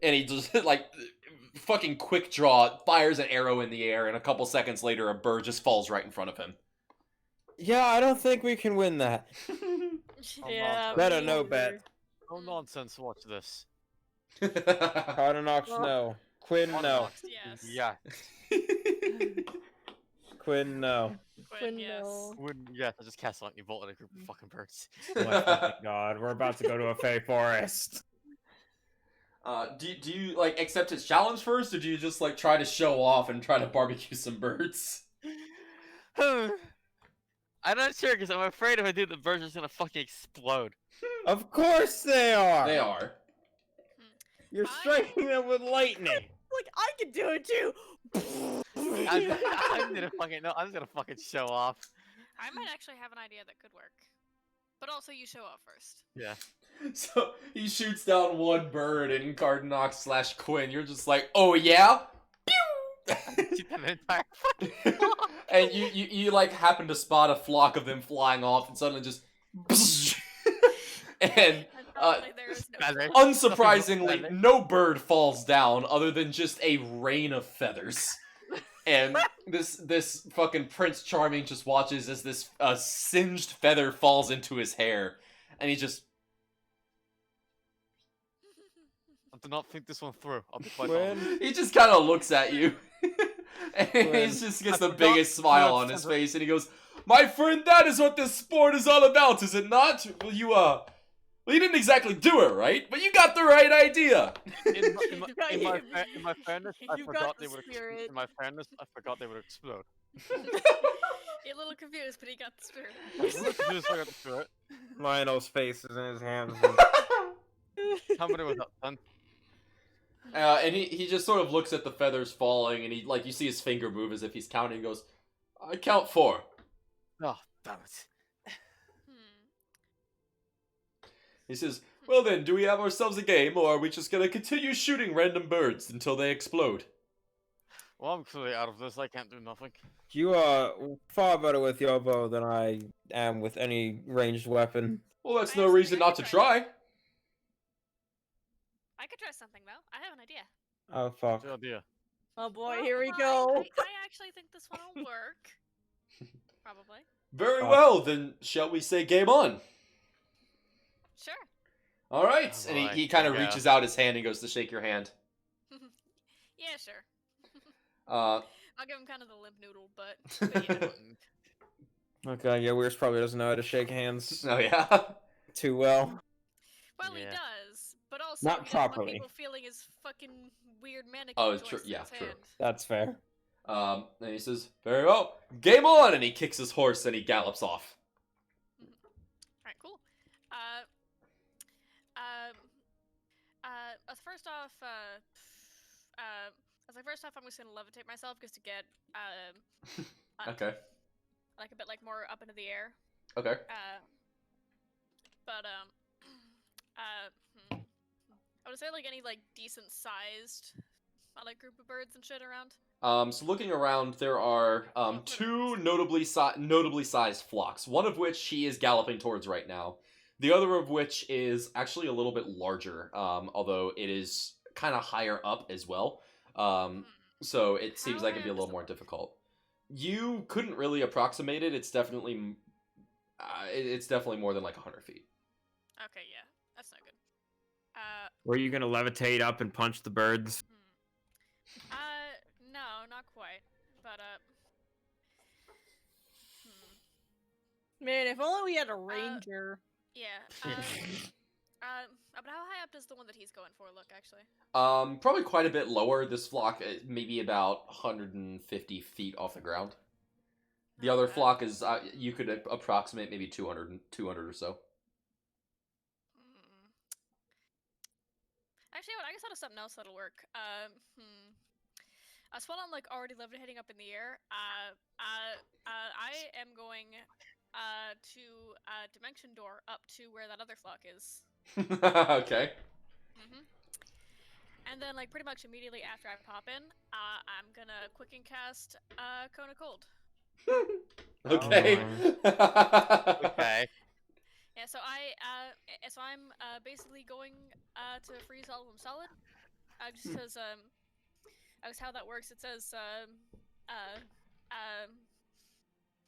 and he just, like, fucking quick draw, fires an arrow in the air, and a couple seconds later a bird just falls right in front of him. Yeah, I don't think we can win that. Yeah. Better me no either. bet. No nonsense, watch this. Qhardanox, no. Quinn, no. Yes. Yeah. Quinn, no. Quinn, yes. no. Yeah, I just cast a lightning bolt at a group of fucking birds. Oh my fucking god, we're about to go to a Fey Forest. Do you, like, accept his challenge first, or do you just, like, try to show off and try to barbecue some birds? I'm not sure, because I'm afraid if I do, the birds are just gonna fucking explode. Of course they are! They are. You're striking them with lightning! Like, I can do it too! I'm gonna fucking, no, I'm just gonna fucking show off. I might actually have an idea that could work. But also, you show off first. Yeah. So, he shoots down one bird, and Qhardanox / Quinn, you're just like, oh yeah? Shoot them entire fucking And you like happen to spot a flock of them flying off, and suddenly just and And suddenly there is no Feather. unsurprisingly, no bird falls down other than just a rain of feathers. And this fucking Prince Charming just watches as this singed feather falls into his hair, and he just I do not think this one through. I'll be quite Quinn? honest. he just kind of looks at you, and he Quinn, just gets I the forgot- biggest smile on his face, and he goes, "My friend, that is what this sport is all about, is it not? Well, you didn't exactly do it right, but you got the right idea." In my fairness, I You've forgot got they the would. spirit. In my fairness, I forgot they would explode. You're a little confused, but he got the spirit. Just forgot to do it. Lionel's face is in his hands. How many was that? Done? And he just sort of looks at the feathers falling, and you see his finger move as if he's counting, and goes, "I count 4. Oh, damn it. Hmm. He says, Well then, do we have ourselves a game, or are we just gonna continue shooting random birds until they explode? Well, I'm clearly out of this. I can't do nothing. You are far better with your bow than I am with any ranged weapon. Well, that's I no have reason something I not to could try. I could try something though. I have an idea. Oh fuck. Good idea. Oh boy, Well, here we well, go. I actually think this one will work. Probably. Very Fuck. well, then shall we say game on? Sure. Alright, Oh, and boy. he kind of Yeah. reaches out his hand and goes to shake your hand. Yeah, sure. Uh, I'll give him kind of the limp noodle, but yeah. Okay, yeah, Weirs probably doesn't know how to shake hands oh yeah? too well. Well, he Yeah. does, but also Not he doesn't want properly. people feeling his fucking weird mannequin Oh, joints true- in yeah, his true. hand. That's fair. And he says, very well, game on! And he kicks his horse and he gallops off. Alright, cool. First off, I was like, first off, I'm just gonna levitate myself just to get, Okay. like a bit like more up into the air. Okay. But I would say like any like decent sized, like group of birds and shit around. So looking around, there are two notably sized flocks. One of which he is galloping towards right now. The other of which is actually a little bit larger, although it is kind of higher up as well. So it seems How like it'd be a high up is little the more one? difficult. You couldn't really approximate it. It's definitely, it's definitely more than like 100 feet. Okay, yeah, that's not good. Were you gonna levitate up and punch the birds? No, not quite. But Man, if only we had a ranger. yeah. But how high up does the one that he's going for look actually? Probably quite a bit lower. This flock, maybe about 150 feet off the ground. The other Okay. flock is, you could approximate maybe 200 or so. Actually, I guess out of something else that'll work. While I'm like already levitating up in the air, I am going to dimension door up to where that other flock is. Okay. And then like pretty much immediately after I pop in, I'm gonna quicken cast Cone of Cold. Okay. Okay. Yeah, so I'm basically going to freeze all of them solid. Just because as how that works, it says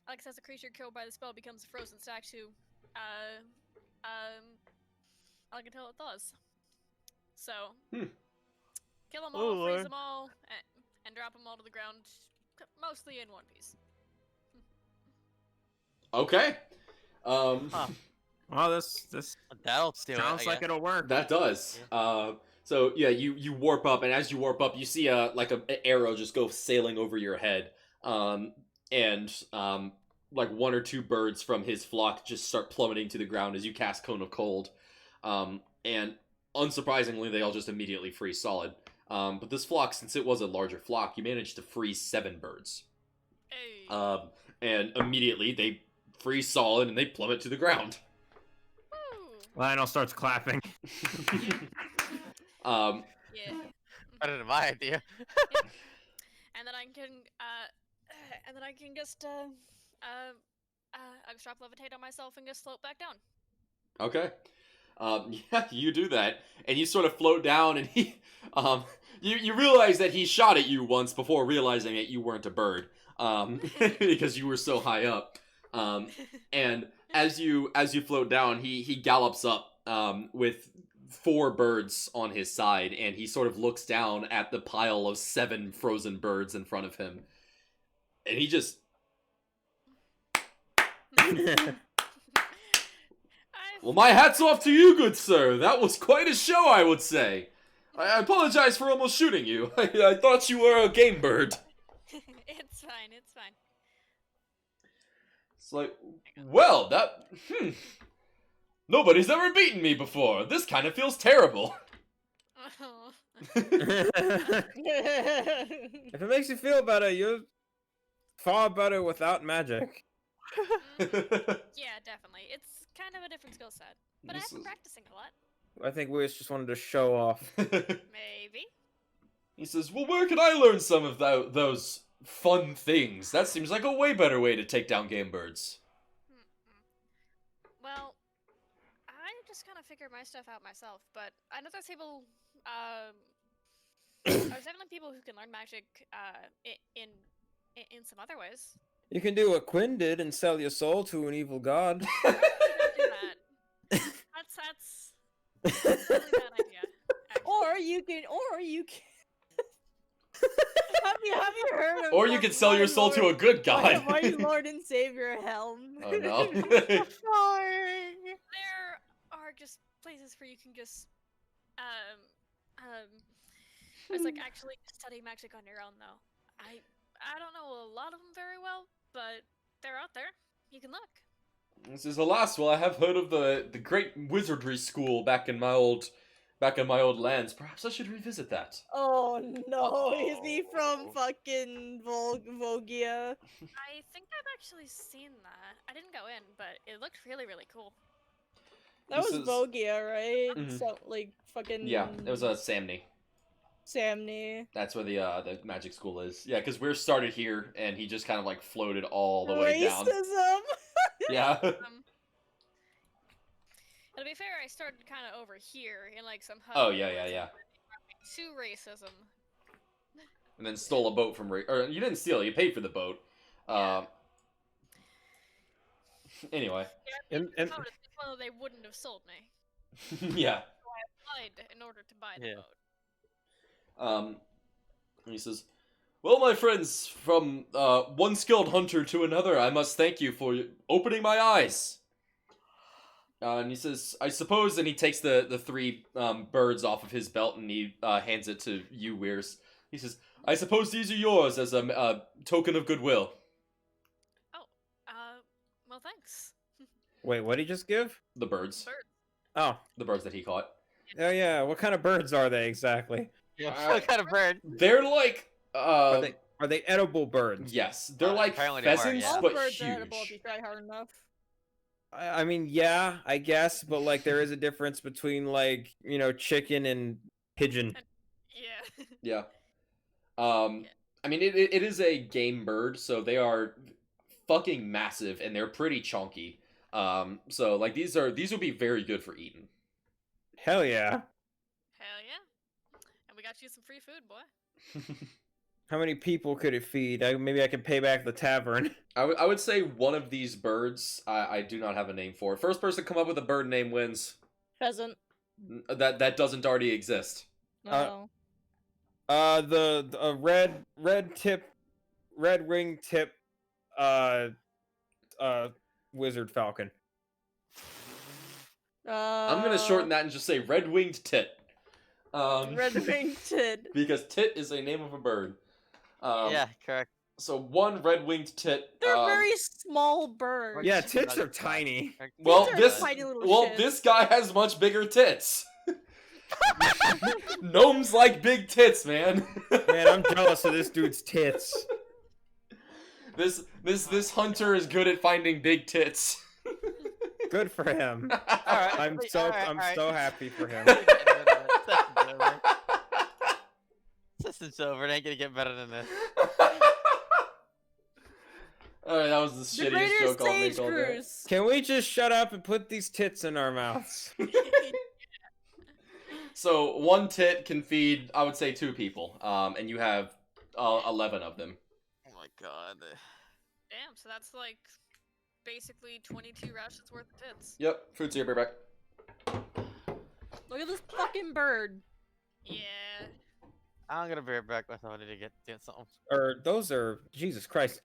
like it says a creature killed by the spell becomes a frozen statue. Like until it thaws. So kill them all, Oh, freeze Lord. them all, and drop them all to the ground, mostly in one piece. Okay. Huh. Well, this That'll do sounds it. like it'll work. That does. So yeah, you warp up, and as you warp up, you see like an arrow just go sailing over your head. And like one or two birds from his flock just start plummeting to the ground as you cast Cone of Cold. And unsurprisingly, they all just immediately freeze solid. But this flock, since it was a larger flock, you managed to freeze 7 birds. Hey. And immediately they freeze solid and they plummet to the ground. Woo! Lionel starts clapping. Um, Yeah. Better than my idea. And then I can just I just drop levitate on myself and just float back down. Okay. Yeah, you do that, and you sort of float down, and you realize that he shot at you once before realizing that you weren't a bird, because you were so high up. And as you float down, he gallops up, with 4 birds on his side, and he sort of looks down at the pile of 7 frozen birds in front of him, and he just Well, my hat's off to you, good sir. That was quite a show, I would say. I apologize for almost shooting you. I thought you were a game bird. It's fine. It's fine. It's like, well, nobody's ever beaten me before. This kind of feels terrible. Oh. If it makes you feel better, you're far better without magic. Yeah, definitely. It's kind of a different skill set, but I've been practicing a lot. I think Wiz just wanted to show off. Maybe. He says, well, where can I learn some of those fun things? That seems like a way better way to take down game birds. Well, I just kind of figure my stuff out myself, but I know there's people, there's definitely people who can learn magic, in some other ways. You can do what Quinn did and sell your soul to an evil god. I really don't do that. That's a really bad idea. Actually. Or you can. have you heard of? Or you could sell your soul to a good god. My Lord and Savior Helm. Oh no. There are just places where you can just, it's like actually study magic on your own though. I don't know a lot of them very well, but they're out there. You can look. This is alas. Well, I have heard of the great wizardry school back in my old lands. Perhaps I should revisit that. Oh no, Uh-oh. is he from fucking Vogia? I think I've actually seen that. I didn't go in, but it looked really, really cool. That This was is- Vogia, right? Mhm. So like fucking. Yeah, it was a Samney. Samney. That's where the magic school is. Yeah, because we're started here, and he just kind of like floated all the way down. Racism. Yeah. To be fair, I started kind of over here in like some hut. Oh yeah. To racism. And then stole a boat from or you didn't steal it. You paid for the boat. Anyway. Yeah, And- well, they wouldn't have sold me. Yeah. Lied in order to buy the Yeah. boat. He says, well, my friends, from one skilled hunter to another, I must thank you for opening my eyes. And he says, I suppose, and he takes the three birds off of his belt and he hands it to you, Weirs. He says, I suppose these are yours as a token of goodwill. Well, thanks. Wait, what did he just give? The birds. Bird. Oh. The birds that he caught. Oh yeah, what kind of birds are they exactly? Yeah, what kind of bird? They're like, Are they edible birds? yes, they're like apparently they were, pheasants, yeah. All but birds are edible if you huge. try hard enough. I mean, yeah, I guess, but like there is a difference between like, you know, chicken and pigeon. Yeah. Yeah. I mean, it is a game bird, so they are fucking massive and they're pretty chunky. So like these would be very good for eating. Hell yeah. Hell yeah. And we got you some free food, boy. How many people could it feed? Maybe I can pay back the tavern. I would say one of these birds, I do not have a name for. First person to come up with a bird name wins. Pheasant. That doesn't already exist. No. The red wing tip, wizard falcon. I'm gonna shorten that and just say red-winged tit. Red-winged tit. Because tit is a name of a bird. Yeah, correct. So one red-winged tit. They're very small birds. Yeah, Chicken tits are nuggets, guys. tiny. Correct. Well, These are this tiny little shits. this guy has much bigger tits. Gnomes like big tits, man. Man, I'm jealous of this dude's tits. This hunter is good at finding big tits. Good for him. Alright, I'm alright. so happy for him. Session's over. It ain't gonna get better than this. Alright, that was the The shittiest greater joke I'll sage make all day. cruise. Can we just shut up and put these tits in our mouths? So one tit can feed, I would say, 2 people. And you have 11 of them. Oh my god. Damn, so that's like basically 22 rations worth of tits. Yep, food's here, back. Look at this fucking bird. Yeah. I'm gonna be right back with somebody to get something. Or those are Jesus Christ.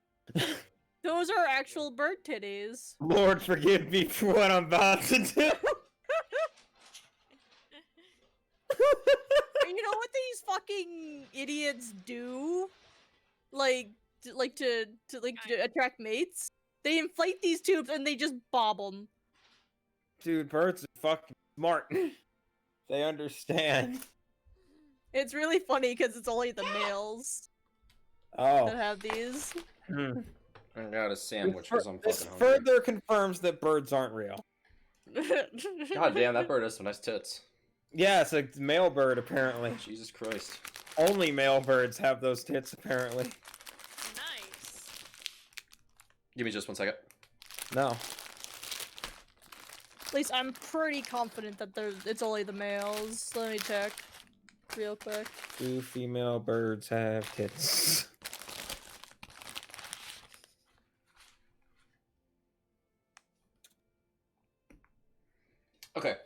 Those are actual bird titties. Lord, forgive me for what I'm about to do. You know what these fucking idiots do? To attract mates? They inflate these tubes and they just bob them. Dude, birds are fucking smart. They understand. It's really funny because it's only the males Oh. that have these. Hmm. I got a sandwich This because I'm this fucking hungry. further confirms that birds aren't real. God damn, that bird has some nice tits. Yeah, it's a male bird, apparently. Jesus Christ. Only male birds have those tits, apparently. Nice. Give me just 1 second. No. At least I'm pretty confident that it's only the males. Let me check real quick. 2 female birds have tits. Okay.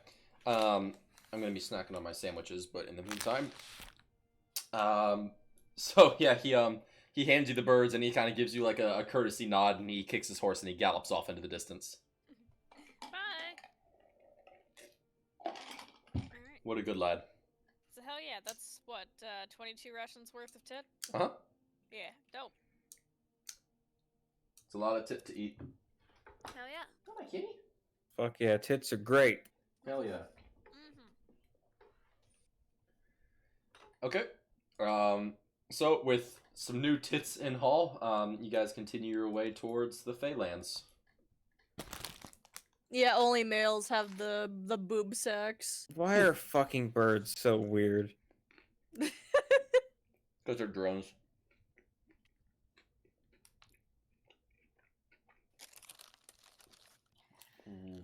I'm gonna be snacking on my sandwiches, but in the meantime, so yeah, he hands you the birds and he kind of gives you like a courtesy nod and he kicks his horse and he gallops off into the distance. Bye. Alright. What a good lad. So hell yeah, that's what, 22 rations worth of tit? Uh huh. Yeah, dope. It's a lot of tit to eat. Hell yeah. Come on, kitty. Fuck yeah, tits are great. Hell yeah. Mm-hmm. Okay. So with some new tits in haul, you guys continue your way towards the Feylands. Yeah, only males have the boob sex. Why are fucking birds so weird? Because they're drones. Mm.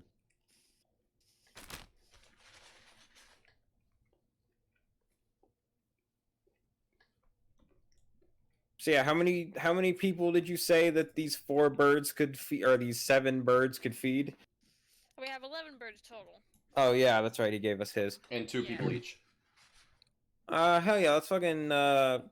So yeah, how many people did you say that these 4 birds could feed, or these 7 birds could feed? We have 11 birds total. Oh yeah, that's right. He gave us his. And 2 people each. Hell yeah, let's fucking go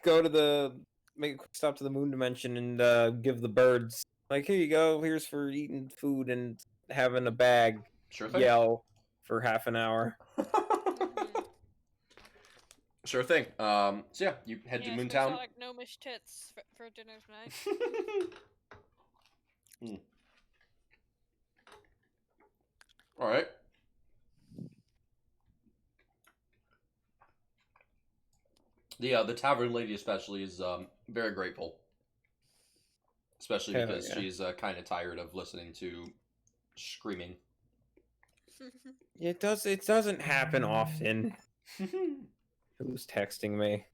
to make a quick stop to the moon dimension and give the birds, like, here you go. Here's for eating food and having a bag. Sure thing. Yell for half an hour. Sure thing. So yeah, you head to Moontown. Like gnomish tits for dinner tonight. All right. The tavern lady especially is very grateful, especially Hell because yeah. she's kind of tired of listening to screaming. It doesn't happen often. Who's texting me?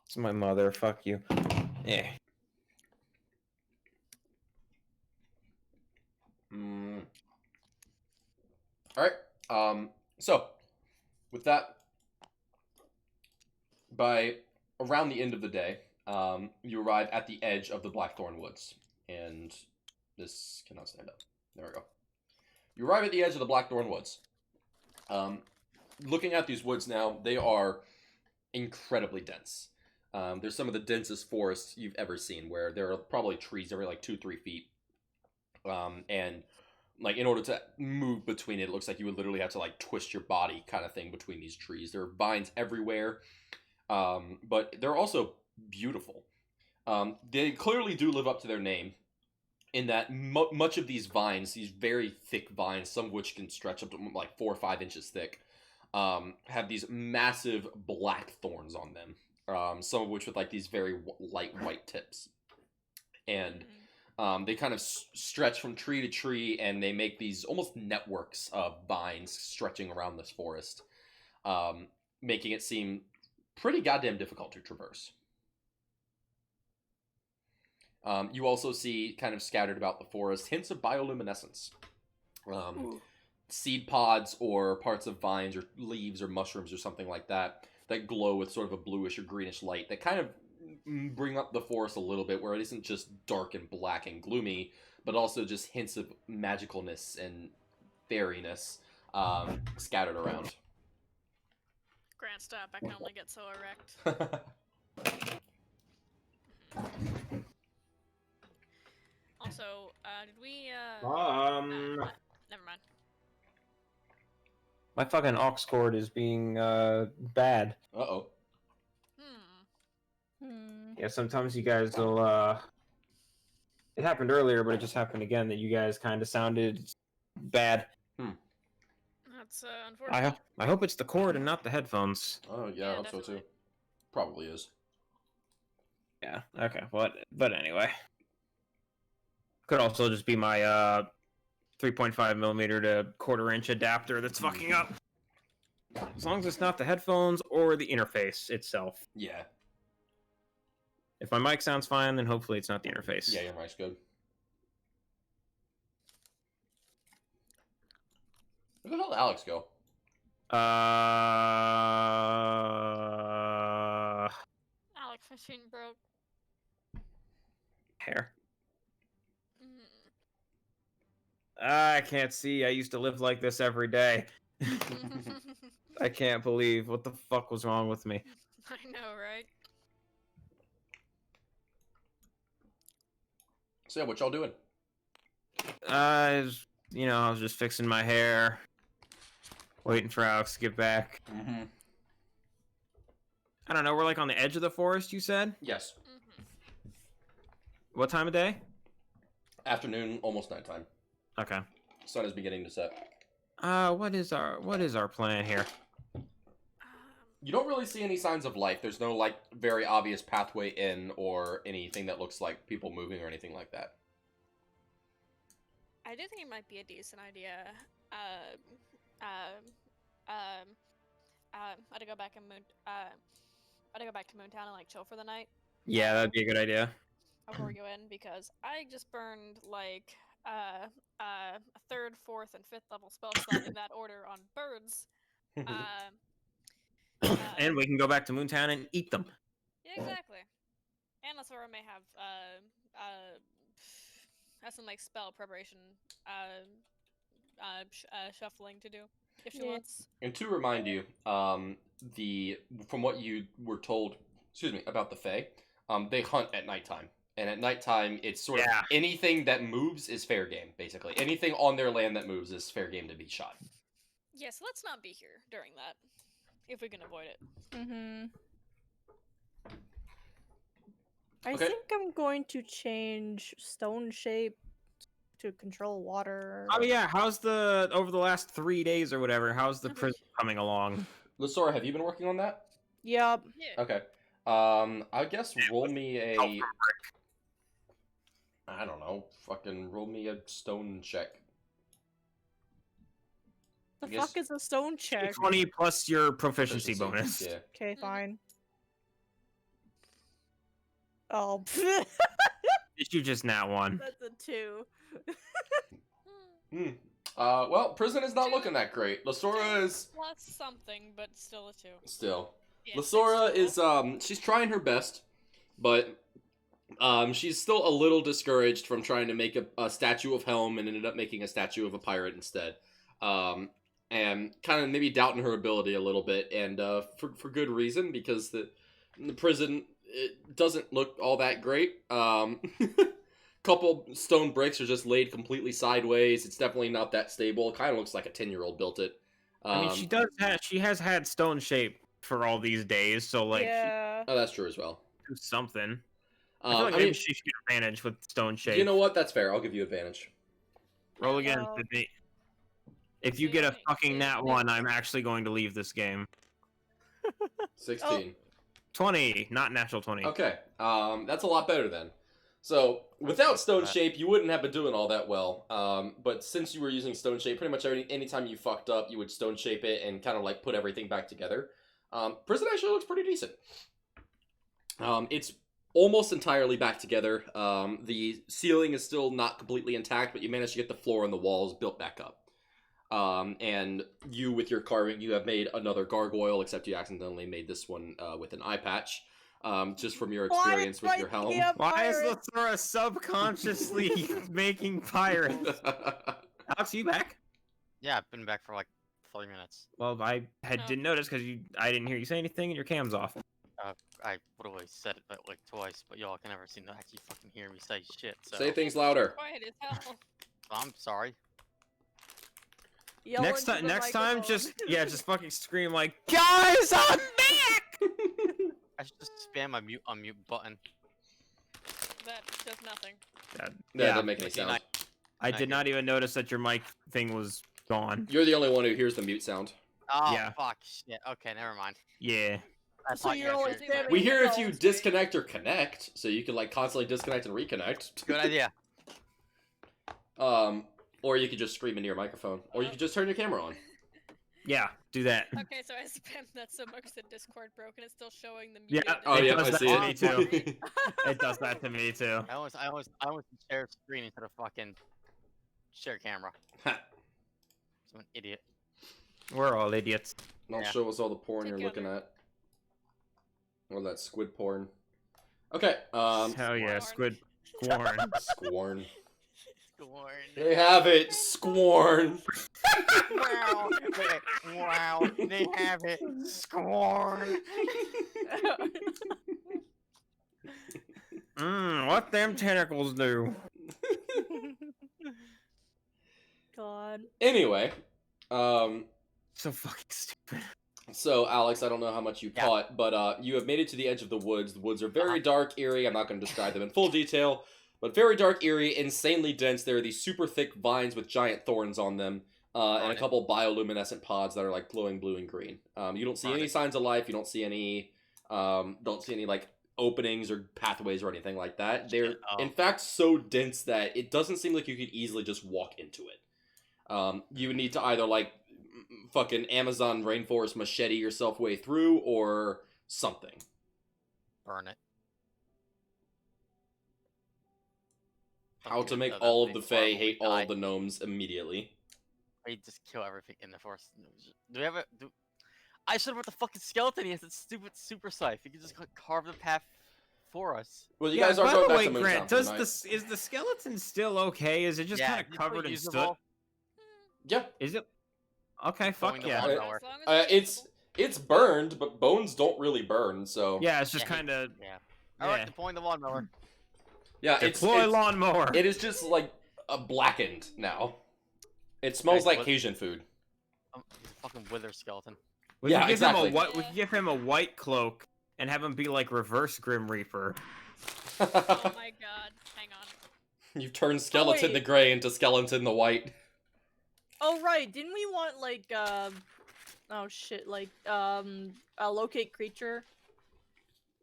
It's my mother. Fuck you. Yeah. All right. So with that, by around the end of the day, you arrive at the edge of the Blackthorn Woods, and this cannot stand up. There we go. You arrive at the edge of the Blackthorn Woods. Looking at these woods now, they are incredibly dense. There's some of the densest forests you've ever seen, where there are probably trees every like 2-3 feet. And like in order to move between it looks like you would literally have to like twist your body kind of thing between these trees. There are vines everywhere, but they're also beautiful. They clearly do live up to their name, in that much of these vines, these very thick vines, some of which can stretch up to like 4 or 5 inches thick, have these massive black thorns on them, some of which with like these very light white tips. And they kind of stretch from tree to tree, and they make these almost networks of vines stretching around this forest, making it seem pretty goddamn difficult to traverse. You also see, kind of scattered about the forest, hints of bioluminescence. Seed pods or parts of vines or leaves or mushrooms or something like that that glow with sort of a bluish or greenish light that kind of bring up the forest a little bit, where it isn't just dark and black and gloomy, but also just hints of magicalness and fairiness scattered around. Grant, stop. I can only get so erect. Also, did we, never mind. My fucking aux cord is being bad. Uh-oh. Yeah, sometimes you guys will it happened earlier, but it just happened again that you guys kind of sounded bad. That's unfortunate. I hope it's the cord and not the headphones. Oh, yeah, I hope so too. Probably is. Yeah, okay, but anyway. Could also just be my 3.5 millimeter to quarter-inch adapter that's fucking up. As long as it's not the headphones or the interface itself. Yeah. If my mic sounds fine, then hopefully it's not the interface. Yeah, your mic's good. Where the hell did Alex go? Alex machine broke. Hair. Mm. I can't see. I used to live like this every day. I can't believe what the fuck was wrong with me. I know, right? So yeah, what y'all doing? I was just fixing my hair, waiting for Alex to get back. Mm-hmm. I don't know. We're like on the edge of the forest. You said. Yes. Mm-hmm. What time of day? Afternoon, almost nighttime. Okay. Sun is beginning to set. What is our plan here? You don't really see any signs of life. There's no like very obvious pathway in or anything that looks like people moving or anything like that. I do think it might be a decent idea. I'd go back and I'd go back to Moontown and like chill for the night Yeah, that'd be a good idea. before we go in because I just burned like a third, fourth, and fifth level spell slot in that order on birds. And we can go back to Moontown and eat them. Yeah, exactly. And Lasora may have some like spell preparation shuffling to do if she wants. And to remind you, from what you were told, about the Fae, they hunt at nighttime. And at nighttime, it's sort of anything that moves is fair game, basically. Anything on their land that moves is fair game to be shot. Yeah, so let's not be here during that, if we can avoid it. Mm-hmm. I Okay. think I'm going to change stone shape to control water. Oh yeah, how's over the last 3 days or whatever? How's the prison coming along? Lasora, have you been working on that? Yep. Yeah. Okay. I guess roll me a. Oh, I don't know. Fucking roll me a stone check. The I guess- fuck is a stone check? 20 plus your proficiency bonus. Yeah. Okay, Mhm. fine. Oh, Did you just nat one? that's a 2. Hmm. Well, prison is not looking that great. Lasora is Plus something, but still a 2. still. Yeah, Lasora six is she's trying her best, but she's still a little discouraged from trying to make a statue of Helm and ended up making a statue of a pirate instead. And kind of maybe doubting her ability a little bit, and for good reason, because the prison, it doesn't look all that great. Couple stone bricks are just laid completely sideways. It's definitely not that stable. It kind of looks like a 10-year-old built it. I mean, she has had stone shape for all these days, so like, Yeah. Oh, that's true as well. do something. I feel like I maybe mean, she should get advantage with stone shape. you know what? That's fair. I'll give you advantage. Roll again, Oh. Sydney. If you So get you a only- fucking so you nat only- 1, I'm actually going to leave this game. 16. 20, not natural 20. Okay, that's a lot better then. So, without Stone Shape, you wouldn't have been doing all that well. But since you were using Stone Shape, pretty much anytime you fucked up, you would Stone Shape it and kind of like put everything back together. Prison actually looks pretty decent. It's almost entirely back together. The ceiling is still not completely intact, but you managed to get the floor and the walls built back up. And you, with your carving, you have made another gargoyle, except you accidentally made this one with an eye patch. Just from your experience with your helm. Why is Lathora subconsciously making pirates? Alex, are you back? Yeah, I've been back for like 40 minutes. Well, I didn't notice because I didn't hear you say anything and your cam's off. I would always said it but like twice, but y'all can never seem to actually fucking hear me say shit. So Say things louder. Quiet as hell. I'm sorry. Yell Next into the time, microphone. just fucking scream like, guys, I'm back! I should just spam my unmute button. That does nothing. That Yeah, doesn't make any Okay, sound. I did not even notice that your mic thing was gone. You're the only one who hears the mute sound. Oh, Yeah. fuck. Shit. Okay, never mind. Yeah. I So thought you're you only guys were- spamming We hear if you yourself. disconnect or connect, so you can like constantly disconnect and reconnect. Good idea. Or you could just scream into your microphone. Or you could just turn your camera on. Yeah, do that. Okay, so I spammed that so much that Discord broke and it's still showing the Yeah, muted. Oh, it yeah, does I that see to me it. too. It does that to me too. I almost share screen instead of fucking share camera. Ha. I'm an idiot. We're all idiots. Don't Yeah. show us all the porn you're looking Together. at. Or that squid porn. Okay, Hell yeah, squid corn. Squorn. Scorn. They have it, Squorn. Wow. Wow. They have it. Scorn. What them tentacles do? God. Anyway, So fucking stupid. so Alex, I don't know how much you Yeah. caught, but you have made it to the edge of the woods. The woods are very dark, eerie. I'm not going to describe them in full detail, but very dark, eerie, insanely dense. There are these super thick vines with giant thorns on them, and a couple bioluminescent pods that are like glowing blue and green. You don't see any signs of life. You don't see any like openings or pathways or anything like that. They're in fact so dense that it doesn't seem like you could easily just walk into it. You would need to either like fucking Amazon rainforest machete yourself way through or something. Burn it. How to make So all of that the they Fae horribly hate all die. of the gnomes immediately. I just kill everything in the forest. Do we have a? I should have brought the fucking skeleton. He has that stupid super scythe. He could just carve the path for us. Well, you Yeah, guys are by going the back way, to Moontown Grant, for the does night. is the skeleton still okay? Is it just kind of it's covered in usable. soot? Yeah, Is it? Okay, Going fuck to yeah. water. Uh, As long as it's burned, but bones don't really burn. So Yeah, it's just Yeah, kind of Yeah. All right, Yeah. deploying the lawnmower. yeah, it's deploy lawnmower. it is just like blackened now. It smells Okay, like what- Cajun food. He's a fucking wither skeleton. We Yeah, could give exactly. him we could give him a white cloak and have him be like reverse Grim Reaper. Oh my god, hang on. You've turned skeleton the wait. gray into skeleton the white. Oh right, didn't we want like oh shit, like a locate creature?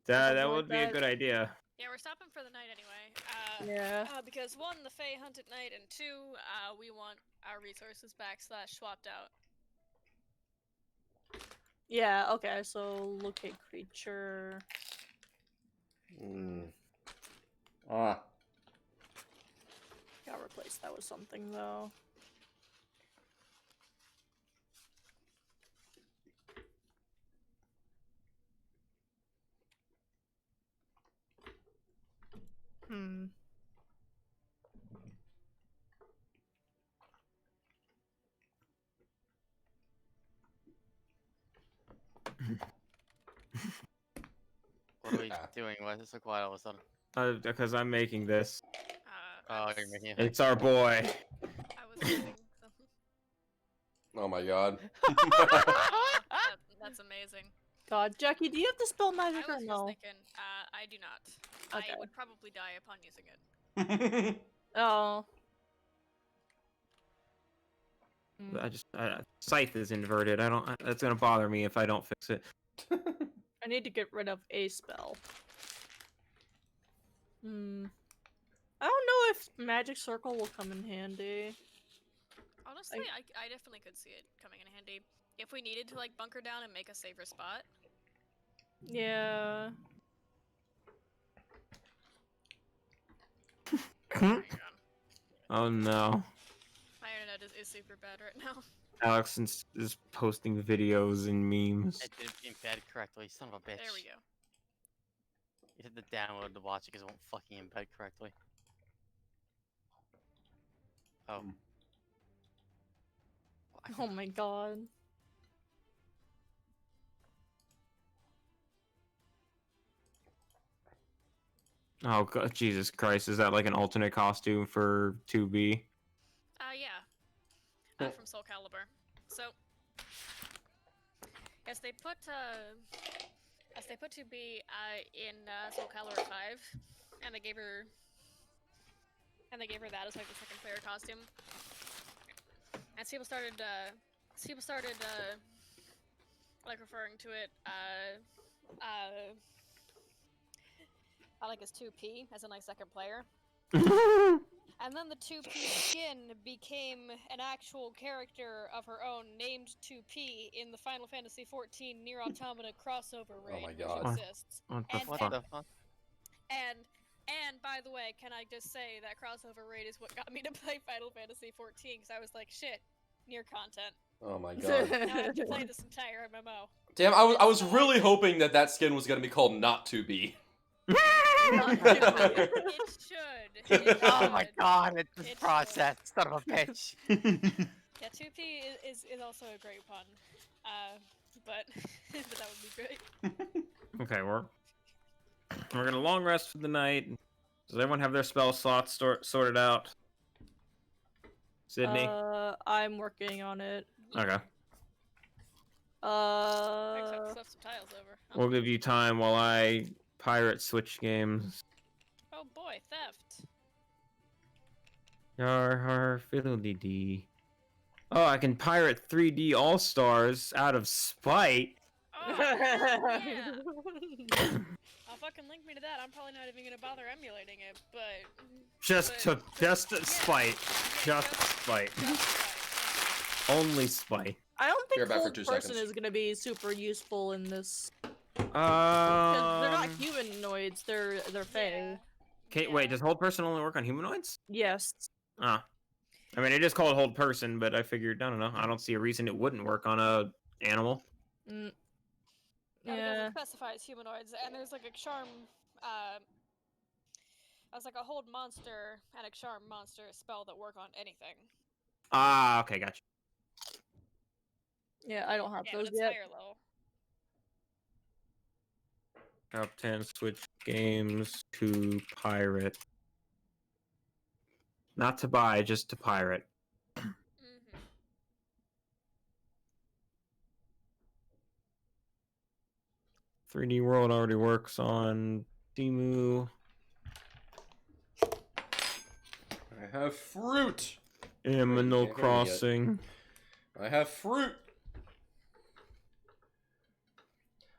That Something like would be a that. good idea. Yeah, we're stopping for the night anyway. Yeah. Because one, the Fae hunt at night, and two, we want our resources back / swapped out. Yeah, okay, so locate creature. Ah. Gotta replace that with something though. Hmm. What are we doing? Why is it so quiet all of a sudden? Because I'm making this. Oh, you're making it. It's our boy. I was thinking something. Oh my god. That's amazing. God, Jackie, do you have to spell I magic or was just no? thinking, I do not. Okay. I would probably die upon using it. Oh. Scythe is inverted. That's gonna bother me if I don't fix it. I need to get rid of a spell. Hmm. I don't know if magic circle will come in handy. Honestly, I definitely could see it coming in handy. If we needed to, like, bunker down and make a safer spot. Yeah. Hang on. Oh no. My internet is super bad right now. Alex is posting videos and memes. I did embed correctly, son of a bitch. There we go. You hit the download to watch it because it won't fucking embed correctly. Oh. Oh my god. Oh god, Jesus Christ! Is that like an alternate costume for 2B? Yeah. From Soul Calibur. So, as they put 2B in Soul Calibur 5, and they gave her that as like the second player costume. And people started like referring to it like as 2P, as in like second player. And then the 2P skin became an actual character of her own, named 2P in the Final Fantasy XIV Nier Automata crossover raid, my which God. exists. What the And- What fuck? the fuck? And by the way, can I just say that crossover raid is what got me to play Final Fantasy XIV, because I was like, shit, Nier content. Oh my god. Now I have to play this entire MMO. Damn, I was So I really did. hoping that that skin was gonna be called Not To Be. Not It should. It Oh my should. god, it's It this should. process, son of a bitch. Yeah, 2P is also a great pun. But but that would be great. Okay, we're gonna long rest for the night. Does everyone have their spell slots sorted out? Sydney. I'm working on it. Okay. Except flip some tiles over. Oh. We'll give you time while I pirate Switch games. Oh boy, theft. Yar har fiddle dee dee. Oh, I can pirate 3D All Stars out of spite. Oh, yeah. Oh, fucking link me to that. I'm probably not even gonna bother emulating it, but Just to spite. Yeah, Just spite. just spite. Only spite. I don't You're think back for hold 2 person seconds. is gonna be super useful in this. 'Cause they're not Um. humanoids. They're fae. Okay, wait. Does hold person only work on humanoids? Yes. Ah. I mean, it is called hold person, but I figured, I don't know. I don't see a reason it wouldn't work on a animal. Mm. Yeah, it Yeah. doesn't specify as humanoids, and there's like a charm, as like a hold monster and a charm monster spell that work on anything. Ah, okay, gotcha. Yeah, I don't have Yeah, but those it's yet. higher level. Top 10 Switch games to pirate. Not to buy, just to pirate. Mm-hmm. 3D World already works on Timu. I have fruit. Animal can't hear me yet. Crossing. I have fruit.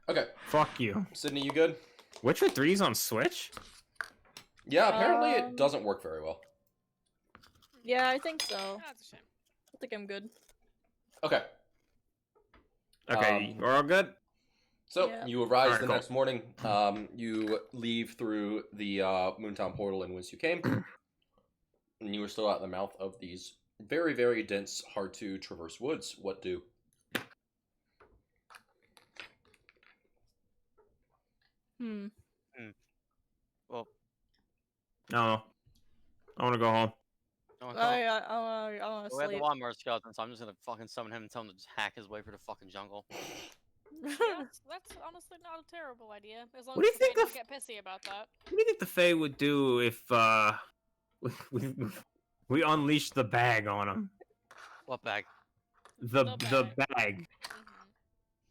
Okay, Fuck you. Sydney, you good? Witcher 3's on Switch? Yeah, apparently it Um, doesn't work very well. Yeah, I think so. Oh, that's a shame. I think I'm good. Okay, Okay, we're all good? so Yeah. you arise Alright, the cool. next morning. You leave through the Moontown portal in whence you came, and you are still at the mouth of these very, very dense, hard to traverse woods. What do? Hmm. Well, No. I want to go home. no one I can't. want to We have the sleep. lawnmower skeleton, so I'm just gonna fucking summon him and tell him to just hack his way through the fucking jungle. Yeah, that's honestly not a terrible idea. As long What do as you the think Fae of- don't get pissy about that. What do you think the Fae would do if we unleashed the bag on them? What bag? The The bag.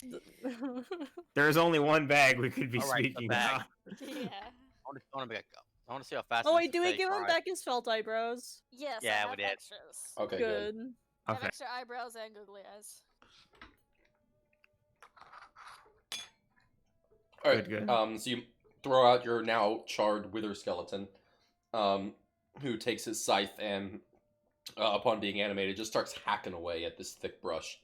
Mm-hmm. There's only one bag we could be Alright, the speaking bag. about. Yeah. I want to see how fast. Oh this wait, do we Fae give him cry. back his felt eyebrows? Yes. Yeah, I we have did. extras. Okay, good. Good. I have Okay. extra eyebrows and googly eyes. All right. Good. So you throw out your now charred wither skeleton, who takes his scythe and, upon being animated, just starts hacking away at this thick brush.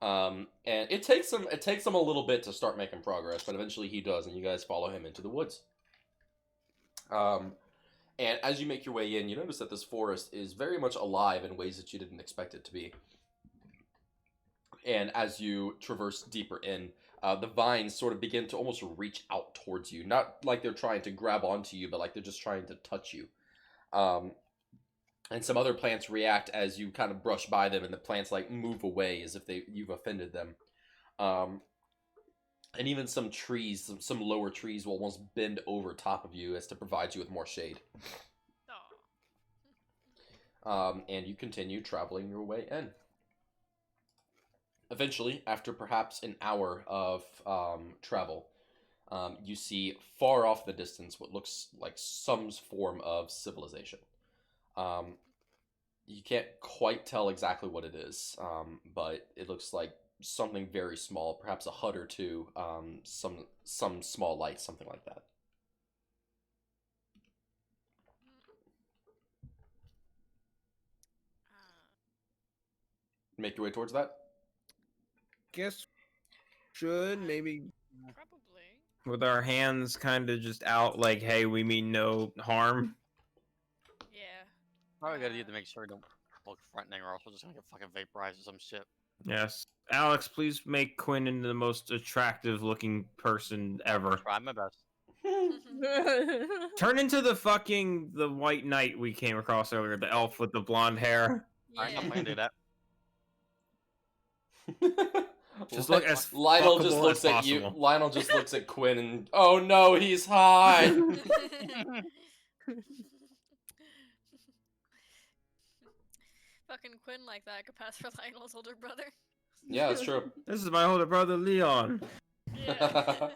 And it takes him a little bit to start making progress, but eventually he does, and you guys follow him into the woods. And as you make your way in, you notice that this forest is very much alive in ways that you didn't expect it to be. And as you traverse deeper in, the vines sort of begin to almost reach out towards you. Not like they're trying to grab onto you, but like they're just trying to touch you. And some other plants react as you kind of brush by them, and the plants like move away as if you've offended them. And even some trees, some lower trees, will almost bend over top of you as to provide you with more shade. Oh. And you continue traveling your way in. Eventually, after perhaps an hour of travel, you see far off the distance what looks like some form of civilization. You can't quite tell exactly what it is, but it looks like something very small, perhaps a hut or two, some small lights, something like that. make your way towards that? Guess should maybe Probably. with our hands kind of just out, like, hey, we mean no harm. Yeah. Probably gotta do to make sure we don't look threatening, or else we're just gonna get fucking vaporized or some shit. Yes, Alex, please make Quinn into the most attractive-looking person ever. Try my best. Turn into the white knight we came across earlier, the elf with the blonde hair. Alright, I'm Yeah. gonna do that. Just look as Lionel just fuckable looks as at you. possible. Lionel just looks at Quinn and oh no, he's high. Fucking Quinn like that could pass for Lionel's older brother. Yeah, that's true. This is my older brother, Leon. Yeah.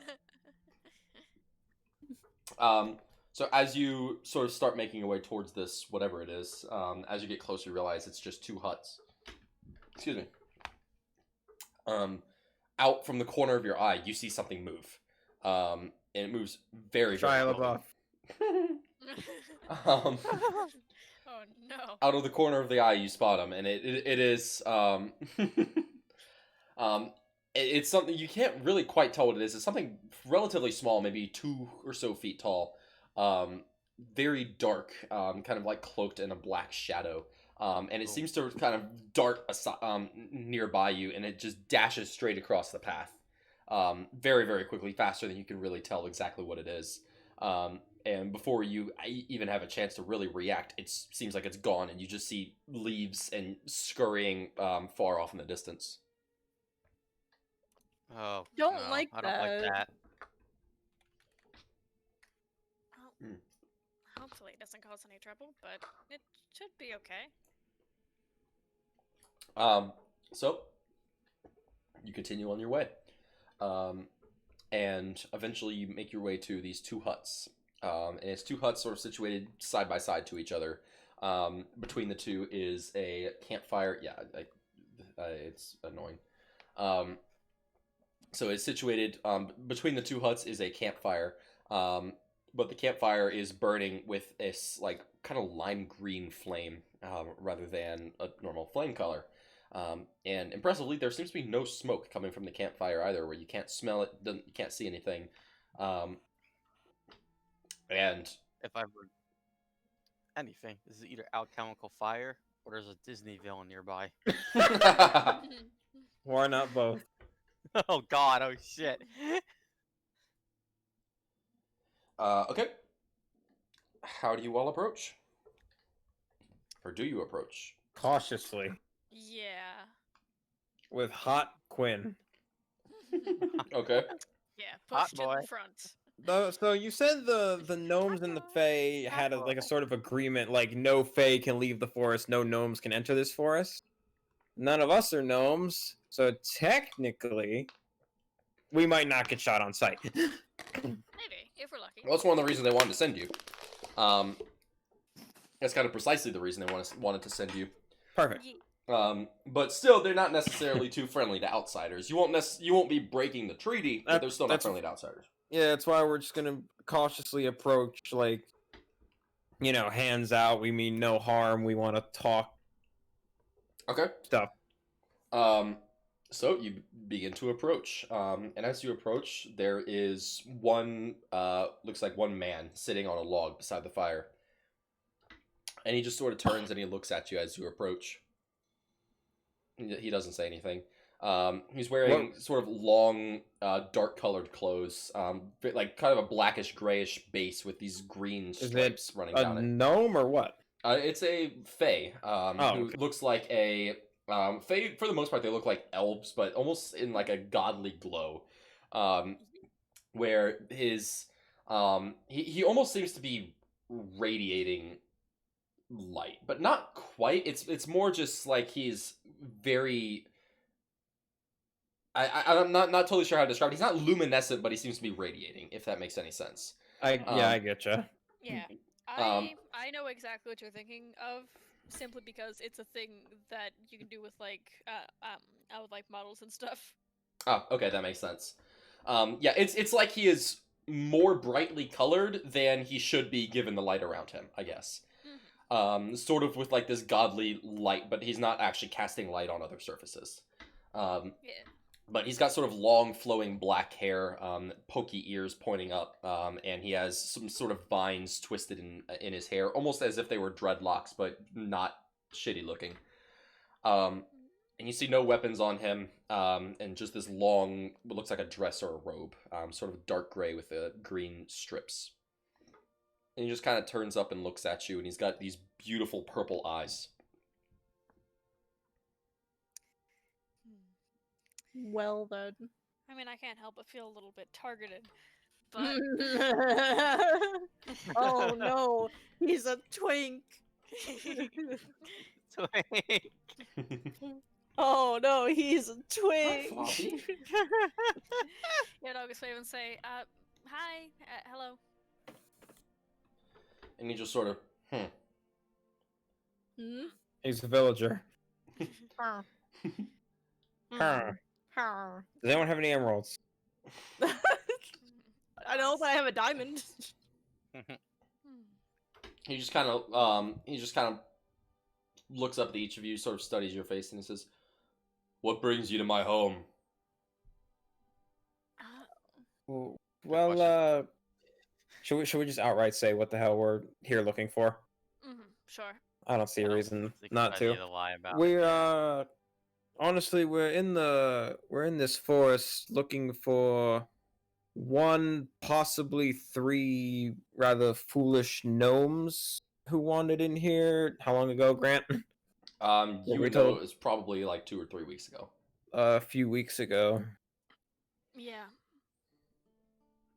So as you sort of start making your way towards this, whatever it is, as you get closer, you realize it's just two huts. Excuse me. Out from the corner of your eye, you see something move. And it moves very, very Shia quickly. LaBeouf. Oh no. Out of the corner of the eye, you spot him, and it is it's something you can't really quite tell what it is. It's something relatively small, maybe 2 or so feet tall, very dark, kind of like cloaked in a black shadow, and it seems to kind of dart nearby you, and it just dashes straight across the path, very, very quickly, faster than you can really tell exactly what it is. And before you even have a chance to really react, it seems like it's gone, and you just see leaves and scurrying far off in the distance. Oh, Don't no, like I don't like that. that. Well, hopefully it doesn't cause any trouble, but it should be okay. So you continue on your way, and eventually you make your way to these two huts. And it's two huts sort of situated side by side to each other. Between the two is a campfire. Yeah, it's annoying. So it's situated between the two huts is a campfire, but the campfire is burning with this like kind of lime green flame rather than a normal flame color. And impressively, there seems to be no smoke coming from the campfire either, where you can't smell it, you can't see anything. And If I've heard anything, this is either alchemical fire or there's a Disney villain nearby. Why not both? Oh god, oh shit. Okay. How do you all approach? Or do you approach? Cautiously. Yeah. With hot Quinn. Okay. Yeah, Hot pushed in boy. the front. So you said the gnomes and the fae had like a sort of agreement, like no fae can leave the forest, no gnomes can enter this forest. None of us are gnomes, so technically, we might not get shot on sight. Maybe, if we're lucky. Well, that's one of the reasons they wanted to send you. That's kind of precisely the reason they wanted to send you. Perfect. But still, they're not necessarily too friendly to outsiders. You won't be breaking the treaty, but they're still not friendly to outsiders. Yeah, that's why we're just gonna cautiously approach, like, hands out. We mean no harm. We want to talk Okay. stuff. So you begin to approach, and as you approach, there is looks like one man sitting on a log beside the fire, and he just sort of turns and he looks at you as you approach. He doesn't say anything. He's wearing sort of long, dark-colored clothes, like kind of a blackish grayish base with these green stripes running down it. A gnome or what? It's a fae, who Okay. looks like a fae. For the most part, they look like elves, but almost in like a godly glow, where his he almost seems to be radiating light, but not quite. It's more just like he's very. I'm not totally sure how to describe it. He's not luminescent, but he seems to be radiating, if that makes any sense. I getcha. Yeah. Um, I know exactly what you're thinking of, simply because it's a thing that you can do with like with like models and stuff. Oh, okay, that makes sense. Yeah, it's like he is more brightly colored than he should be given the light around him, I guess. sort of with like this godly light, but he's not actually casting light on other surfaces. Yeah. But he's got sort of long, flowing black hair, pokey ears pointing up, and he has some sort of vines twisted in his hair, almost as if they were dreadlocks, but not shitty looking. And you see no weapons on him, and just this long, what looks like a dress or a robe, sort of dark gray with green strips. And he just kind of turns up and looks at you, and he's got these beautiful purple eyes. Well then. I mean, I can't help but feel a little bit targeted, but Oh no, he's a twink. Oh no, he's a twink. Floppy. yeah, I'll just wave and say, hi, hello. And he just sort of, Hmm? He's a villager. Huh. Huh. Huh. Does anyone have any emeralds? I know, but I have a diamond. he just kind of looks up at each of you, sort of studies your face, and he says, "What brings you to my home?" Well, should we just outright say what the hell we're here looking for? Sure. I don't see a reason It's a good not idea to. lie about. We're honestly we're in this forest looking for one, possibly three rather foolish gnomes who wandered in here. How long ago, Grant? You we would know told- it was probably like 2 or 3 weeks ago. A few weeks ago. Yeah.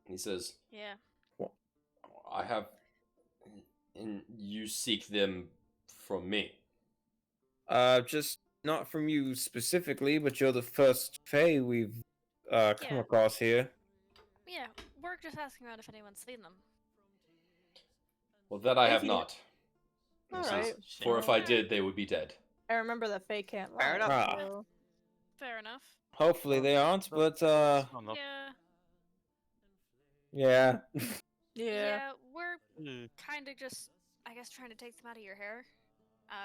He says, Yeah. "I have, and you seek them from me." Just not from you specifically, but you're the first Fae we've come Yeah. across here. Yeah. We're just asking around if anyone's seen them. Well, that I have Maybe. not. He says, Alright. "For if I did, they would be dead." I remember that Faye can't lie. Fair enough. Ah. so- Fair enough. Hopefully they aren't, but Oh, no. Yeah. yeah. Yeah. We're Mm. kind of just, I guess, trying to take them out of your hair.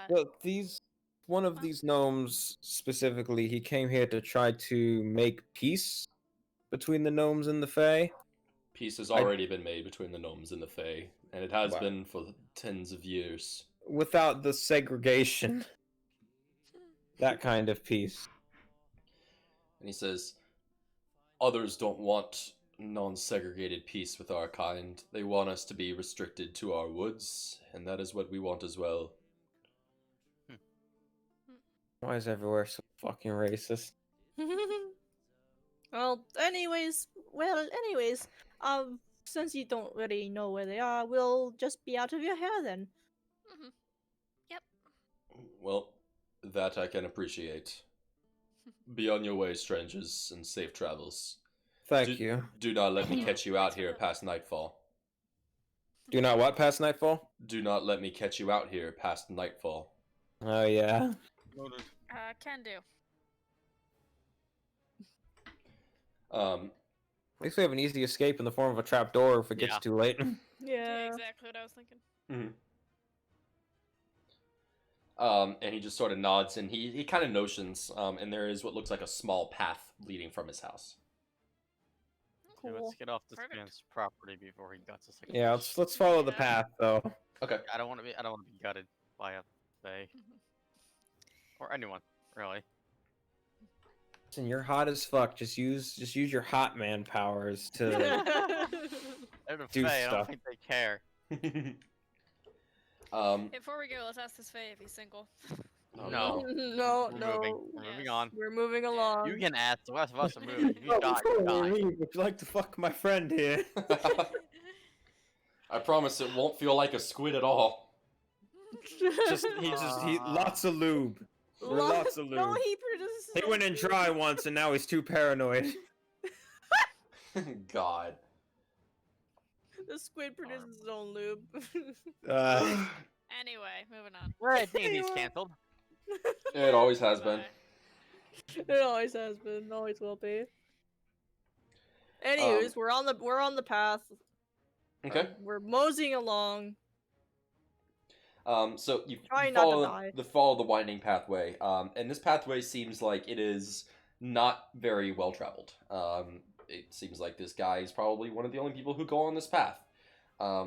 Well, one of Well- these gnomes specifically, he came here to try to make peace between the gnomes and the Fae. Peace has already been made between the gnomes and the Fae, and it has Wow. been for tens of years. Without the segregation. That kind of peace. And he says, "Others don't want non-segregated peace with our kind. They want us to be restricted to our woods, and that is what we want as well." Why is everywhere so fucking racist? Anyways, since you don't really know where they are, we'll just be out of your hair then. Mhm. Well, that I can appreciate. Be on your way, strangers, and safe travels. Thank you. Do not let me Yeah, catch you out thanks here for past nightfall. Do not what past nightfall? Do not let me catch you out here past nightfall. Oh yeah. Noted. Can do. Um, At least we have an easy escape in the form of a trapdoor if it gets Yeah. too late. Yeah, Yeah. exactly what I was thinking. and he just sort of nods, and he kind of notions, and there is what looks like a small path leading from his house. Okay, Cool. let's get off this Perfect. man's property before he guts us. Like a Yeah, bitch. let's follow the Yeah. path though. Okay. I don't want to be. I don't want to be gutted by a Fae or anyone really. Listen, you're hot as fuck. Just use your hot man powers to. They're the Do Fae. I stuff. don't think they care. Before we go, let's ask this Fae if he's single. Oh, No. No, We're no. moving. We're moving Yes. on. We're moving along. You can ask. The rest of us are moving. If you Oh, die, before you die. we leave, would you like to fuck my friend here? I promise it won't feel like a squid at all. He lots of lube. We're lots of No, lube. he produces. He went in dry once and now he's too paranoid. God. The squid produces his own lube. Anyway, moving on. Right, D&D's canceled. It always has been. Bye. It always has been, always will be. Anyways, we're on the path. Okay. We're moseying along. So you Try not to follow die. follow the winding pathway, and this pathway seems like it is not very well traveled. It seems like this guy is probably one of the only people who go on this path.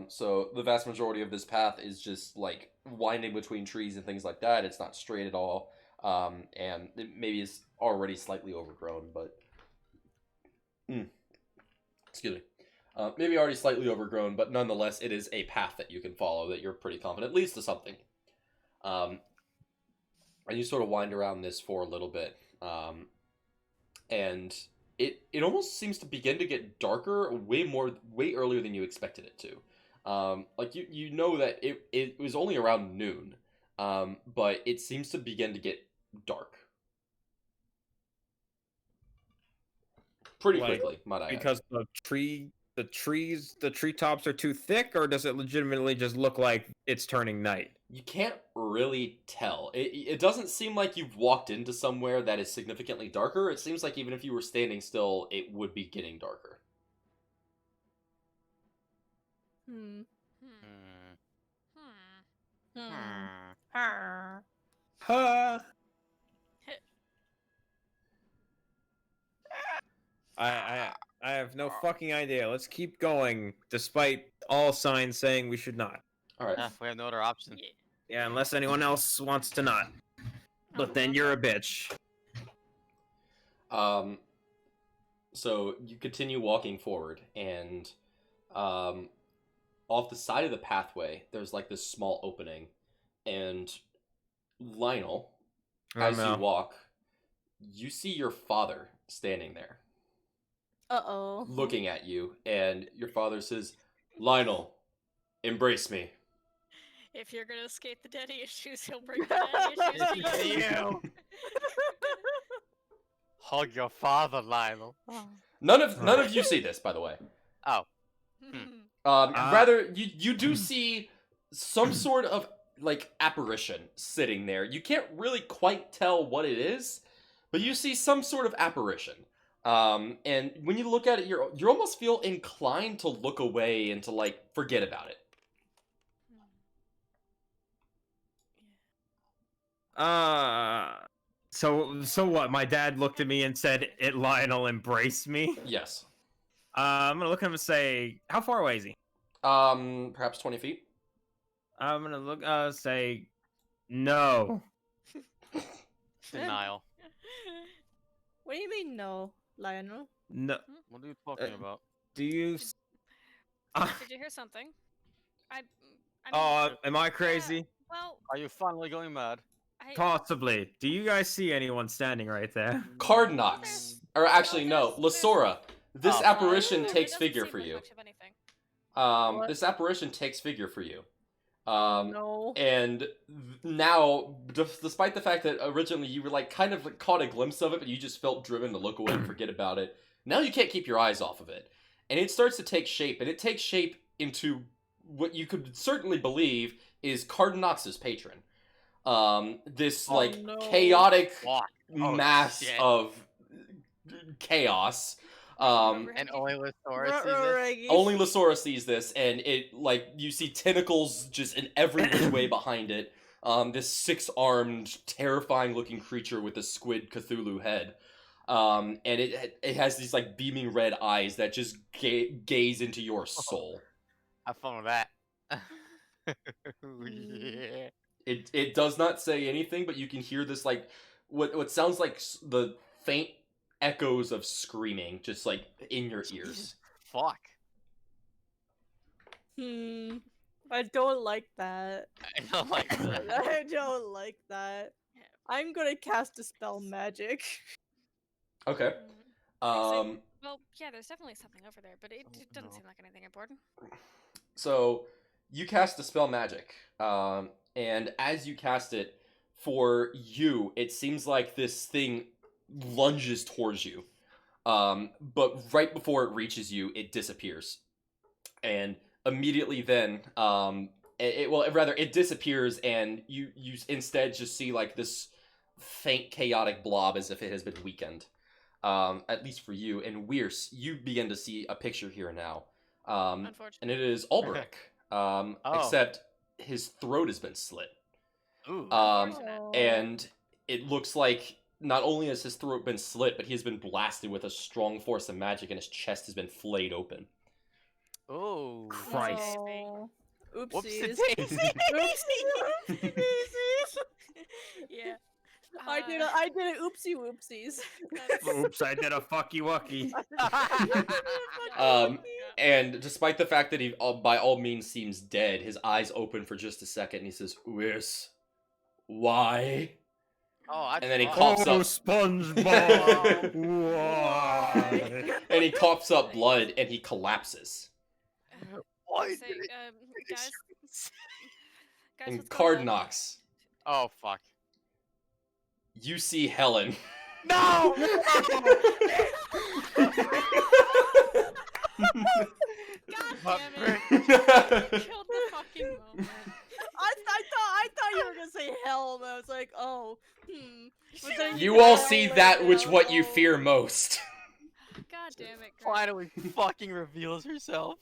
So the vast majority of this path is just like winding between trees and things like that. It's not straight at all, and it maybe is already slightly overgrown, but excuse me. Maybe already slightly overgrown, but nonetheless, it is a path that you can follow that you're pretty confident leads to something. And you sort of wind around this for a little bit, and it almost seems to begin to get darker way earlier than you expected it to. Like you know that it was only around noon, but it seems to begin to get dark pretty Like, quickly, might I add. Because the treetops are too thick, or does it legitimately just look like it's turning night? You can't really tell. It doesn't seem like you've walked into somewhere that is significantly darker. It seems like even if you were standing still, it would be getting darker. Hmm. Hmm. Hmm. Huh. I have no fucking idea. Let's keep going, despite all signs saying we should not. All right. We have no other option. Yeah, unless anyone else wants to not. But then you're a bitch. So you continue walking forward, and off the side of the pathway, there's like this small opening, and Lionel, as you walk, you see your father standing there, Uh-oh. looking at you, and your father says, "Lionel, embrace me." If you're gonna escape the daddy issues, he'll bring the daddy issues to you. Hug your father, Lionel. None of you see this, by the way. Oh. Rather, you do see some sort of like apparition sitting there. You can't really quite tell what it is, but you see some sort of apparition. And when you look at it, you almost feel inclined to look away and to like forget about it. So what? My dad looked at me and said, Lionel, embrace me." Yes. I'm gonna look at him and say, how far away is he? Perhaps 20 feet. I'm gonna say, no. Denial. What do you mean no, Lionel? No. What are you talking about? Do you? Did you hear something? I mean, Am I crazy? yeah, well, Are you finally going mad? Possibly. Do you guys see anyone standing right there? Qhardanox. Or actually, no, Lasora. This Oh. apparition there takes doesn't figure seem for like you. much of anything. What? This apparition takes figure for you. No. And now, despite the fact that originally you were like kind of caught a glimpse of it, but you just felt driven to look away and forget about it, now you can't keep your eyes off of it. And it starts to take shape, and it takes shape into what you could certainly believe is Qhardanox's patron. This no. chaotic Fuck. mass shit. of chaos. And only Lasora sees this? Only Lasora sees this, and it you see tentacles just in every which way behind it. This 6-armed, terrifying-looking creature with a squid Cthulhu head. And it has these like beaming red eyes that just gaze into your soul. Have fun with that. Mm. Yeah. It does not say anything, but you can hear this like what sounds like the faint echoes of screaming just like in your ears. Fuck. I don't like that. I don't like that. I don't like that. I'm gonna cast Dispel Magic. Okay. Well, yeah, there's definitely something over there, but it doesn't seem like anything important. So you cast Dispel Magic, and as you cast it, for you, it seems like this thing lunges towards you. But right before it reaches you, it disappears. And immediately then, it disappears, and you instead just see like this faint chaotic blob as if it has been weakened. At least for you. And Weirs, you begin to see a picture here now. And Unfortunately. it is Ulbrich. Except his throat has been slit. Ooh. Unfortunate. And it looks like not only has his throat been slit, but he has been blasted with a strong force of magic, and his chest has been flayed open. Oh. Christ. Oh. Whoopsie Oopsies. daisy. Oopsies. Yeah. I did a oopsie whoopsies. That's- Oops, I did a fucky wucky. And despite the fact that he by all means seems dead, his eyes open for just a second, and he says, "Where's why?" Oh, And then he thought- coughs up. SpongeBob! Why? And he coughs up blood, and he collapses. Why Say, did it- guys, guys, And what's going on? Qhardanox, Oh fuck. you see Helen. No! God But damn it! frick. Killed the fucking moment. I thought you were gonna say hell, and I was like, oh, But then You all see Helen, that which what you oh. fear most. God damn it, Greg. Finally fucking reveals herself.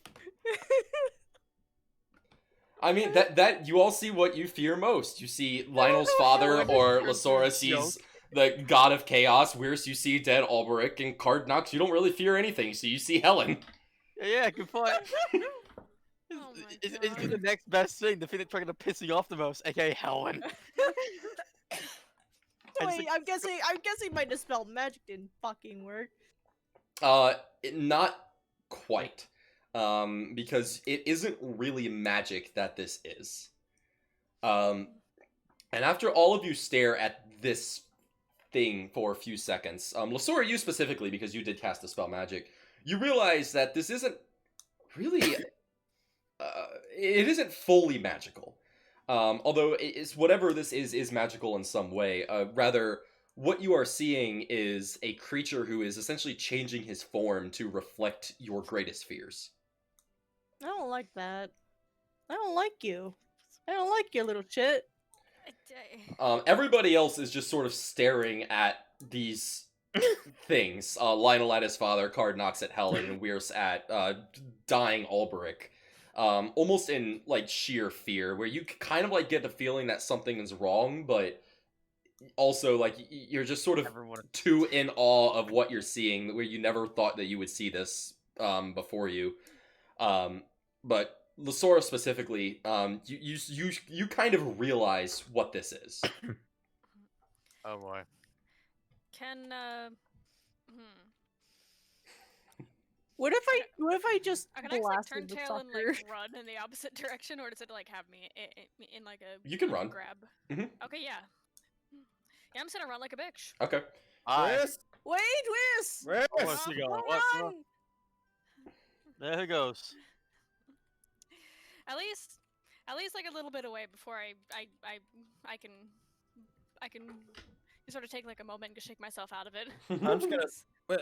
I mean, that you all see what you fear most. You see Lionel's father, or Lasora sees the god of chaos. Whereas you see dead Alberic, and Qhardanox, you don't really fear anything. So you see Helen. Yeah, good point. Oh my It's God. the next best thing, the thing that's trying to piss you off the most, aka Helen. I just Wait, I'm guessing my dispel magic didn't fucking work. Not quite. Because it isn't really magic that this is. And after all of you stare at this thing for a few seconds, Lasora, you specifically, because you did cast the spell magic, you realize that this isn't really, it isn't fully magical. Although it's whatever this is magical in some way. Rather, what you are seeing is a creature who is essentially changing his form to reflect your greatest fears. I don't like that. I don't like you. I don't like your little shit. Everybody else is just sort of staring at these things. Lionel at his father, Qhardanox at Helen, and Weirs at dying Alberic. Almost in like sheer fear, where you kind of like get the feeling that something is wrong, but also like you're just sort of Everyone. too in awe of what you're seeing, where you never thought that you would see this before you. But Lasora specifically, you kind of realize what this is. Oh boy. Can What if I just can I just, like, turn blasted the tail and fucker? like run in the opposite direction, or does it like have me in like a You can like, run. grab? Mhm. Okay, yeah. Yeah, I'm just gonna run like a bitch. Okay. Alright. Wait, Wiz! Where's Where's he going? Hold What? on! There he goes. At least like a little bit away before I can sort of take like a moment and just shake myself out of it. I'm just gonna.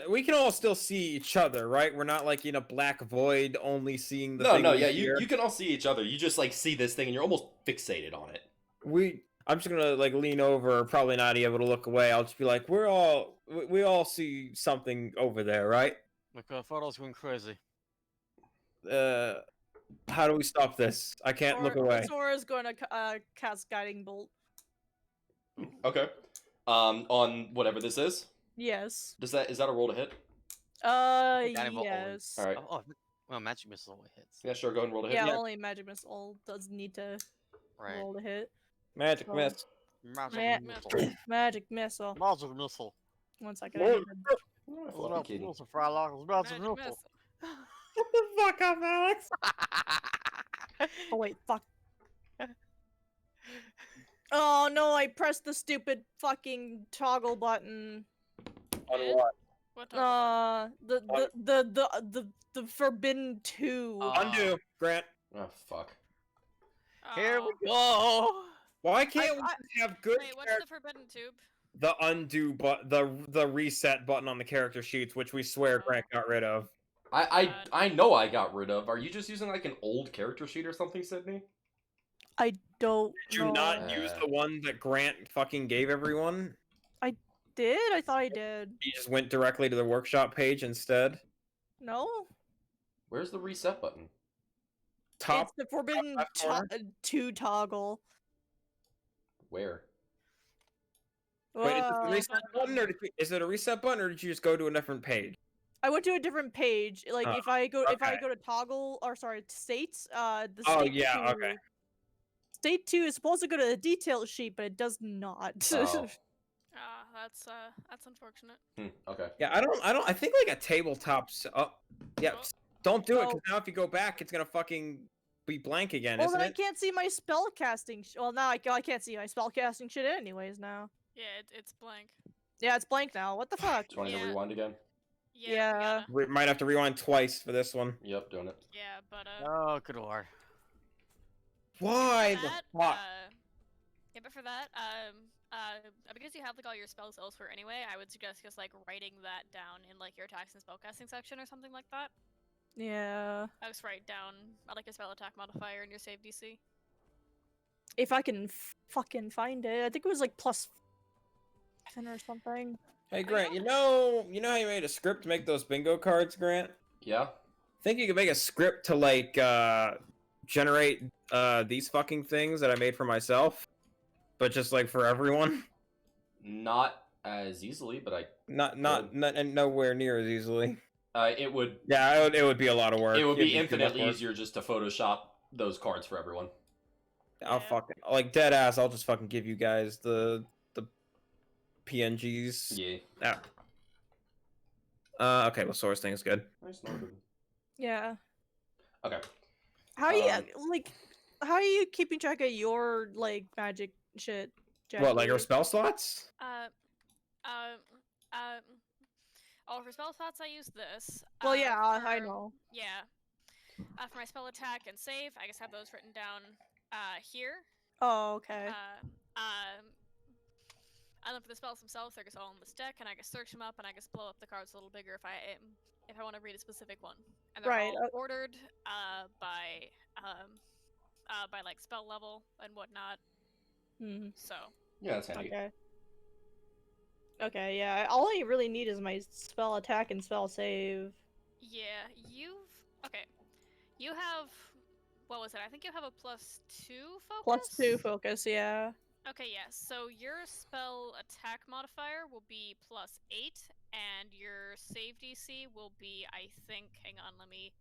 We can all still see each other, right? We're not like in a black void, only seeing the thing. No, we yeah, hear. you can all see each other. You just like see this thing, and you're almost fixated on it. I'm just gonna like lean over, probably not able to look away. I'll just be like, we all see something over there, right? Look, I thought I was going crazy. How do we stop this? I can't look away. Sora's gonna cast Guiding Bolt. Okay. On whatever this is. Yes. Is that a roll to hit? Guiding Bolt only. Yes. All right. Well, magic missile only hits. Yeah, sure. Go ahead and roll to hit. Yeah, Yeah. only Magic Missile does need to Right. roll to hit. Magic So- miss. Magic missile. Magic Missile. Magic missile. 1 second. I need to- Oh, fluffy kitty. Missile, Frylock. Magic Magic missile. Shut the fuck up, Alex. Oh wait, fuck. Oh no, I pressed the stupid fucking toggle button. On what? What time The forbidden 2. Undo, Grant. Oh fuck. Here Oh. we go. Why can't I- we have good Wait, what's the forbidden tube? the undo the reset button on the character sheets, which we swear Grant got rid of? I know I got rid of. Are you just using like an old character sheet or something, Sydney? I don't Did you know. not use the one that Grant fucking gave everyone? Did? I thought I did. You just went directly to the workshop page instead? No? Where's the reset button? top. It's the forbidden left corner? to toggle. Where? Wait, is it the Whoa. reset button, or is it a reset button, or did you just go to a different page? I went to a different page. Like Oh, if I go okay. to toggle, or sorry, states, the Oh, state yeah, 2, okay. State 2 is supposed to go to the details sheet, but it does not. Oh. That's unfortunate. Okay. Yeah, I think like a tabletop's. Oh, yeah. Oh. Don't do it, Oh. because now if you go back, it's gonna fucking be blank again, Well, isn't then I it? can't see my spell casting. Well, now I can't see my spell casting shit anyways now. Yeah, it's blank. Yeah, it's blank now. What the fuck? Do you want to Yeah. rewind again? Yeah. Yeah. We gotta, We might have to rewind twice for this one. Yep, doing it. yeah, but Oh, good lord. Why for the that, fuck? yeah, but for that, because you have like all your spells elsewhere anyway, I would suggest just like writing that down in like your attacks and spellcasting section or something like that. Yeah. I just write down like a spell attack modifier in your save DC. If I can fucking find it, I think it was like plus 10 or something. Hey Grant, you know how you made a script to make those bingo cards, Grant? Yeah. Think you could make a script to like generate these fucking things that I made for myself, but just like for everyone? Not as easily, but I. Not and nowhere near as easily. It would. Yeah, it would be a lot of work. It would It'd be too much infinitely work. easier just to Photoshop those cards for everyone. I'll Yeah. fucking like dead ass. I'll just fucking give you guys the PNGs. Yeah. Okay, well, source thing is good. Nice, Northern. Yeah. Okay. How are you Um, like? How are you keeping track of your like magic shit? What, like our Jackie? spell slots? Oh, for spell slots, I use this. Well, yeah, I for- know. Yeah. For my spell attack and save, I just have those written down here. Oh, okay. And then for the spells themselves, they're just all in this deck, and I can search them up, and I can blow up the cards a little bigger if I want to read a specific one. And they're Right, all ordered by like spell level and whatnot. Hmm. So Yeah, that's handy. Okay. Okay, yeah. All I really need is my spell attack and spell save. yeah, you have what was it? I think you have a +2 focus. +2 focus, yeah. Okay, yes. So your spell attack modifier will be +8, and your save DC will be, I think. Hang on, let me.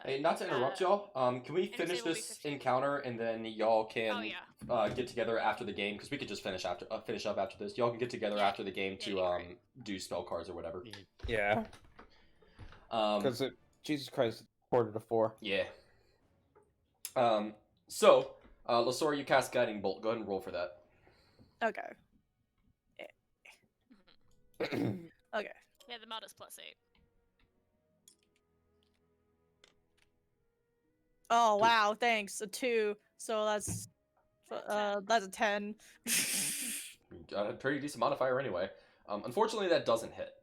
Hey, not to interrupt y'all. Can we finish save will be this 15. encounter and then y'all can Oh yeah. get together after the game? Because we could just finish up after this. Y'all can get together Yeah. after the game Yeah, to you're right. do spell cards or whatever. Yeah, because Jesus Christ, 3:45. Yeah. So, Lasora, you cast Guiding Bolt. Go ahead and roll for that. Okay. Okay. Yeah, the mod is +8. Oh wow, thanks. A 2. So that's a 10. You got a pretty decent modifier anyway. Unfortunately, that doesn't hit.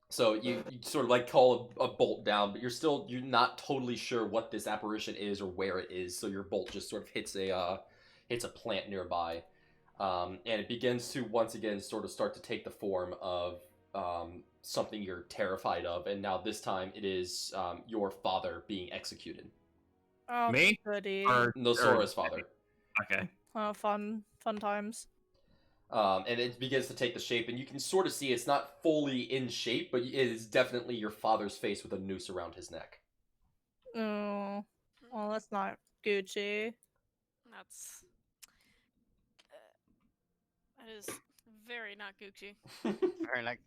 So you sort of like call a bolt down, but you're not totally sure what this apparition is or where it is. So your bolt just sort of hits a plant nearby, and it begins to once again sort of start to take the form of something you're terrified of, and now this time it is your father being executed. Oh, Me? goody. Nosora's father. Okay. Oh, fun times. And it begins to take the shape, and you can sort of see it's not fully in shape, but it is definitely your father's face with a noose around his neck. Oh, well, that's not Gucci. That's that is very not Gucci. Very like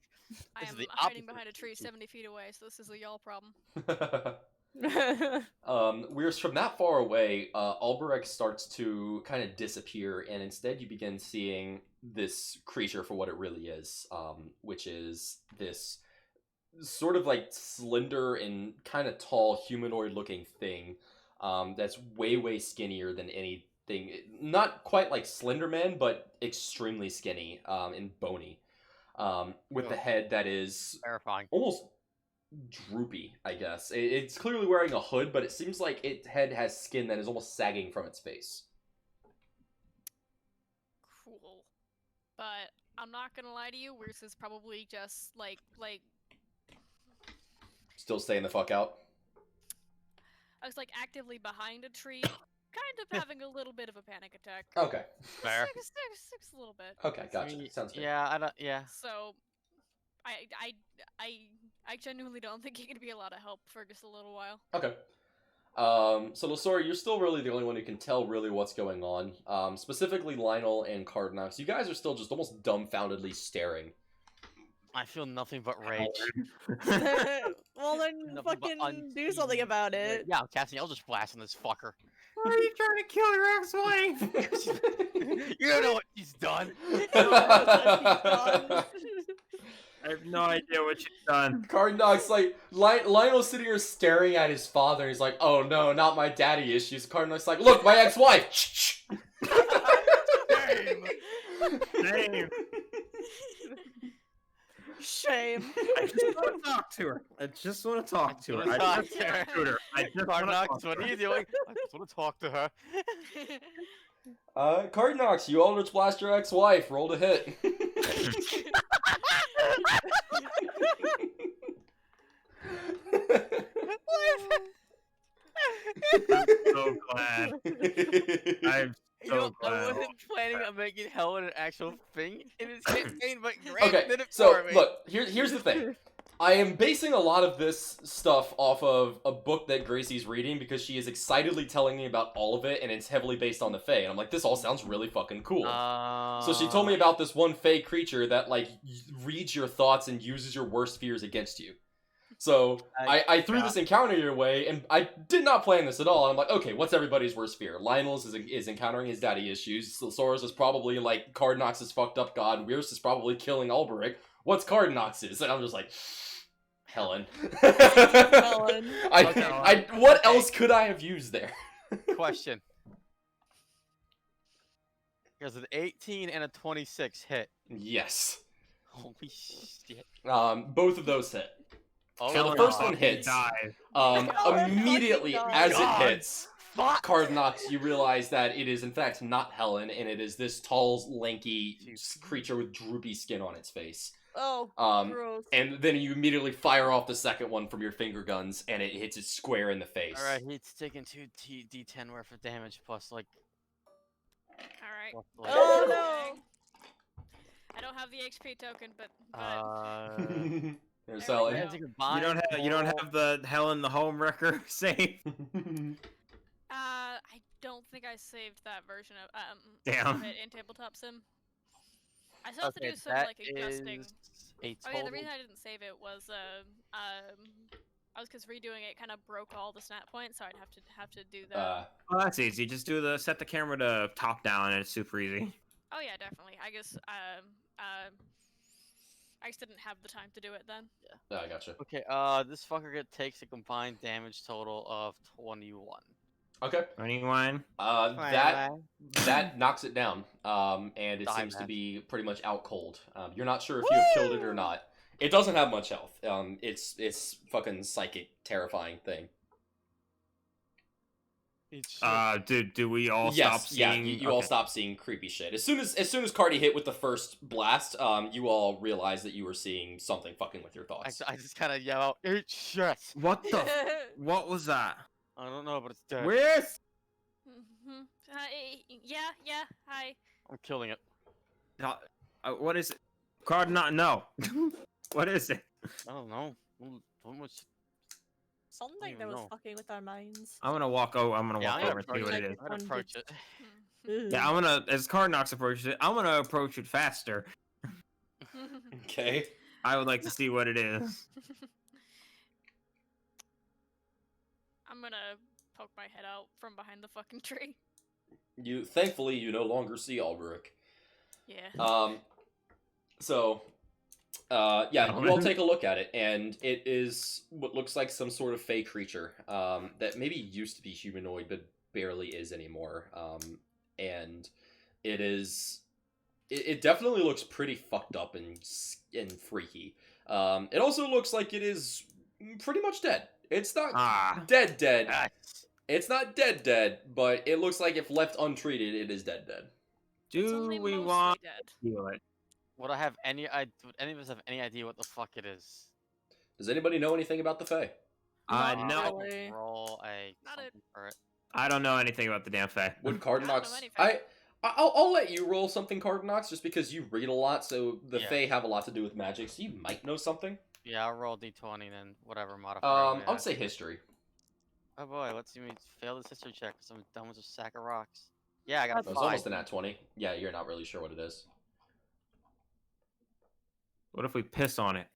I This is am the hiding opposite behind a of tree Gucci. 70 feet away, so this is a y'all problem. We're from that far away. Alberek starts to kind of disappear, and instead you begin seeing this creature for what it really is, which is this sort of like slender and kind of tall humanoid-looking thing that's way skinnier than anything. Not quite like Slender Man, but extremely skinny and bony, with the head that is terrifying. almost droopy, I guess. It's clearly wearing a hood, but it seems like its head has skin that is almost sagging from its face. Cool. But I'm not gonna lie to you, Weirs is probably just like Still staying the fuck out. I was like actively behind a tree, kind of having a little bit of a panic attack. Okay. Fair. Six a little bit. Okay, gotcha. Sounds fair. Yeah, I don't. Yeah. So, I genuinely don't think he could be a lot of help for just a little while. Okay. So Lasora, you're still really the only one who can tell really what's going on. Specifically Lionel and Qhardanox. You guys are still just almost dumbfoundedly staring. I feel nothing but rage. Well, then Nothing but fucking do something about it. Yeah, I'm casting Eldritch Blast on this fucker. Why are you trying to kill your ex-wife? You don't know what he's done. I have no idea what she's done. Qhardanox, like, Lionel's sitting here staring at his father. He's like, oh no, not my daddy issues. Qhardanox's like, look, my ex-wife! Shh. Damn. Damn. Shame. I just want to talk to her. I just want to talk to her. I just want to talk to her. I just want to Qhardanox, talk to what her. are you doing? I just want to talk to her. Qhardanox, you Eldritch Blast your ex-wife. Roll to hit. I'm so glad. I'm You know, so I glad. wasn't planning on making Helen an actual thing in this campaign, but Grant Okay, did it so for me. look, here's the thing. I am basing a lot of this stuff off of a book that Gracie's reading because she is excitedly telling me about all of it, and it's heavily based on the Fae. And I'm like, this all sounds really fucking cool. So she told me about this one Fae creature that like reads your thoughts and uses your worst fears against you. So I threw this encounter your way, and I did not plan this at all. And I'm like, okay, what's everybody's worst fear? Lionel's is encountering his daddy issues. Sora's is probably like Qhardanox's fucked up god. Weir's is probably killing Alberic. What's Qhardanox's? And I'm just like, Helen. Helen. What else could I have used there? Question. Because an 18 and a 26 hit. Yes. Holy shit. Both of those hit. Oh, So the first one hits. Died. Immediately fucking as God. it hits, Fuck! Qhardanox, you realize that it is in fact not Helen, and it is this tall, lanky creature with droopy skin on its face. Oh, Um, gross. and then you immediately fire off the second one from your finger guns, and it hits it square in the face. Alright, he's taking 2 d10 worth of damage plus, like... Alright. plus, like Oh no. I don't have the XP token, but There's There we Helen. go. as you combine You don't roll- have the Helen the home wrecker save. I don't think I saved that version of Damn. of it in tabletop sim. I still have to Okay, do some that like adjusting. is a Oh yeah, total... the reason I didn't save it was I was because redoing it kind of broke all the snap points, so I'd have to do that. Well, that's easy. Just set the camera to top down, and it's super easy. Oh yeah, definitely. I guess I just didn't have the time to do it then. I gotcha. Okay, this fucker takes a combined damage total of 21. Okay. Anyone? That knocks it down. And it Die, seems to man. be pretty much out cold. You're not sure if you have killed it or not. It doesn't have much health. It's fucking psychic, terrifying thing. Do we all stop seeing? You all stop seeing creepy shit. As soon as Qhardy hit with the first blast, you all realized that you were seeing something fucking with your thoughts. I just kind of yell out, "Eat shit!" What the? What was that? I don't know, but it's dead. Where's? Mm-hmm. Yeah. Hi. I'm killing it. What is it? Qhardanox? No. What is it? I don't know. What much? Something even that was know. fucking with our minds. I'm gonna walk over. I'm gonna Yeah, walk I'm over gonna and see what it is. I'm gonna approach it. Yeah, I'm gonna. As Qhardanox approaches it, I'm gonna approach it faster. Okay. I would like to see what it is. I'm gonna poke my head out from behind the fucking tree. Thankfully, you no longer see Alberic. Yeah. Yeah, you all take a look at it, and it is what looks like some sort of fey creature that maybe used to be humanoid, but barely is anymore. And it is... It definitely looks pretty fucked up and freaky. It also looks like it is pretty much dead. It's not dead. Ah, It's not dead, but it looks like if left untreated, it is dead. It's Do only we mostly want dead. to heal it? would any of us have any idea what the fuck it is? Does anybody know anything about the Fae? Not No. really. Roll a pay Not a- something for it. I don't know anything about the damn Fae. Would I don't know Qhardanox? anything. I'll let you roll something, Qhardanox, just because you read a lot. So the Yeah. Fae have a lot to do with magic, so you might know something. Yeah, I'll roll D20 then whatever modifier. we I'll add. say history. Oh boy, let's see me fail this history check because I'm done with a sack of rocks. Yeah, I got a It was 5. almost an at 20. Yeah, you're not really sure what it is. What if we piss on it?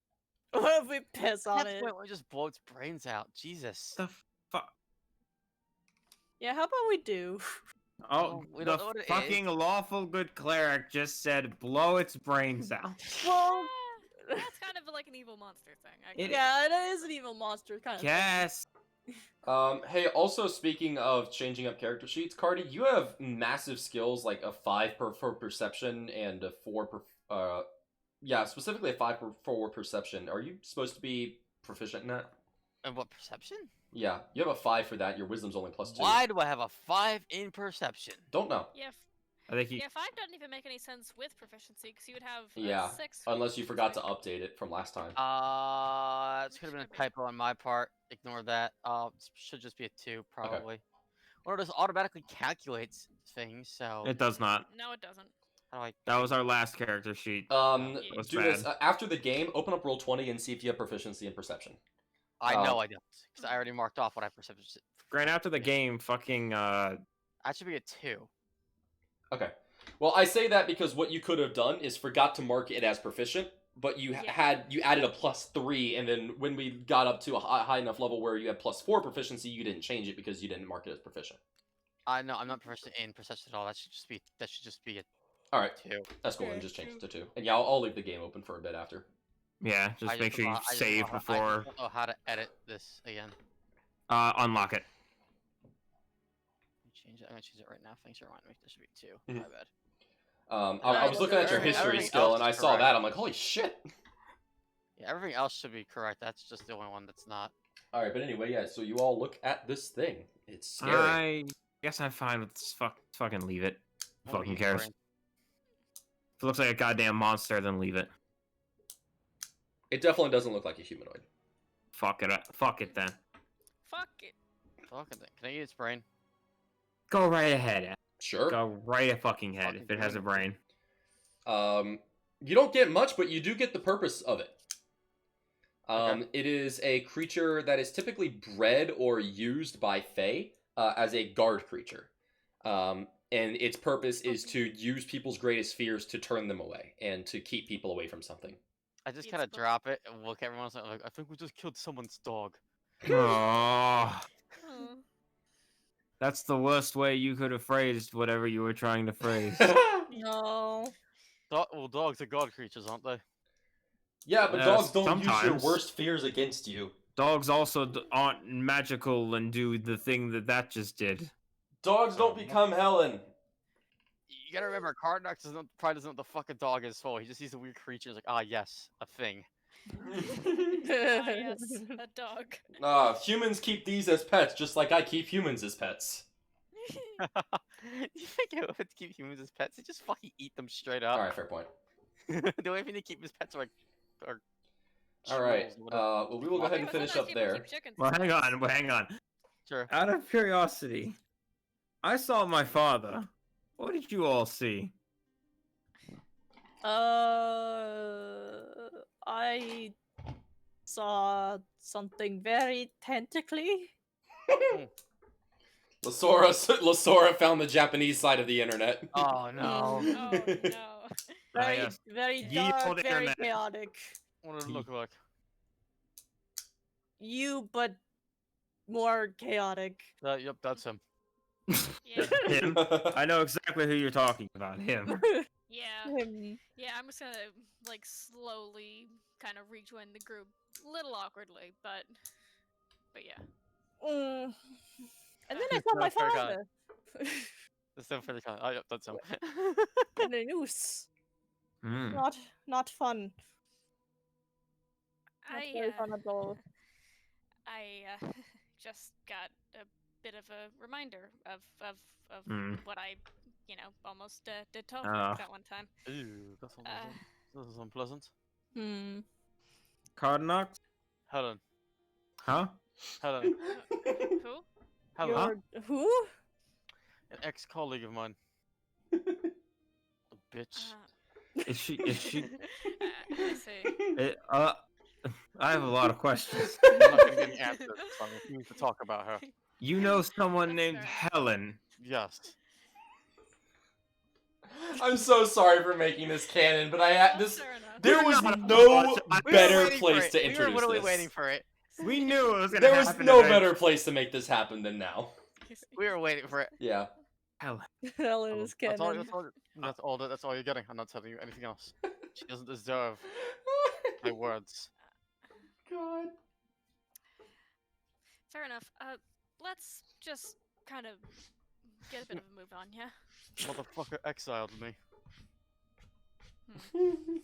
What if we piss on At that it? point, we just blow its brains out. Jesus. The fuck? Yeah, how about we do? Oh, we the don't know what it fucking lawful good cleric just said blow its brains out. Well, That's kind of like an evil monster thing. I It- guess. yeah, it is an evil monster kind of. Yes. Hey, also speaking of changing up character sheets, Qhardy, you have massive skills like a 5 for perception and a 4 yeah, specifically a 5 for perception. Are you supposed to be proficient in that? And what, perception? Yeah, you have a 5 for that. Your wisdom's only +2. Why do I have a 5 in perception? Don't know. Yeah, I think he. yeah, 5 doesn't even make any sense with proficiency because you would have Yeah, 6. unless you forgot to update it from last time. It's could have been a typo on my part. Ignore that. Should just be a 2 probably. Or it just automatically calculates things. So It does not. No, it doesn't. how do I? That was our last character sheet. Do was this bad. after the game. Open up Roll20 and see if you have proficiency in perception. I know I don't because I already marked off what I perception. Grant, after the game, fucking That should be a 2. Okay. Well, I say that because what you could have done is forgot to mark it as proficient, but you you added a +3, and then when we got up to a high enough level where you had +4 proficiency, you didn't change it because you didn't mark it as proficient. No, I'm not proficient in perception at all. That should just be a All right, 2. that's cool. Then Okay, just change it to two. 2. And yeah, I'll leave the game open for a bit after. yeah. Just make sure you save I before don't know how to edit this again. unlock it. Change it. I'm gonna change it right now. Thanks for reminding me. There should be 2. Mhm. My bad. I was looking at your history Everything skill, else and I is saw correct. that. I'm like, holy shit. Yeah, everything else should be correct. That's just the only one that's not. All right, but anyway, yeah. So you all look at this thing. It's scary. I guess I'm fine with this. Fucking leave it. Nobody Fucking eats cares. brain. If it looks like a goddamn monster, then leave it. It definitely doesn't look like a humanoid. Fuck it. Fuck it then. Fuck it. Fucking thing. Can I eat its brain? Go right ahead. Sure. Go right a fucking head Fucking if it has a brain. You don't get much, but you do get the purpose of it. It is a creature that is typically bred or used by Fae as a guard creature. And its purpose is to use people's greatest fears to turn them away and to keep people away from something. I just Eats kind of books. drop it and look at everyone else and I'm like, I think we just killed someone's dog. Oh, Oh. that's the worst way you could have phrased whatever you were trying to phrase. No. Well, dogs are god creatures, aren't they? Yeah, but dogs don't use your sometimes. worst fears against you. Dogs also aren't magical and do the thing that just did. Dogs don't become Helen. You gotta remember, Qhardanox probably doesn't know what the fuck a dog is for. He just sees a weird creature and is like, ah, yes, a thing. Ah, yes, a dog. Humans keep these as pets, just like I keep humans as pets. You think it would keep humans as pets? They just fucking eat them straight up. Alright, fair point. The only thing they keep as pets are Alright, trolls or whatever. well, we will go ahead and Because finish sometimes up people there. keep chickens Well, as hang pets. on. Well, hang on. Sure. Out of curiosity, I saw my father. What did you all see? I saw something very tentacly. Lasora found the Japanese side of the internet. Oh no. Oh no. Very, yes. very Ye dark, old very internet. chaotic. What did it look like? You, but more chaotic. Yep, that's him. Yeah. Him? I know exactly who you're talking about. Him. Yeah. Him. Yeah, I'm just gonna like slowly kind of rejoin the group, a little awkwardly, but yeah. Mm. And then I That's saw my not fair, father. That's him for the con. Oh, yep, that's him. In a noose. Hmm. Not fun. Not very I fun at all. just got a bit of a reminder of Hmm. what I, almost did to Tom Ah. that one time. Ew, that's Uh, this is unpleasant. Hmm. Qhardanox? Helen. Huh? Helen. who? Hello. Who? An ex-colleague of mine. A bitch. Is she? I see. I have a lot of questions. I'm not gonna get any answers. So I refuse to talk about her. You know someone That's named fair. Helen. Yes. I'm so sorry for making this canon, but Well, this fair enough. there We're was not no I- We were better waiting for place it. to We were introduce literally this. waiting for it. We knew it was gonna There was happen. no eventually. better place to make this happen than now. We were waiting for it. Yeah. Helen. Helen is That's all, canon. that's all you're getting. I'm not telling you anything else. She doesn't deserve my words. God. Fair enough. Let's just kind of get a bit of a move on, yeah? Motherfucker exiled me.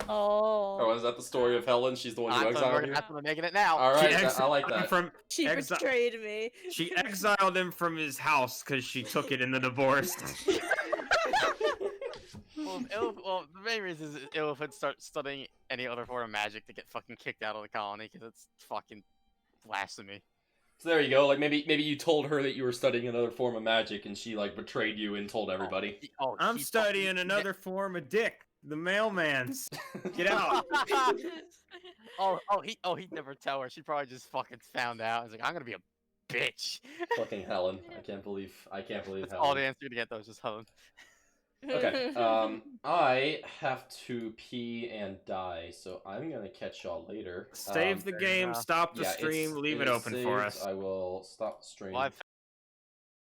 Oh, is that the story of Helen? She's the one who exiled you? I'm making it now. All right, I exiled like him that. From She exi- betrayed me. She exiled him from his house because she took it in the divorce. Well, the main reason is Ilf would start studying any other form of magic to get fucking kicked out of the colony because it's fucking blasphemy. So there you go. Like maybe you told her that you were studying another form of magic, and she like betrayed you and told everybody. I'm he studying fucking- another form of dick. The mailman's. Get out. He'd never tell her. She probably just fucking found out. He's like, I'm gonna be a bitch. Fucking Helen. I can't believe That's Helen. all the answer to get though is just Helen. Okay. I have to pee and die, so I'm gonna catch y'all later. Save the game, enough. stop the yeah, stream, leave it is open for saved. us. I will stop the stream. Well, I